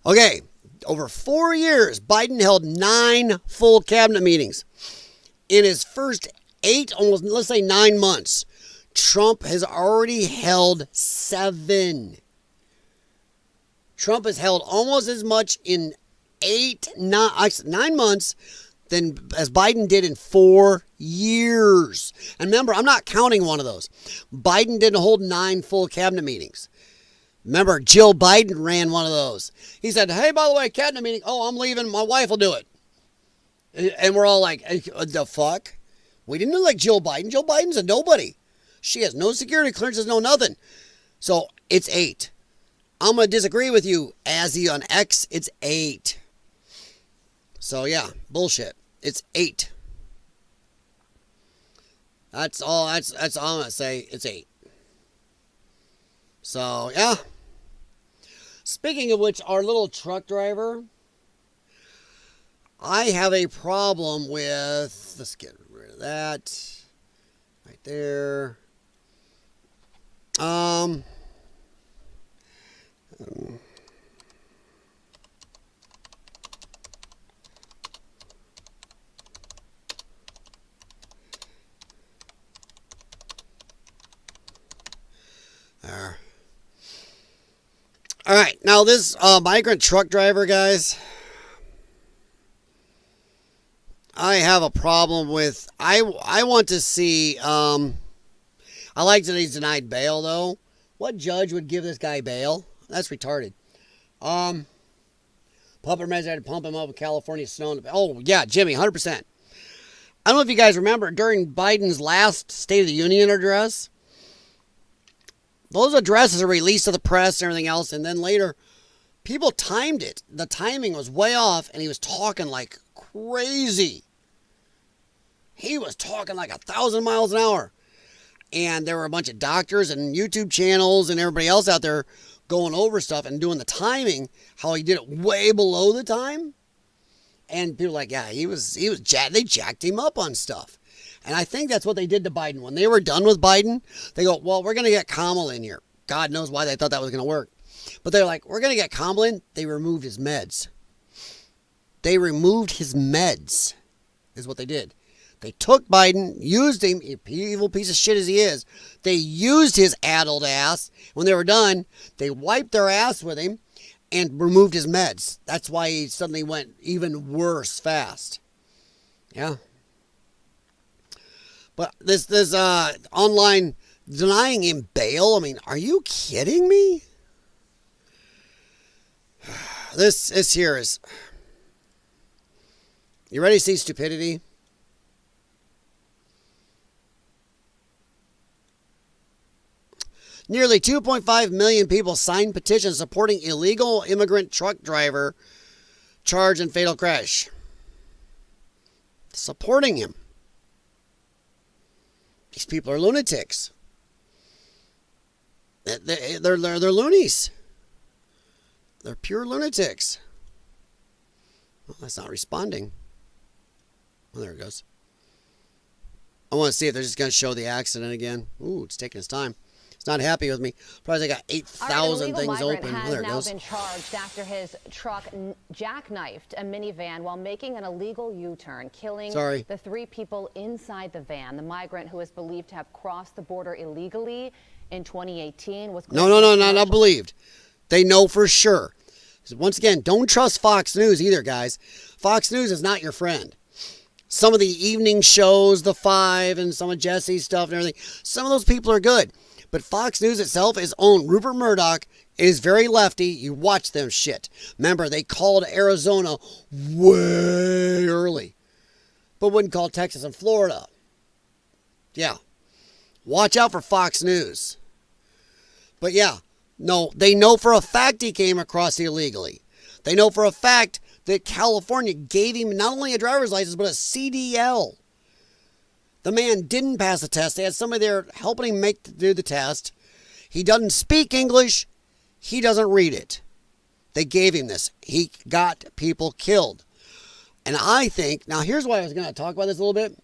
Okay, over 4 years, Biden held 9 full cabinet meetings. In his first 8, almost, let's say 9 months, Trump has already held 7. Trump has held almost as much in 9 months than as Biden did in 4 years. And remember, I'm not counting one of those. Biden didn't hold 9 full cabinet meetings. Remember, Jill Biden ran one of those. He said, hey, by the way, cabinet meeting. Oh, I'm leaving. My wife will do it. And we're all like, the fuck? We didn't elect Jill Biden. Jill Biden's a nobody. She has no security clearances, no nothing. So it's 8. I'm going to disagree with you, Azzy on X. It's 8. So yeah, bullshit. It's 8. That's all I'm going to say. It's 8. So yeah. Speaking of which, our little truck driver, I have a problem with, let's get rid of that right there. There. All right, now this migrant truck driver, guys, I have a problem with. I want to see. I like that he's denied bail, though. What judge would give this guy bail? That's retarded. Pumping meds had to pump him up with California snow. Oh, yeah, Jimmy, 100%. I don't know if you guys remember, during Biden's last State of the Union address, those addresses are released to the press and everything else, and then later, people timed it. The timing was way off, and he was talking like crazy. He was talking like 1,000 miles an hour. And there were a bunch of doctors and YouTube channels and everybody else out there going over stuff and doing the timing, how he did it way below the time. And people were like, yeah, they jacked him up on stuff. And I think that's what they did to Biden. When they were done with Biden, they go, well, we're going to get Kamala in here. God knows why they thought that was going to work. But they're like, we're going to get Kamala in. They removed his meds. They removed his meds, is what they did. They took Biden, used him, evil piece of shit as he is. They used his addled ass. When they were done, they wiped their ass with him and removed his meds. That's why he suddenly went even worse fast. Yeah. But this online denying him bail, I mean, are you kidding me? This here is... You ready to see stupidity? Nearly 2.5 million people signed petitions supporting illegal immigrant truck driver charged in fatal crash. Supporting him. These people are lunatics. They're loonies. They're pure lunatics. Well, that's not responding. Well, there it goes. I want to see if they're just going to show the accident again. Ooh, it's taking its time. Not happy with me. Probably got 8,000 things open. Has there it now goes. been charged after his truck jackknifed a minivan while making an illegal U-turn, killing the 3 people inside the van. The migrant, who is believed to have crossed the border illegally in 2018, was not believed. They know for sure. Once again, don't trust Fox News either, guys. Fox News is not your friend. Some of the evening shows, The Five, and some of Jesse's stuff and everything, some of those people are good. But Fox News itself is owned. Rupert Murdoch is very lefty. You watch them shit. Remember, they called Arizona way early, but wouldn't call Texas and Florida. Yeah. Watch out for Fox News. But yeah, no, they know for a fact he came across illegally. They know for a fact that California gave him not only a driver's license, but a CDL. The man didn't pass the test. They had somebody there helping him do the test. He doesn't speak English. He doesn't read it. They gave him this. He got people killed. And I think, now here's why I was going to talk about this a little bit.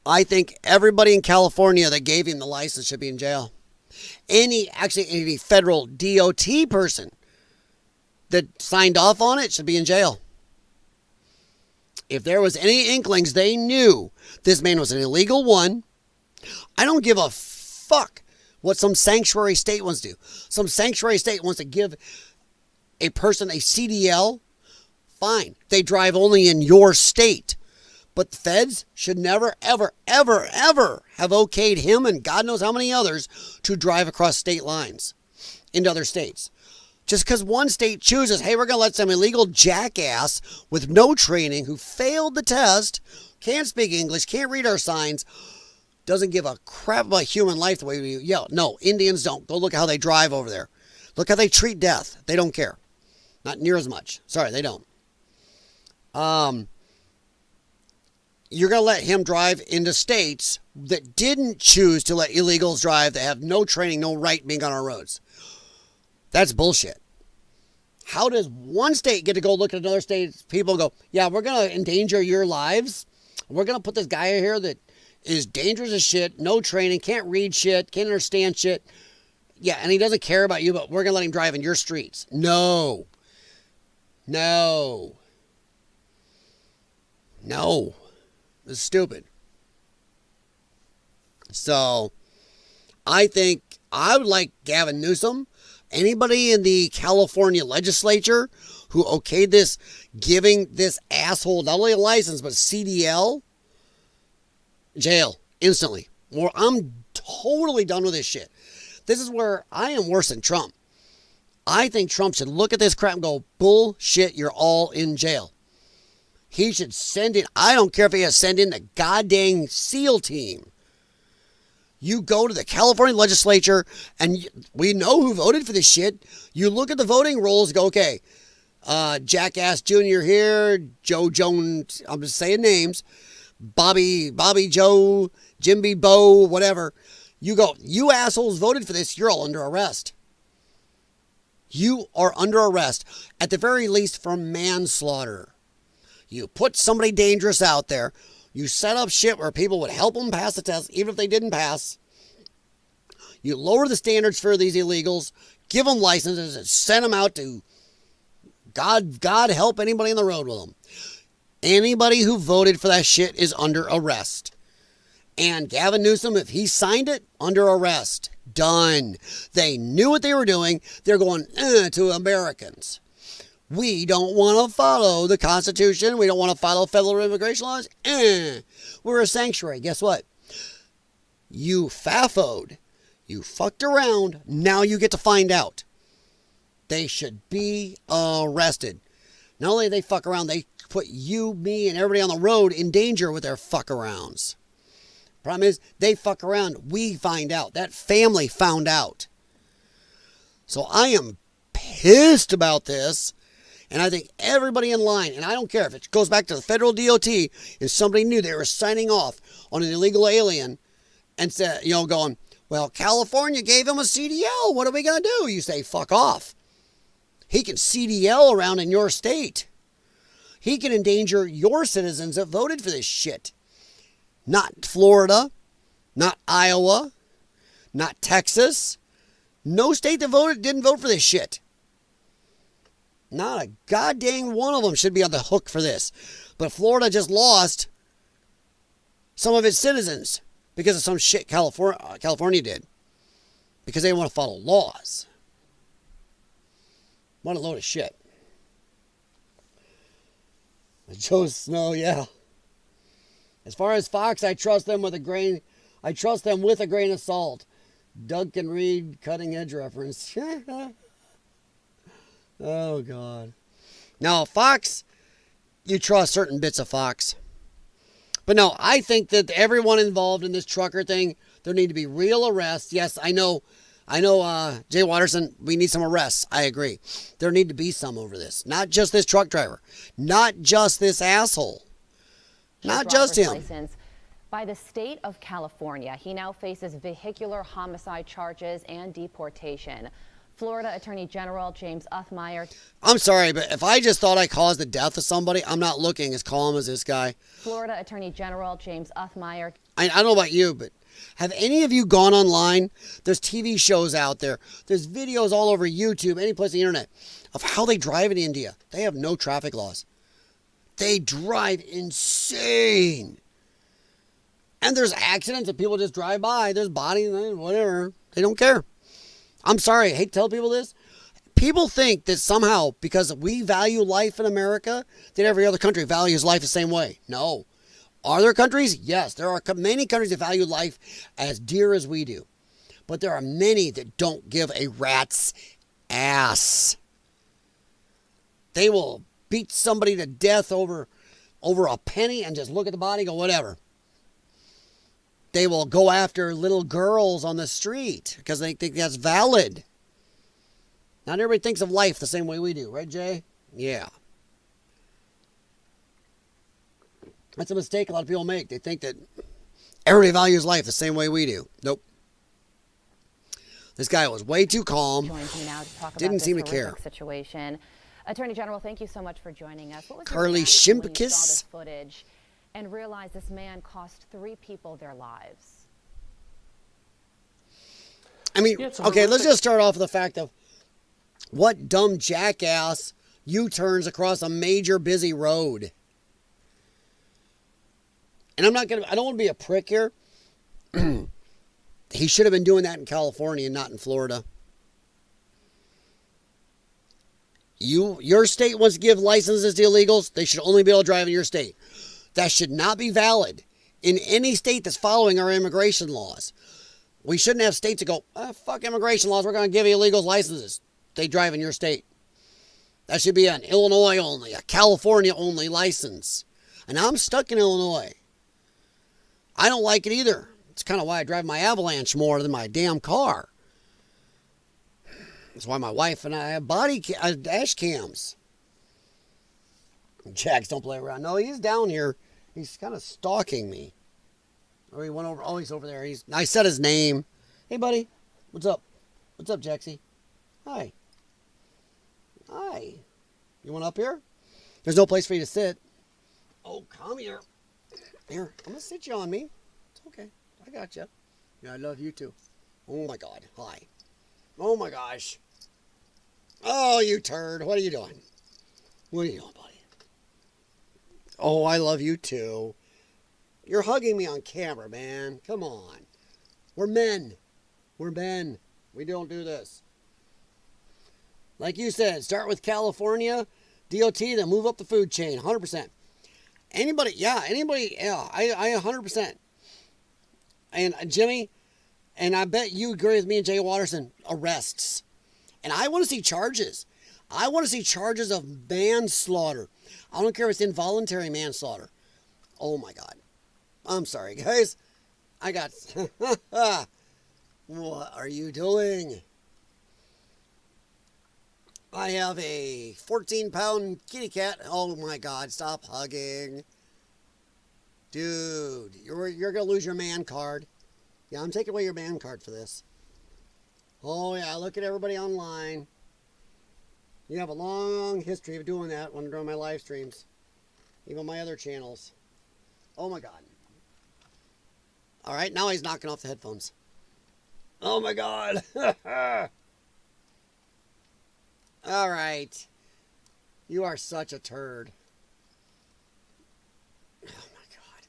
I think everybody in California that gave him the license should be in jail. Any federal DOT person that signed off on it should be in jail. If there was any inklings, they knew this man was an illegal one. I don't give a fuck what some sanctuary state wants to do. Some sanctuary state wants to give a person a CDL. Fine. They drive only in your state. But the feds should never, ever, ever, ever have okayed him and God knows how many others to drive across state lines into other states. Just because one state chooses, hey, we're going to let some illegal jackass with no training who failed the test, can't speak English, can't read our signs, doesn't give a crap about human life the way we yell. No, Indians don't. Go look at how they drive over there. Look how they treat death. They don't care. Not near as much. Sorry, they don't. You're going to let him drive into states that didn't choose to let illegals drive, that have no training, no right being on our roads. That's bullshit. How does one state get to go look at another state's people and go, yeah, we're going to endanger your lives. We're going to put this guy here that is dangerous as shit, no training, can't read shit, can't understand shit. Yeah, and he doesn't care about you, but we're going to let him drive in your streets. No. This is stupid. So, I think I would like Gavin Newsom, anybody in the California legislature who okayed this, giving this asshole not only a license, but CDL, jail, instantly. Or I'm totally done with this shit. This is where I am worse than Trump. I think Trump should look at this crap and go, bullshit, you're all in jail. He should send in, I don't care if he has to send in the goddamn SEAL team. You go to the California legislature, and we know who voted for this shit. You look at the voting rolls, go, okay, Jackass Jr. here, Joe Jones, I'm just saying names, Bobby Joe, Jimmy Bo, whatever. You go, you assholes voted for this, you're all under arrest. You are under arrest, at the very least for manslaughter. You put somebody dangerous out there. You set up shit where people would help them pass the test, even if they didn't pass. You lower the standards for these illegals, give them licenses, and send them out to God help anybody on the road with them. Anybody who voted for that shit is under arrest. And Gavin Newsom, if he signed it, under arrest. Done. They knew what they were doing. They're going to Americans. We don't want to follow the Constitution. We don't want to follow federal immigration laws. We're a sanctuary. Guess what? You fafoed. You fucked around. Now you get to find out. They should be arrested. Not only do they fuck around, they put you, me, and everybody on the road in danger with their fuck arounds. Problem is, they fuck around. We find out. That family found out. So I am pissed about this. And I think everybody in line, and I don't care if it goes back to the federal DOT, and somebody knew they were signing off on an illegal alien and said, going, well, California gave him a CDL. What are we going to do? You say, fuck off. He can CDL around in your state. He can endanger your citizens that voted for this shit. Not Florida, not Iowa, not Texas. No state that didn't vote for this shit. Not a goddamn one of them should be on the hook for this. But Florida just lost some of its citizens because of some shit California did. Because they didn't want to follow laws. What a load of shit. Joe Snow, yeah. As far as Fox, I trust them with a grain of salt. Doug can read cutting edge reference. Oh, God. Now, Fox, you trust certain bits of Fox. But no, I think that everyone involved in this trucker thing, there need to be real arrests. Yes, I know, Jay Watterson, we need some arrests. I agree. There need to be some over this. Not just this truck driver. Not just this asshole. Not just him. License by the state of California. He now faces vehicular homicide charges and deportation. Florida Attorney General James Uthmeyer. I'm sorry, but if I just thought I caused the death of somebody, I'm not looking as calm as this guy. Florida Attorney General James Uthmeyer. I don't know about you, but have any of you gone online? There's TV shows out there. There's videos all over YouTube, any place on the internet, of how they drive in India. They have no traffic laws. They drive insane. And there's accidents that people just drive by. There's bodies, whatever. They don't care. I'm sorry, I hate to tell people this. People think that somehow, because we value life in America, that every other country values life the same way. No. Are there countries? Yes, there are many countries that value life as dear as we do. But there are many that don't give a rat's ass. They will beat somebody to death over a penny and just look at the body and go, whatever. They will go after little girls on the street because they think that's valid. Not everybody thinks of life the same way we do, right, Jay? Yeah. That's a mistake a lot of people make. They think that everybody values life the same way we do. Nope. This guy was way too calm. Joins me now to talk about Didn't seem to this care. horrific situation. Attorney General, thank you so much for joining us. What was Carly your reaction when you saw Shimpkis? this footage and realized this man cost 3 people their lives? I mean, okay, let's just start off with the fact of what dumb jackass U-turns across a major busy road. And I don't want to be a prick here. He should have been doing that in California and not in Florida. Your state wants to give licenses to illegals. They should only be able to drive in your state. That should not be valid in any state that's following our immigration laws. We shouldn't have states that go, fuck immigration laws. We're going to give illegals licenses. They drive in your state. That should be an Illinois only, a California only license. And I'm stuck in Illinois. I don't like it either. It's kind of why I drive my Avalanche more than my damn car. That's why my wife and I have dash cams. Jax don't play around. No, he's down here. He's kind of stalking me. Oh, he went over. Oh, he's over there. I said his name. Hey, buddy. What's up? What's up, Jaxie? Hi. Hi. You want up here? There's no place for you to sit. Oh, come here. Here, I'm going to sit you on me. It's okay. I got you. Yeah, I love you too. Oh, my God. Hi. Oh, my gosh. Oh, you turd. What are you doing? What are you doing, buddy? Oh, I love you too. You're hugging me on camera, man. Come on. We're men. We're men. We don't do this. Like you said, start with California, DOT, then move up the food chain, 100%. Anybody, yeah, I 100%. And Jimmy, and I bet you agree with me and Jay Watterson, arrests. And I want to see charges. I want to see charges of manslaughter. I don't care if it's involuntary manslaughter. Oh my God. I'm sorry, guys. I got... What are you doing? I have a 14-pound kitty cat. Oh my God, stop hugging. Dude, you're going to lose your man card. Yeah, I'm taking away your man card for this. Oh yeah, look at everybody online. You have a long history of doing that when during my live streams. Even my other channels. Oh my God. All right, now he's knocking off the headphones. Oh my God. All right. You are such a turd. Oh my God.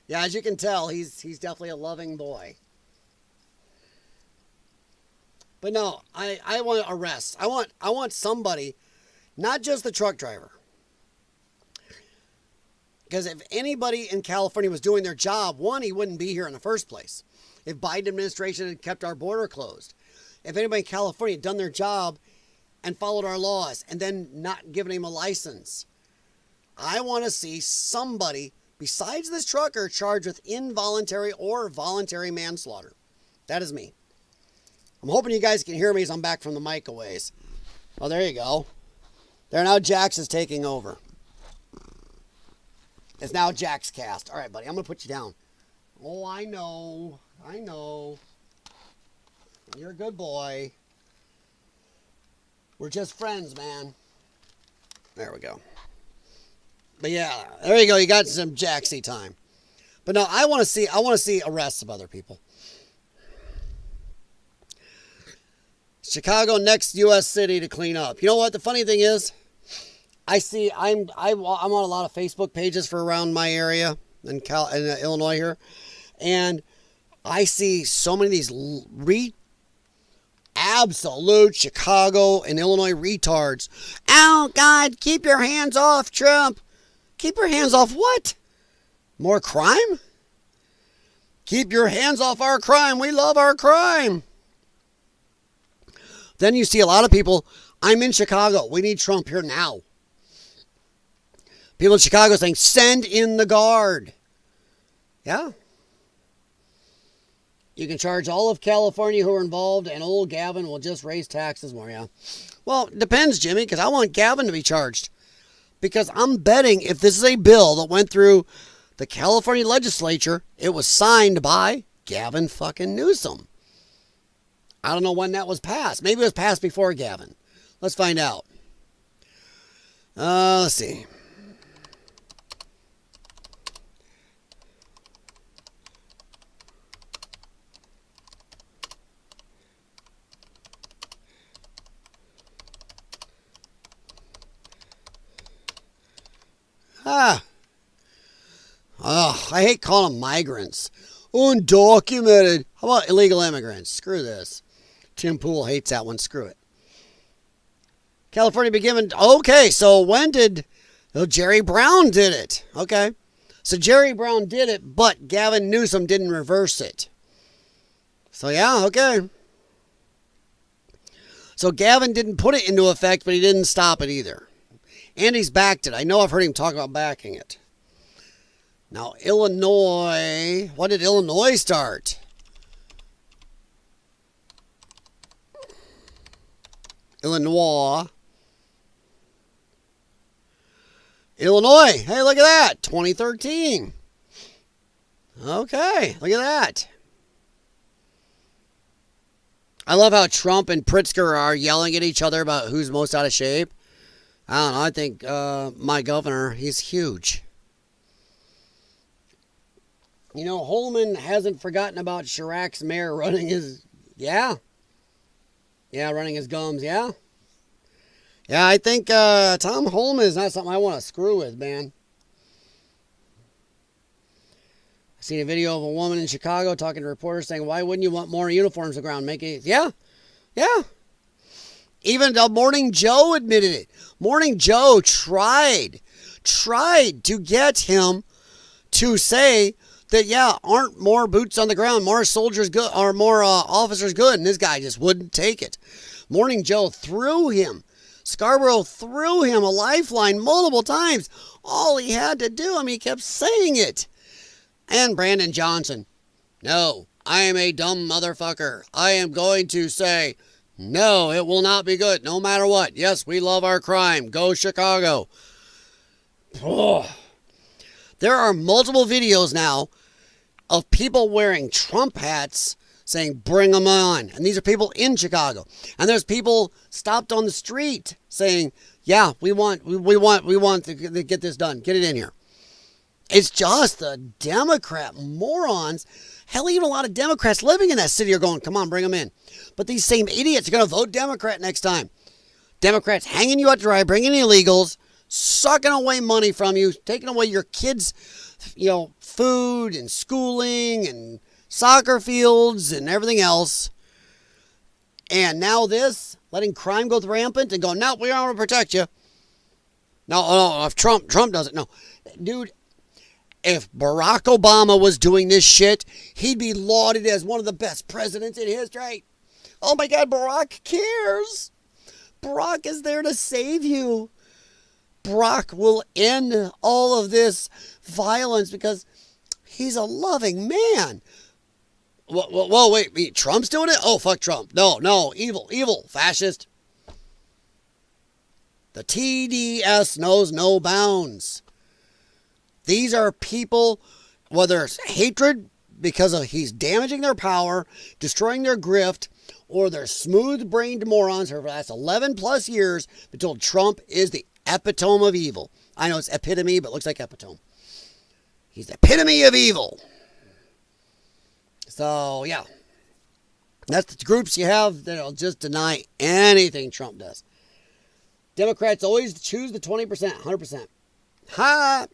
Yeah, as you can tell, he's definitely a loving boy. But no, I want arrests. I want somebody, not just the truck driver. Because if anybody in California was doing their job, one, he wouldn't be here in the first place. If Biden administration had kept our border closed. If anybody in California had done their job and followed our laws and then not given him a license. I want to see somebody besides this trucker charged with involuntary or voluntary manslaughter. That is me. I'm hoping you guys can hear me as I'm back from the mic a ways. Oh, there you go. There, now Jax is taking over. It's now Jax Cast. All right, buddy, I'm going to put you down. Oh, I know. I know. You're a good boy. We're just friends, man. There we go. But yeah, there you go. You got some Jaxie time. But no, I want to see arrests of other people. Chicago, next U.S. city to clean up. You know what? The funny thing is, I'm on a lot of Facebook pages for around my area in Illinois here, and I see so many of these absolute Chicago and Illinois retards. Oh God, keep your hands off Trump. Keep your hands off what? More crime? Keep your hands off our crime. We love our crime. Then you see a lot of people, I'm in Chicago. We need Trump here now. People in Chicago saying, send in the guard. Yeah. You can charge all of California who are involved, and old Gavin will just raise taxes more, yeah. Well, it depends, Jimmy, because I want Gavin to be charged. Because I'm betting if this is a bill that went through the California legislature, it was signed by Gavin fucking Newsom. I don't know when that was passed. Maybe it was passed before Gavin. Let's find out. Let's see. I hate calling them migrants. Undocumented. How about illegal immigrants? Screw this. Tim Pool hates that one. Screw it. California be given... Okay, so when did... Oh, Jerry Brown did it. Okay. So Jerry Brown did it, but Gavin Newsom didn't reverse it. So, yeah, okay. So, Gavin didn't put it into effect, but he didn't stop it either. And he's backed it. I know I've heard him talk about backing it. Now, Illinois. What did Illinois start? Illinois. Hey, look at that. 2013. Okay, look at that. I love how Trump and Pritzker are yelling at each other about who's most out of shape. I don't know. I think my governor, he's huge. You know, Holman hasn't forgotten about Chirac's mayor running his... Yeah. Yeah, running his gums, yeah. Yeah, I think Tom Holman is not something I want to screw with, man. I seen a video of a woman in Chicago talking to reporters saying, why wouldn't you want more uniforms on the ground? Make it... Yeah. Even Morning Joe admitted it. Morning Joe tried to get him to say that, yeah, aren't more boots on the ground, more soldiers good, or more officers good, and this guy just wouldn't take it. Morning Joe threw him. Scarborough threw him a lifeline multiple times. All he had to do, he kept saying it. And Brandon Johnson, no, I am a dumb motherfucker. I am going to say, no, it will not be good, no matter what. Yes, we love our crime. Go Chicago. Oh. There are multiple videos now of people wearing Trump hats saying, bring them on. And these are people in Chicago. And there's people stopped on the street saying, yeah, we want to get this done. Get it in here. It's just the Democrat morons. Hell, even a lot of Democrats living in that city are going, come on, bring them in. But these same idiots are going to vote Democrat next time. Democrats hanging you out to dry, bringing illegals, sucking away money from you, taking away your kids' food and schooling and soccer fields and everything else. And now this, letting crime go rampant and going, no, we don't want to protect you. No, if Trump does it, no. Dude, if Barack Obama was doing this shit, he'd be lauded as one of the best presidents in history. Oh my God, Barack cares. Barack is there to save you. Barack will end all of this violence because he's a loving man. Whoa, wait, Trump's doing it? Oh, fuck Trump. No, evil, fascist. The TDS knows no bounds. These are people, whether it's hatred because of he's damaging their power, destroying their grift, or they're smooth-brained morons who for the last 11 plus years been told Trump is the epitome of evil. I know it's epitome, but it looks like epitome. He's the epitome of evil. So, yeah. That's the groups you have that'll just deny anything Trump does. Democrats always choose the 20%, 100%. Ha!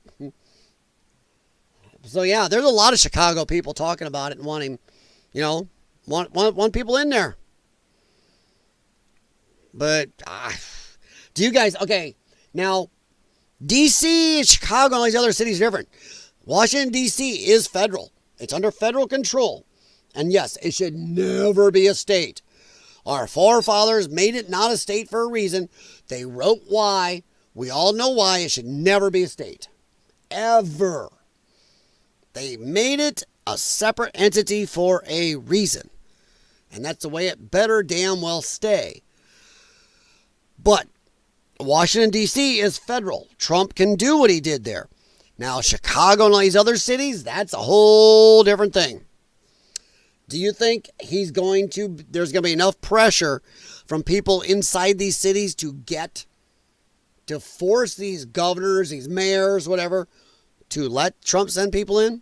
So, yeah, there's a lot of Chicago people talking about it and wanting, want people in there. But, do you guys, okay, now, D.C. and Chicago and all these other cities are different. Washington, D.C. is federal. It's under federal control. And yes, it should never be a state. Our forefathers made it not a state for a reason. They wrote why. We all know why. It should never be a state. Ever. They made it a separate entity for a reason. And that's the way it better damn well stay. But Washington, D.C. is federal. Trump can do what he did there. Now, Chicago and all these other cities, that's a whole different thing. Do you think there's going to be enough pressure from people inside these cities to force these governors, these mayors, whatever, to let Trump send people in?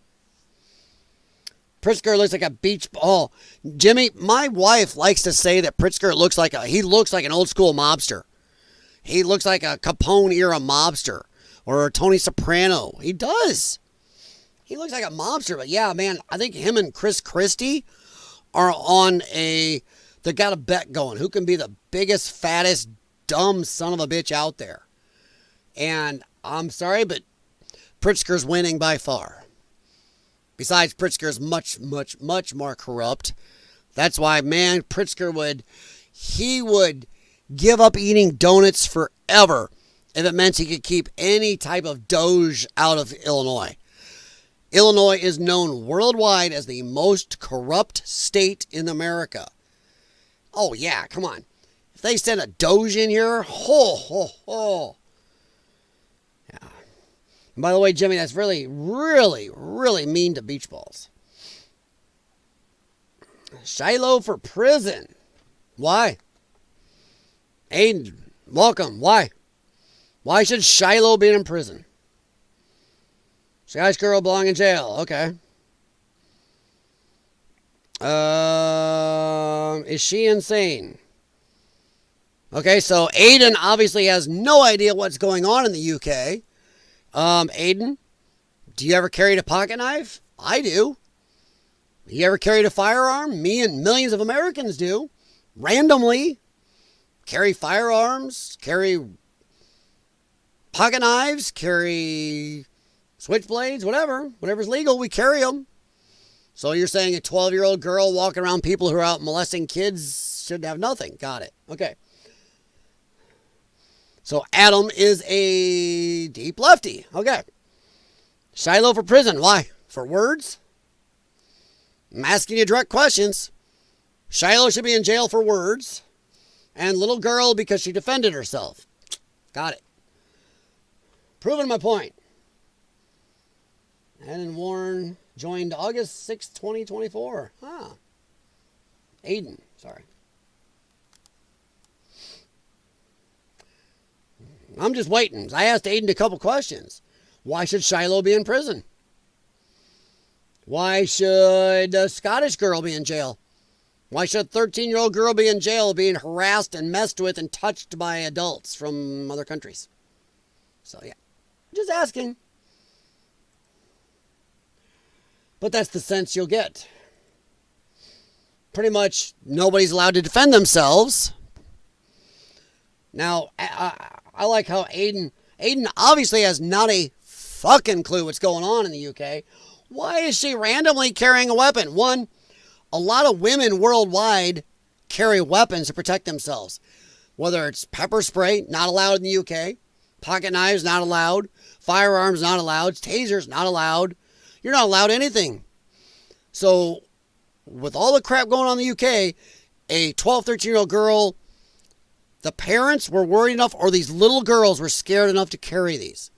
Pritzker looks like a beach. Oh, Jimmy, my wife likes to say that Pritzker looks like an old school mobster. He looks like a Capone era mobster or a Tony Soprano. He does. He looks like a mobster, but yeah, man, I think him and Chris Christie are they got a bet going. Who can be the biggest, fattest, dumb son of a bitch out there? And I'm sorry, but Pritzker's winning by far. Besides, Pritzker's much, much, much more corrupt That's why, man, Pritzker would give up eating donuts forever if it meant he could keep any type of Doge out of Illinois. Illinois is known worldwide as the most corrupt state in America. Oh, yeah, come on. If they send a Doge in here, Yeah. And by the way, Jimmy, that's really, really, really mean to beach balls. Shiloh for prison. Why? Aiden, welcome. Why? Why should Shiloh be in prison? Scottish girl belong in jail. Okay. Is she insane? Okay, so Aiden obviously has no idea what's going on in the UK. Aiden, do you ever carry a pocket knife? I do. You ever carried a firearm? Me and millions of Americans do. Randomly. Carry firearms, carry pocket knives, carry switchblades, whatever's legal, we carry them. So you're saying a 12-year-old girl walking around people who are out molesting kids should have nothing. Got it. Okay. So Adam is a deep lefty. Okay. Shiloh for prison. Why? For words? I'm asking you direct questions. Shiloh should be in jail for words. And little girl because she defended herself. Got it. Proving my point. And Warren joined August 6, 2024. Aiden, sorry. I'm just waiting. I asked Aiden a couple questions. Why should Shiloh be in prison? Why should a Scottish girl be in jail? Why should a 13-year-old girl be in jail being harassed and messed with and touched by adults from other countries? So, yeah. Just asking. But that's the sense you'll get. Pretty much nobody's allowed to defend themselves. Now, I like how Aiden obviously has not a fucking clue what's going on in the UK. Why is she randomly carrying a weapon? One, a lot of women worldwide carry weapons to protect themselves. Whether it's pepper spray, not allowed in the UK. Pocket knives, not allowed. Firearms, not allowed. Tasers, not allowed. You're not allowed anything. So, with all the crap going on in the UK, a 12, 13-year-old girl, the parents were worried enough, or these little girls were scared enough to carry these.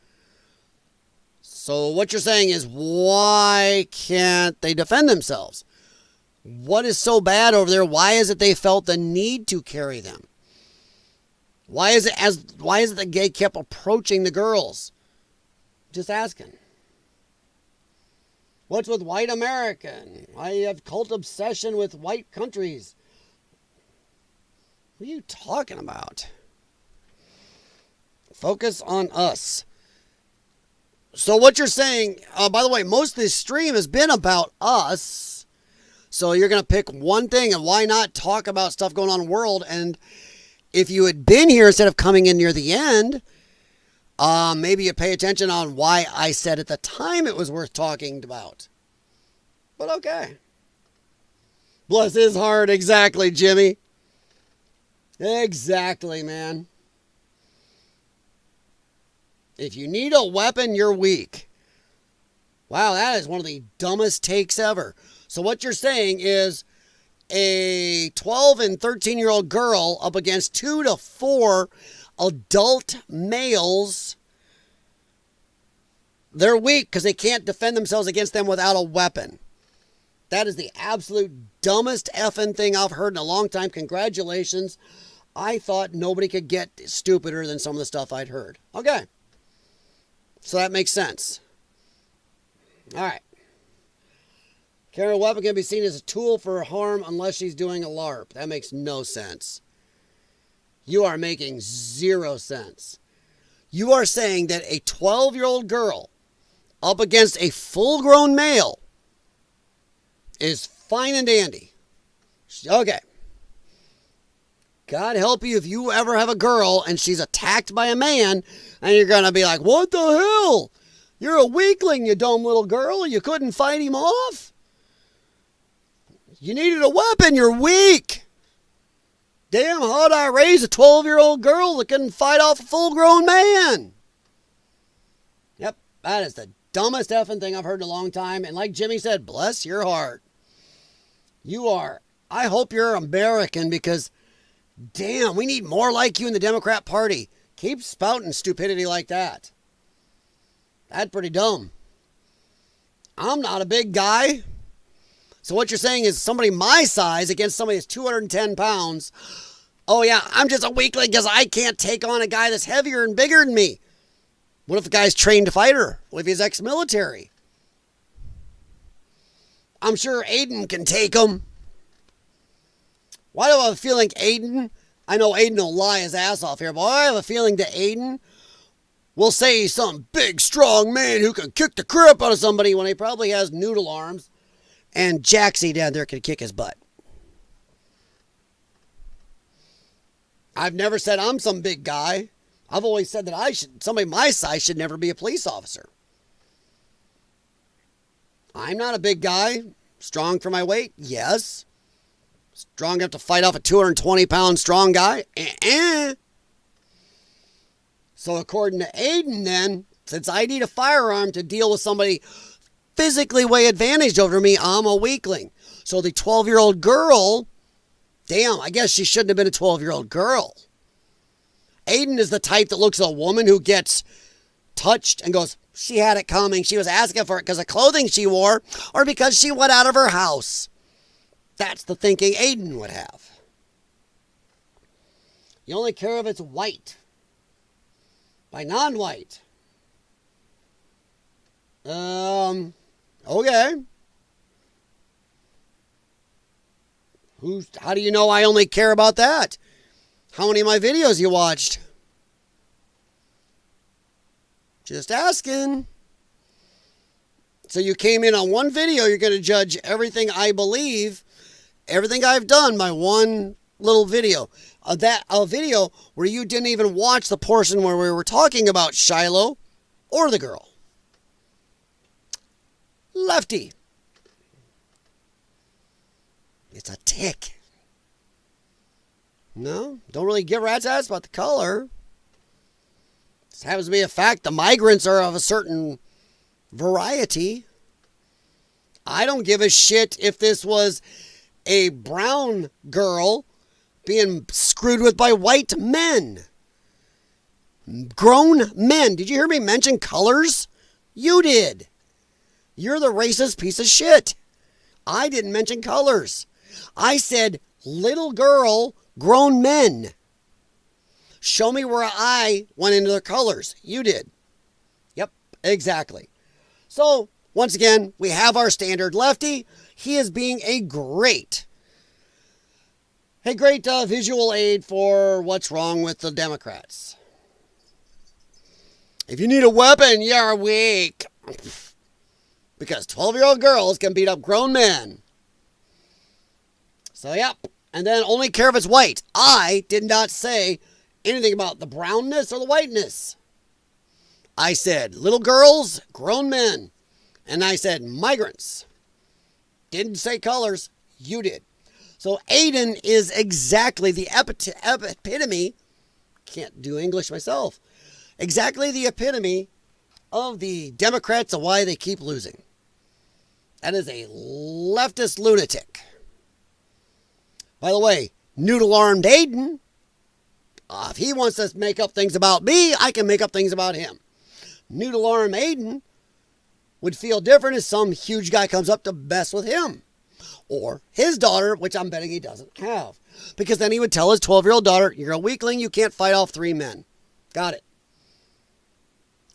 So, what you're saying is, why can't they defend themselves? What is so bad over there? Why is it they felt the need to carry them? Why is it that they kept approaching the girls? Just asking. What's with white America? Why do you have cult obsession with white countries? What are you talking about? Focus on us. So what you're saying, by the way, most of this stream has been about us. So you're going to pick one thing, and why not talk about stuff going on in the world? And if you had been here instead of coming in near the end, maybe you pay attention on why I said at the time it was worth talking about. But okay. Bless his heart. Exactly, Jimmy. Exactly, man. If you need a weapon, you're weak. Wow, that is one of the dumbest takes ever. So what you're saying is a 12 and 13-year-old girl up against 2 to 4 adult males, they're weak because they can't defend themselves against them without a weapon. That is the absolute dumbest effing thing I've heard in a long time. Congratulations. I thought nobody could get stupider than some of the stuff I'd heard. Okay. So that makes sense. All right. Carrying a weapon can be seen as a tool for harm unless she's doing a LARP. That makes no sense. You are making zero sense. You are saying that a 12-year-old girl up against a full-grown male is fine and dandy. Okay. God help you if you ever have a girl and she's attacked by a man and you're going to be like, what the hell? You're a weakling, you dumb little girl. You couldn't fight him off? You needed a weapon. You're weak. Damn, how'd I raise a 12-year-old girl that couldn't fight off a full-grown man? Yep, that is the dumbest effing thing I've heard in a long time. And like Jimmy said, bless your heart. You are. I hope you're American because, damn, we need more like you in the Democrat Party. Keep spouting stupidity like that. That's pretty dumb. I'm not a big guy. So what you're saying is somebody my size against somebody that's 210 pounds. Oh, yeah, I'm just a weakling because I can't take on a guy that's heavier and bigger than me. What if the guy's trained fighter? What if he's ex-military? I'm sure Aiden can take him. Why do I have a feeling Aiden? I know Aiden will lie his ass off here, but I have a feeling that Aiden will say he's some big, strong man who can kick the crap out of somebody when he probably has noodle arms. And Jaxie down there can kick his butt. I've never said I'm some big guy. I've always said that somebody my size should never be a police officer. I'm not a big guy. Strong for my weight? Yes. Strong enough to fight off a 220-pound strong guy? So according to Aiden then, since I need a firearm to deal with somebody physically way advantaged over me, I'm a weakling. So the 12-year-old girl, damn, I guess she shouldn't have been a 12-year-old girl. Aiden is the type that looks at a woman who gets touched and goes, she had it coming. She was asking for it because of clothing she wore or because she went out of her house. That's the thinking Aiden would have. You only care if it's white. By non-white. Okay. How do you know I only care about that? How many of my videos you watched? Just asking. So you came in on one video, you're going to judge everything I believe, everything I've done by one little video. A video where you didn't even watch the portion where we were talking about Shiloh or the girl. Lefty. It's a tick. No, don't really give rat's ass about the color. This happens to be a fact. The migrants are of a certain variety. I don't give a shit if this was a brown girl being screwed with by white men. Grown men. Did you hear me mention colors? You did. You're the racist piece of shit. I didn't mention colors. I said little girl, grown men. Show me where I went into their colors. You did. Yep, exactly. So, once again, we have our standard lefty. He is being a great visual aid for what's wrong with the Democrats. If you need a weapon, you're weak. Because 12-year-old girls can beat up grown men. So, yep. And then only care if it's white. I did not say anything about the brownness or the whiteness. I said little girls, grown men. And I said migrants. Didn't say colors. You did. So Aiden is exactly the epitome. Can't do English myself. Exactly the epitome of the Democrats and why they keep losing. That is a leftist lunatic. By the way, noodle-armed Aiden, if he wants to make up things about me, I can make up things about him. Noodle-armed Aiden would feel different if some huge guy comes up to mess with him. Or his daughter, which I'm betting he doesn't have. Because then he would tell his 12-year-old daughter, you're a weakling, you can't fight off 3 men. Got it.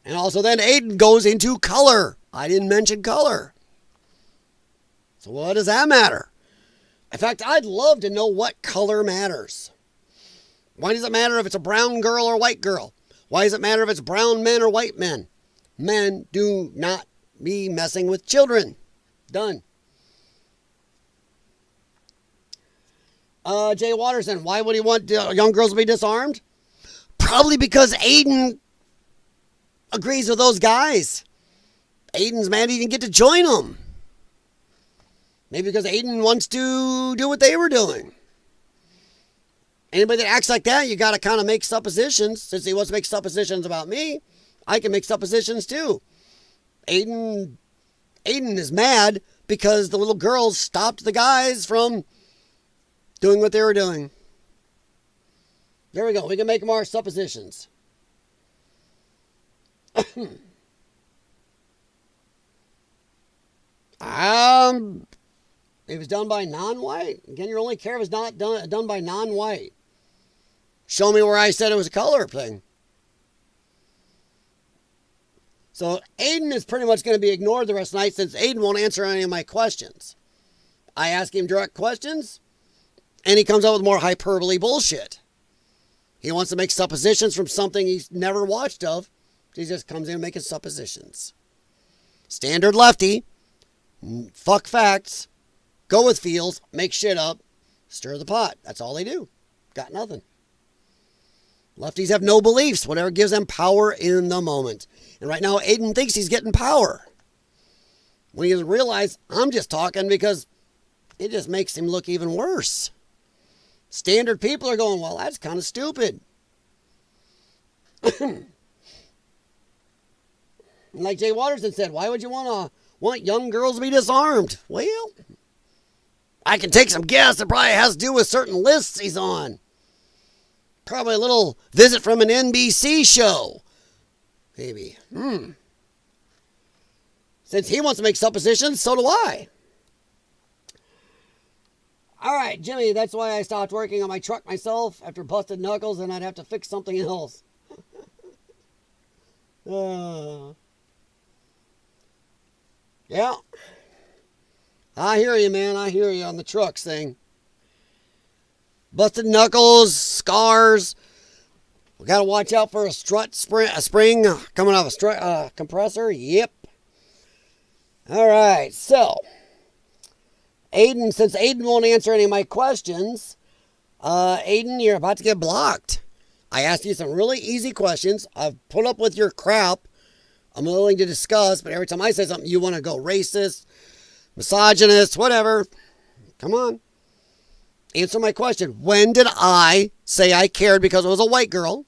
And also then Aiden goes into color. I didn't mention color. So what does that matter? In fact, I'd love to know what color matters. Why does it matter if it's a brown girl or a white girl? Why does it matter if it's brown men or white men? Men do not be messing with children. Done. Jay Watterson, why would he want young girls to be disarmed? Probably because Aiden agrees with those guys. Aiden's mad he didn't get to join them. Maybe because Aiden wants to do what they were doing. Anybody that acts like that, you got to kind of make suppositions. Since he wants to make suppositions about me, I can make suppositions too. Aiden is mad because the little girls stopped the guys from doing what they were doing. There we go. We can make more suppositions. It was done by non-white. Again, your only care was not done by non-white. Show me where I said it was a color thing. So Aiden is pretty much going to be ignored the rest of the night since Aiden won't answer any of my questions. I ask him direct questions, and he comes up with more hyperbole bullshit. He wants to make suppositions from something he's never watched of. He just comes in making suppositions. Standard lefty. Fuck facts. Go with feels. Make shit up. Stir the pot. That's all they do. Got nothing. Lefties have no beliefs. Whatever gives them power in the moment. And right now, Aiden thinks he's getting power. When he doesn't realize I'm just talking because it just makes him look even worse. Standard people are going, well, that's kind of stupid. Like Jay Watterson said, why would you want young girls to be disarmed? Well, I can take some guess. It probably has to do with certain lists he's on. Probably a little visit from an NBC show. Maybe. Since he wants to make suppositions, so do I. All right, Jimmy, that's why I stopped working on my truck myself after busted knuckles and I'd have to fix something else. Yeah. I hear you, man. I hear you on the trucks thing. Busted knuckles, scars. We got to watch out for a spring coming off a strut compressor. Yep. All right, so Aiden, since Aiden won't answer any of my questions, Aiden, you're about to get blocked. I asked you some really easy questions. I've put up with your crap. I'm willing to discuss, but every time I say something, you want to go racist, misogynist, whatever. Come on. Answer my question. When did I say I cared because it was a white girl?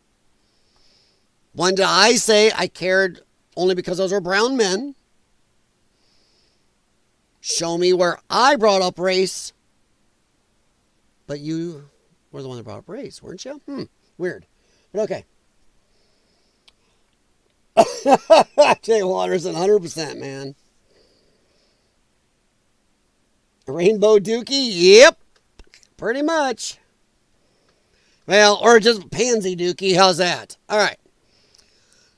When did I say I cared only because those were brown men? Show me where I brought up race. But you were the one that brought up race, weren't you? Weird. But okay. Jay Watterson, 100%, man. Rainbow Dookie? Yep. Pretty much. Well, or just Pansy Dookie. How's that? All right.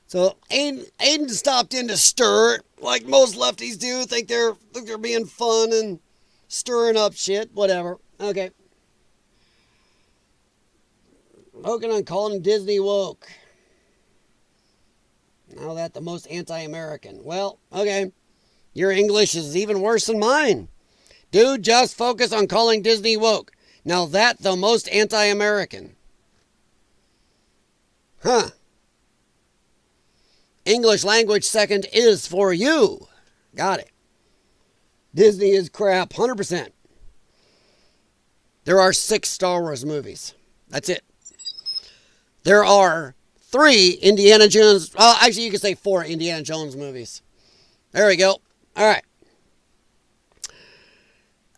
So Aiden stopped in to stir it, like most lefties do. Think they're being fun and stirring up shit. Whatever. Okay. Poking on calling Disney woke. Now that the most anti-American. Well, okay. Your English is even worse than mine. Dude, just focus on calling Disney woke. Now that the most anti-American. Huh. English language second is for you. Got it. Disney is crap, 100%. There are 6 Star Wars movies. That's it. There are 3 Indiana Jones. Well, actually, you could say 4 Indiana Jones movies. There we go. All right.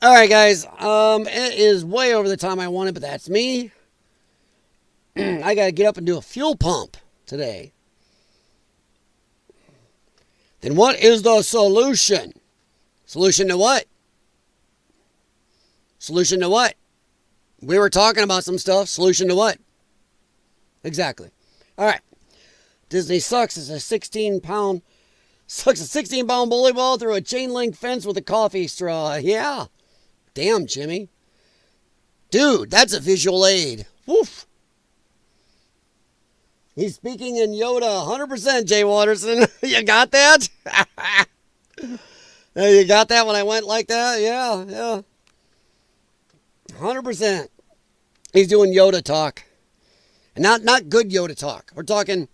All right, guys. It is way over the time I wanted, but that's me. I got to get up and do a fuel pump today. Then what is the solution? Solution to what? Solution to what? We were talking about some stuff. Solution to what? Exactly. All right. Disney sucks. It's a 16-pound bully ball through a chain link fence with a coffee straw. Yeah. Damn, Jimmy. Dude, that's a visual aid. Woof. He's speaking in Yoda, 100%, Jay Watterson. You got that? You got that when I went like that? Yeah. 100%. He's doing Yoda talk. And not good Yoda talk. We're talking,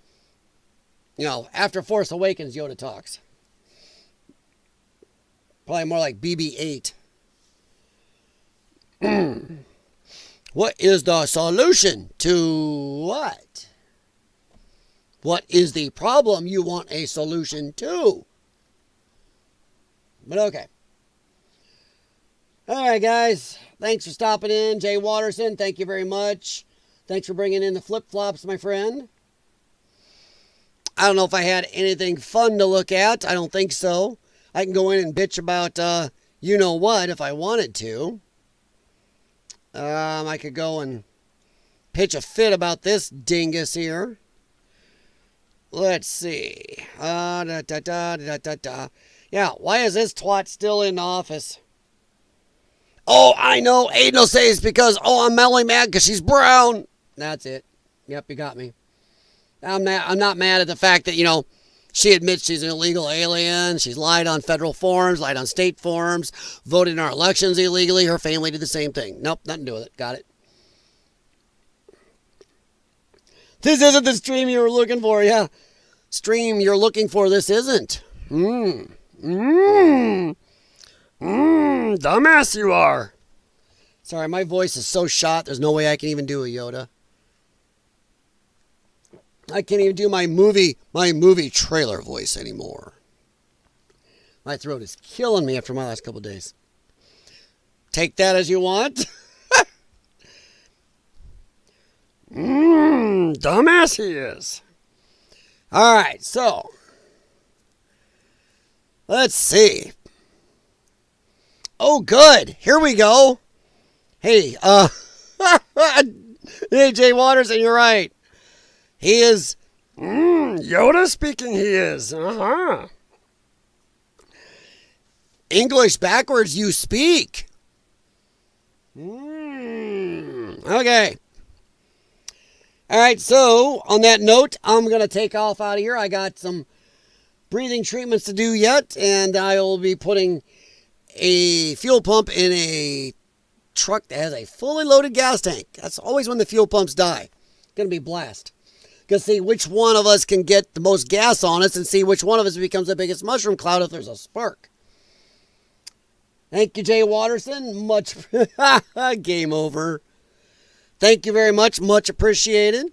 after Force Awakens Yoda talks. Probably more like BB-8. What is the solution to what? What is the problem you want a solution to? But okay. All right, guys. Thanks for stopping in. Jay Watterson, thank you very much. Thanks for bringing in the flip-flops, my friend. I don't know if I had anything fun to look at. I don't think so. I can go in and bitch about you know what if I wanted to. I could go and pitch a fit about this dingus here. Let's see. Yeah, why is this twat still in office? Oh, I know. Aiden will say it's because, I'm Melly mad because she's brown. That's it. Yep, you got me. I'm not mad at the fact that, she admits she's an illegal alien. She's lied on federal forums, lied on state forums, voted in our elections illegally. Her family did the same thing. Nope, nothing to do with it. Got it. This isn't the stream you were looking for. Yeah, stream you're looking for. This isn't. Dumbass you are. Sorry, my voice is so shot. There's no way I can even do a Yoda. I can't even do my movie trailer voice anymore. My throat is killing me after my last couple of days. Take that as you want. Dumbass he is. All right, so let's see. Oh, good. Here we go. Hey, hey, Jay Watterson, you're right. He is, Yoda speaking he is. English backwards you speak. Okay. All right, so on that note, I'm going to take off out of here. I got some breathing treatments to do yet, and I will be putting a fuel pump in a truck that has a fully loaded gas tank. That's always when the fuel pumps die. It's going to be blast. Going to see which one of us can get the most gas on us and see which one of us becomes the biggest mushroom cloud if there's a spark. Thank you, Jay Watterson. Much game over. Thank you very much. Much appreciated.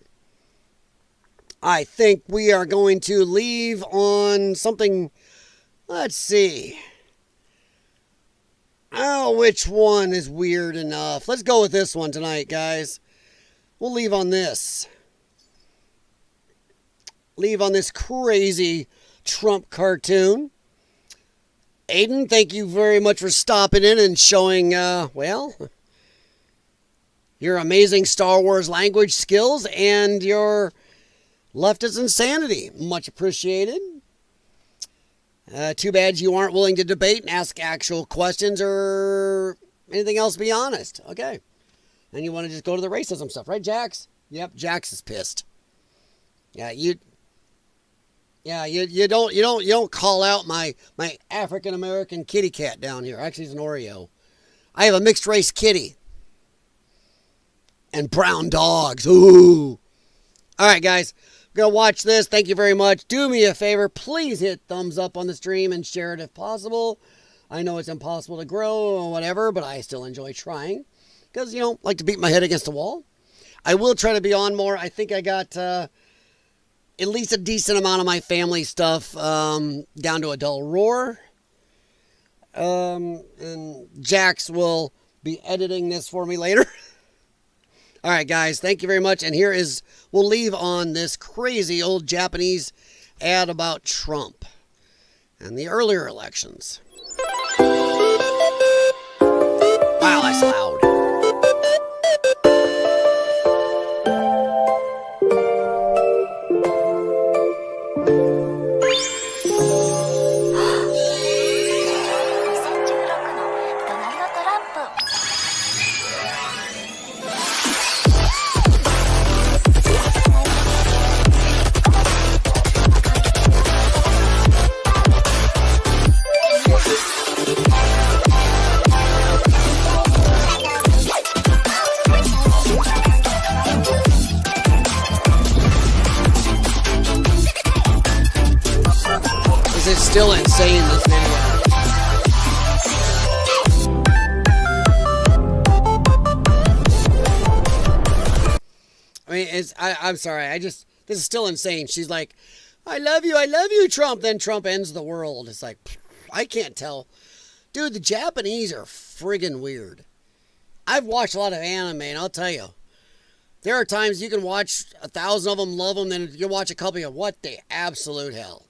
I think we are going to leave on something. Let's see. Oh, which one is weird enough? Let's go with this one tonight, guys. We'll leave on this. Leave on this crazy Trump cartoon. Aiden, thank you very much for stopping in and showing, your amazing Star Wars language skills and your leftist insanity. Much appreciated. Too bad you aren't willing to debate and ask actual questions or anything else, be honest. Okay. And you want to just go to the racism stuff, right, Jax? Yep, Jax is pissed. Yeah, you don't call out my African American kitty cat down here. Actually, he's an Oreo. I have a mixed race kitty. And brown dogs. Ooh. All right, guys. We're going to watch this. Thank you very much. Do me a favor. Please hit thumbs up on the stream and share it if possible. I know it's impossible to grow or whatever, but I still enjoy trying. Because, like to beat my head against the wall. I will try to be on more. I think I got at least a decent amount of my family stuff down to a dull roar. And Jax will be editing this for me later. All right, guys, thank you very much. And we'll leave on this crazy old Japanese ad about Trump and the earlier elections. Wow, that's loud. Still insane, this video. I'm sorry. This is still insane. She's like, I love you, Trump. Then Trump ends the world. It's like, I can't tell. Dude, the Japanese are friggin' weird. I've watched a lot of anime, and I'll tell you, there are times you can watch 1,000 of them, love them, then you can watch a couple of what the absolute hell.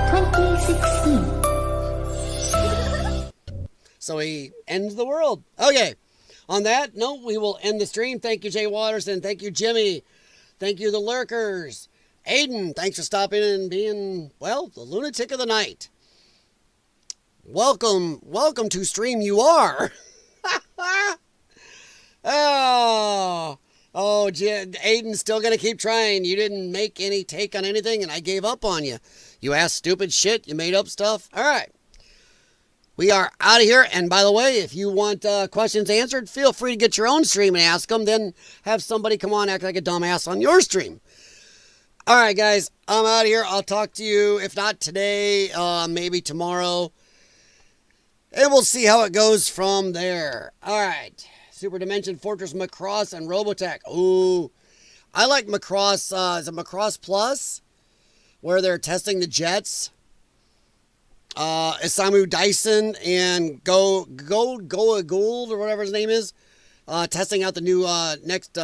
Trump 2016. So he ends the world. Okay. On that note, we will end the stream. Thank you, Jay Watterson. Thank you, Jimmy. Thank you, the lurkers. Aiden, thanks for stopping in and being, well, the lunatic of the night. Welcome to stream you are. Aiden's still going to keep trying. You didn't make any take on anything, and I gave up on you. You asked stupid shit. You made up stuff. All right. We are out of here. And by the way, if you want questions answered, feel free to get your own stream and ask them. Then have somebody come on act like a dumbass on your stream. All right, guys. I'm out of here. I'll talk to you, if not today, maybe tomorrow. And we'll see how it goes from there. All right. Super Dimension, Fortress Macross, and Robotech. Ooh. I like Macross. Is it Macross Plus? Where they're testing the jets. Isamu Dyson and Gould or whatever his name is, testing out the new next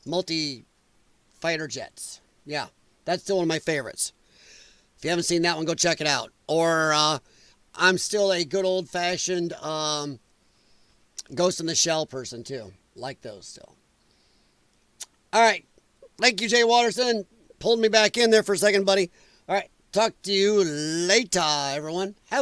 multi-fighter jets. Yeah, that's still one of my favorites. If you haven't seen that one, go check it out. Or I'm still a good old-fashioned Ghost in the Shell person, too. Like those still. All right. Thank you, Jay Watterson. Pulled me back in there for a second, buddy. All right. Talk to you later, everyone. Have